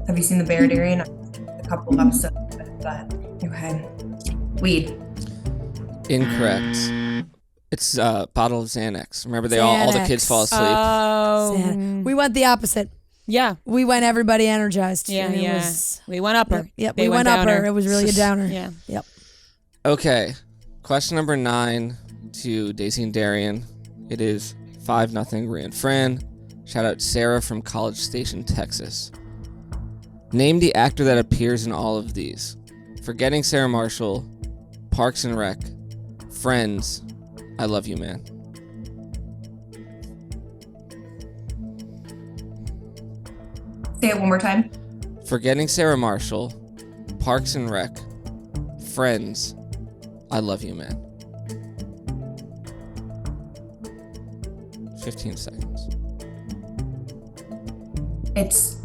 Have you seen the Bear, Darian? A couple of episodes, but okay. Weed. Incorrect. It's a bottle of Xanax. Remember, all the kids fall asleep. Oh. We went the opposite. Yeah. We went everybody energized. Yeah, and it yeah. was- We went upper. Yep, They we went upper. downer. It was really a downer. Yeah. Yep. Okay. Question number 9 to Daisy and Darian. It is 5-0 Rhea and Fran. Shout out Sarah from College Station, Texas. Name the actor that appears in all of these. Forgetting Sarah Marshall, Parks and Rec, Friends, I Love You, Man. Say it one more time. Forgetting Sarah Marshall, Parks and Rec, Friends, I Love You, Man. 15 seconds. It's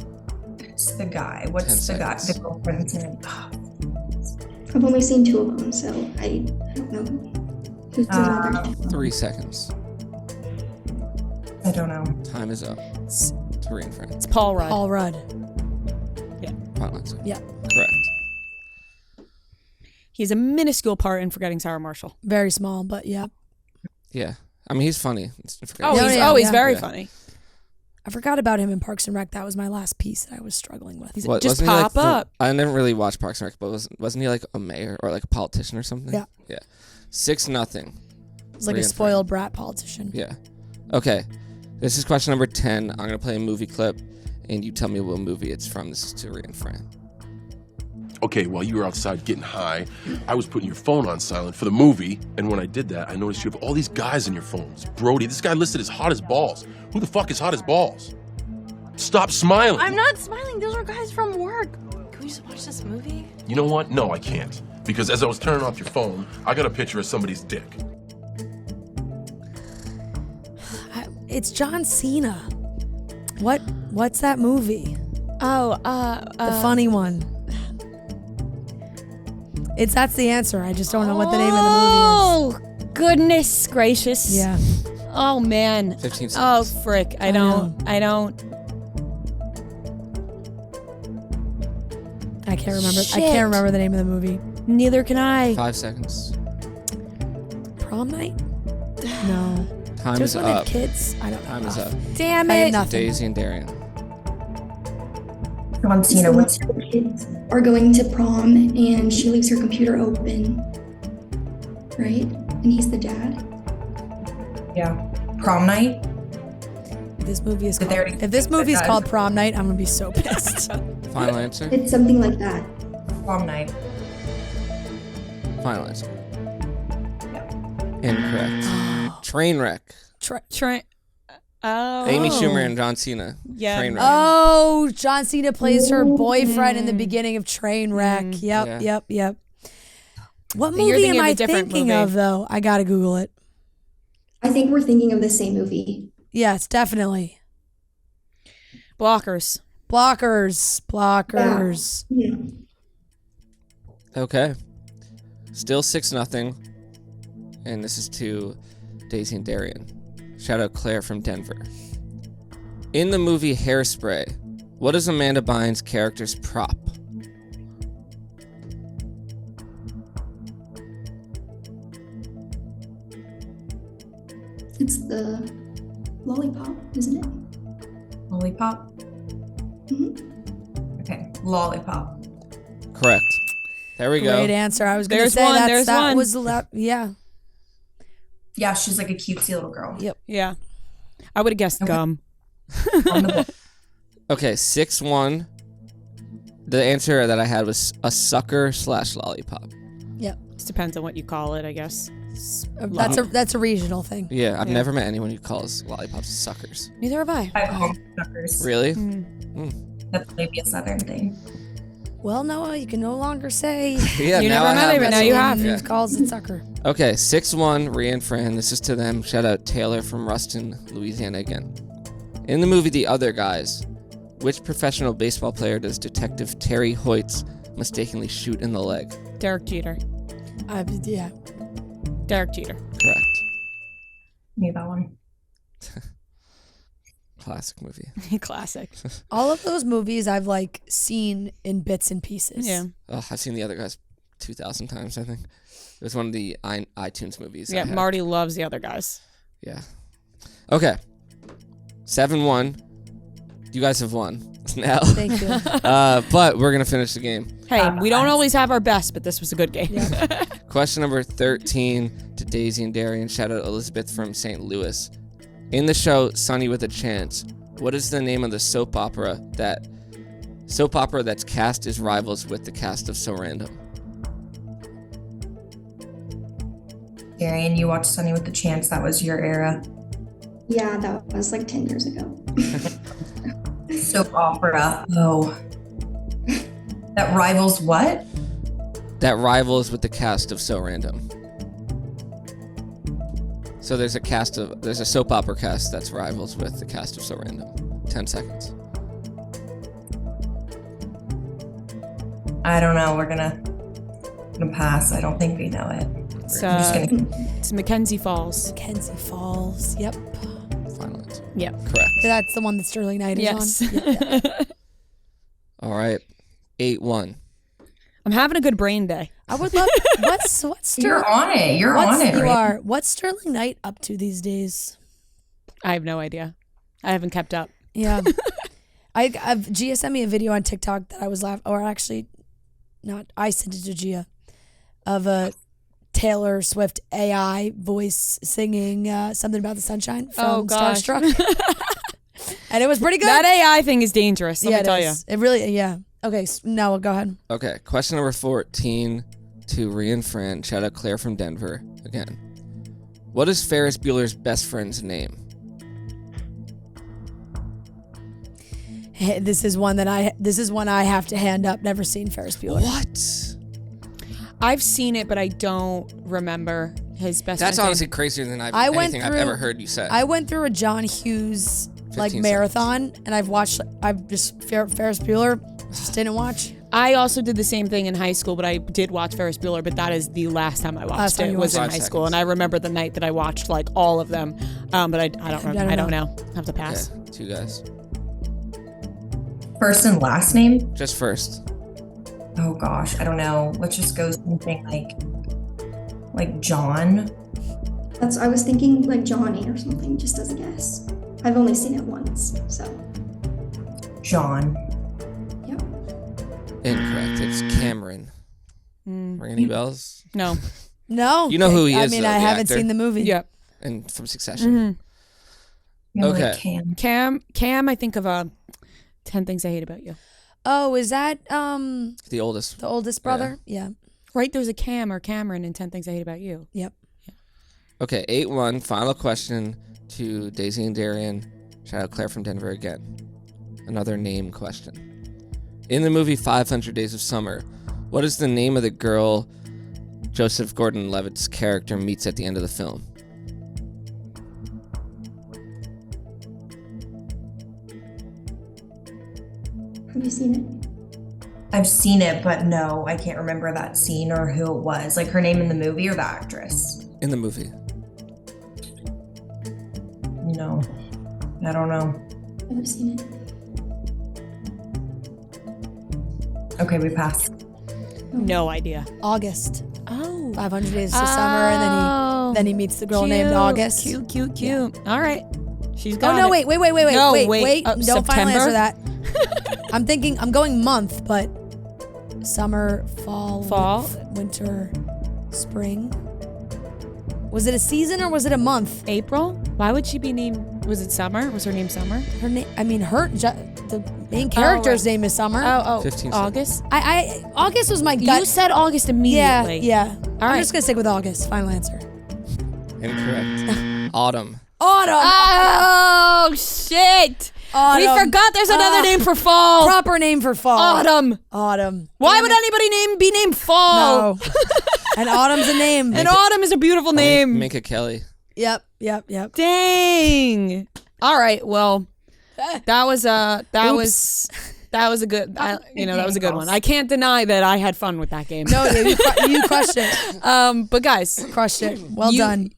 the guy. What's 10 the guy? seconds. The girlfriend's name. I've only seen 2 of them, so I don't know who's the other. 3 seconds. I don't know. Time is up. To Rhea and Fran. It's Paul Rudd. Paul Rudd. Final answer. Yep. Correct. He's a minuscule part in Forgetting Sarah Marshall. Very small, but yeah. Yeah. I mean, he's funny. Oh, Yeah, he's yeah. very Yeah. funny. I forgot about him in Parks and Rec. That was my last piece that I was struggling with. He's What, just wasn't he, pop up. I never really watched Parks and Rec, but wasn't he like a mayor or like a politician or something? Yeah. Yeah. 6-0. He's like Rhea a and spoiled brat politician. Yeah. Okay. This is question number 10. I'm going to play a movie clip, and you tell me what movie it's from. This is to Rhea and Fran. Okay, while you were outside getting high, I was putting your phone on silent for the movie, and when I did that, I noticed you have all these guys in your phones. Brody, this guy listed as hot as balls. Who the fuck is hot as balls? Stop smiling. I'm not smiling. Those are guys from work. Can we just watch this movie? You know what? No, I can't. Because as I was turning off your phone, I got a picture of somebody's dick. It's John Cena. What's that movie? Oh, The funny one. That's the answer. I just don't know what the name of the movie Oh, goodness gracious. is. Yeah. Oh, man. 15 Oh, seconds. frick. I know. don't. I can't remember. I Shit. can't remember the name of the movie. Neither can I. 5 seconds. Prom Night? No. Time Just is one up. of kids. I don't know. Time is up. Damn I had it. nothing. Daisy and Darian. John It's Cena. the one What's where the kids are going to prom and she leaves her computer open, right? And he's the dad. prom night? This movie is Did they called, already if this say movie is that? called Prom Night, I'm gonna be so pissed. Final answer? It's something like that. Prom night. Final answer. Incorrect. Trainwreck. Trent. Oh. Amy Schumer and John Cena. Yeah. Trainwreck. Oh, John Cena plays her boyfriend in the beginning of Trainwreck. Yeah. Yep. What You're movie thinking am of a I different thinking movie. of, though? I gotta Google it. I think we're thinking of the same movie. Yes, definitely. Blockers. Blockers. Yeah. Okay. Still 6-0. And this is to Daisy and Darian. Shout out Claire from Denver. In the movie Hairspray, what is Amanda Bynes' character's prop? It's the lollipop, isn't it? Lollipop? Mm-hmm. Okay. Lollipop. Correct. There we go. Great answer. I was gonna There's say one, that. there's That one. was yeah. Yeah, she's like a cutesy little girl. Yep. Yeah. I would have guessed gum. On the book. Okay, 6-1. The answer that I had was a sucker/lollipop. Just depends on what you call it, I guess. That's a regional thing. Yeah, I've Yeah. never met anyone who calls lollipops suckers. Neither have I. I have home suckers. Really? That's maybe a southern thing. Well, Noah, you can no longer say Yeah, You now never I met have. it, but now you have. Yeah. Who calls it sucker? Okay, 6-1, Rhea and Fran. This is to them. Shout out Taylor from Ruston, Louisiana again. In the movie The Other Guys, which professional baseball player does Detective Terry Hoyts mistakenly shoot in the leg? Derek Jeter. Yeah. Derek Jeter. Correct. Knew that one. Classic movie. Classic. All of those movies I've like seen in bits and pieces. Yeah. Oh, I've seen The Other Guys 2,000 times, I think. It was one of the iTunes movies. Yeah, I had. Marty loves The Other Guys. Yeah. Okay. 7-1. You guys have won. Now. Thank you. But we're going to finish the game. Hey, we don't always have our best, but this was a good game. Question number 13 to Daisy and Darian. Shout out Elizabeth from St. Louis. In the show Sunny with a Chance, what is the name of the soap opera that's cast as rivals with the cast of So Random? Darian, you watched Sunny with the Chance. That was your era. Yeah, that was like 10 years ago. Soap opera. Oh. That rivals what? That rivals with the cast of So Random. So there's a soap opera cast that's rivals with the cast of So Random. 10 seconds. I don't know. We're gonna pass. I don't think we know it. It's Mackenzie Falls. Mackenzie Falls. Yep. Final answer. Yep. Correct. That's the one that Sterling Knight is Yes. on. Yeah. All right. 8-1. I'm having a good brain day. I would love. What's Sterling? You're on it. You're on it. You right? are. What's Sterling Knight up to these days? I have no idea. I haven't kept up. Yeah. Gia sent me a video on TikTok that I was laughing, or actually, not. I sent it to Gia, of a Taylor Swift AI voice singing something about the sunshine from Starstruck, and it was pretty good. That AI thing is dangerous. Let me tell you. It really, yeah. Okay, now go ahead. Okay. Question number 14 to Rhea and Fran. Shout out Claire from Denver again. What is Ferris Bueller's best friend's name? Hey, this is one I have to hand up. Never seen Ferris Bueller. What? I've seen it, but I don't remember his best That's friend's honestly crazier than I've anything I've ever heard you say. I went through a John Hughes 15 marathon, and I've just Ferris Bueller. Just didn't watch. I also did the same thing in high school, but I did watch Ferris Bueller, but that is the last time I watched it. Was in high school, and I remember the night that I watched like all of them. But I don't remember. I don't know. I have to pass. Okay, 2 guys. First and last name? Just first. Oh gosh, I don't know. Let's just go something like John. I was thinking like Johnny or something, just as a guess. I've only seen it once, so. John. Yep. Incorrect. It's Cameron. Ring any bells? No. No. You know who he is, I mean, though, I the haven't actor. seen the movie. Yep. And from Succession. You know, Okay. like Cam. I think of 10 Things I Hate About You. Oh, is that The oldest. the oldest brother? Yeah. Right? There's a Cam or Cameron in 10 Things I Hate About You. Yep. Okay, 8-1. Final question to Daisy and Darian. Shout out Claire from Denver again. Another name question. In the movie 500 Days of Summer, what is the name of the girl Joseph Gordon-Levitt's character meets at the end of the film? Have you seen it? I've seen it, but no, I can't remember that scene or who it was. Like her name in the movie or the actress? In the movie. No, I don't know. Never seen it. Okay, we pass. No idea. August. Oh. 500 Days of Summer, and then he meets the girl named August. Cute. All right. She's got Oh no! it. Wait! No, wait! wait. Don't final September? answer that. I'm going month, but summer, fall, winter, spring. Was it a season or was it a month? April? Why would she be named? Was it Summer? Was her name Summer? Her name. I mean, the main character's name is Summer. Oh, 15 August? August was my gut. You said August immediately. Yeah. All I'm right. just gonna stick with August. Final answer. Incorrect. Autumn. Autumn. Oh, shit. Autumn. We forgot there's another name for fall. Proper name for fall. Autumn. Autumn. Why would anybody be named fall? No. And autumn's a name. And autumn is a beautiful name. Minka Kelly. Yep. Dang. All right. Well, That was a Oops. good that was a good one. I can't deny that I had fun with that game. No, you crushed it. But guys, Crushed it. Well done.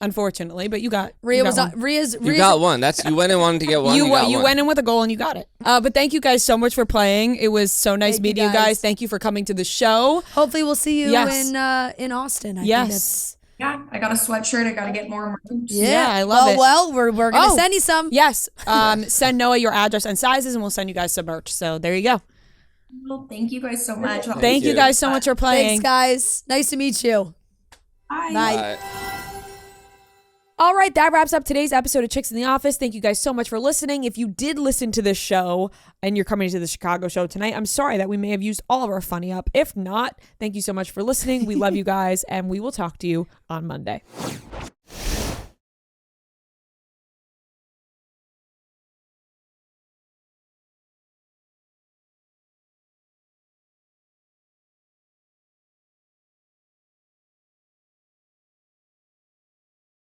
Unfortunately, but you got Rhea you was got on. one. You got one. You went and wanted to get one. You got one. went in with a goal and you got it. But thank you guys so much for playing. It was so nice Thank you meeting you guys. guys. Thank you for coming to the show. Hopefully, we'll see you Yes. in Austin. I think Yes. that's- Yeah, I got a sweatshirt. I got to get more merch. Yeah, I love it. Well, we're gonna Oh. send you some. Yes. Send Noah your address and sizes, and we'll send you guys some merch. So there you go. Well, thank you guys so much. Thank you you. guys so much for playing. Thanks, guys. Nice to meet you. Bye. Bye. All right, that wraps up today's episode of Chicks in the Office. Thank you guys so much for listening. If you did listen to this show and you're coming to the Chicago show tonight, I'm sorry that we may have used all of our funny up. If not, thank you so much for listening. We love you guys, and we will talk to you on Monday.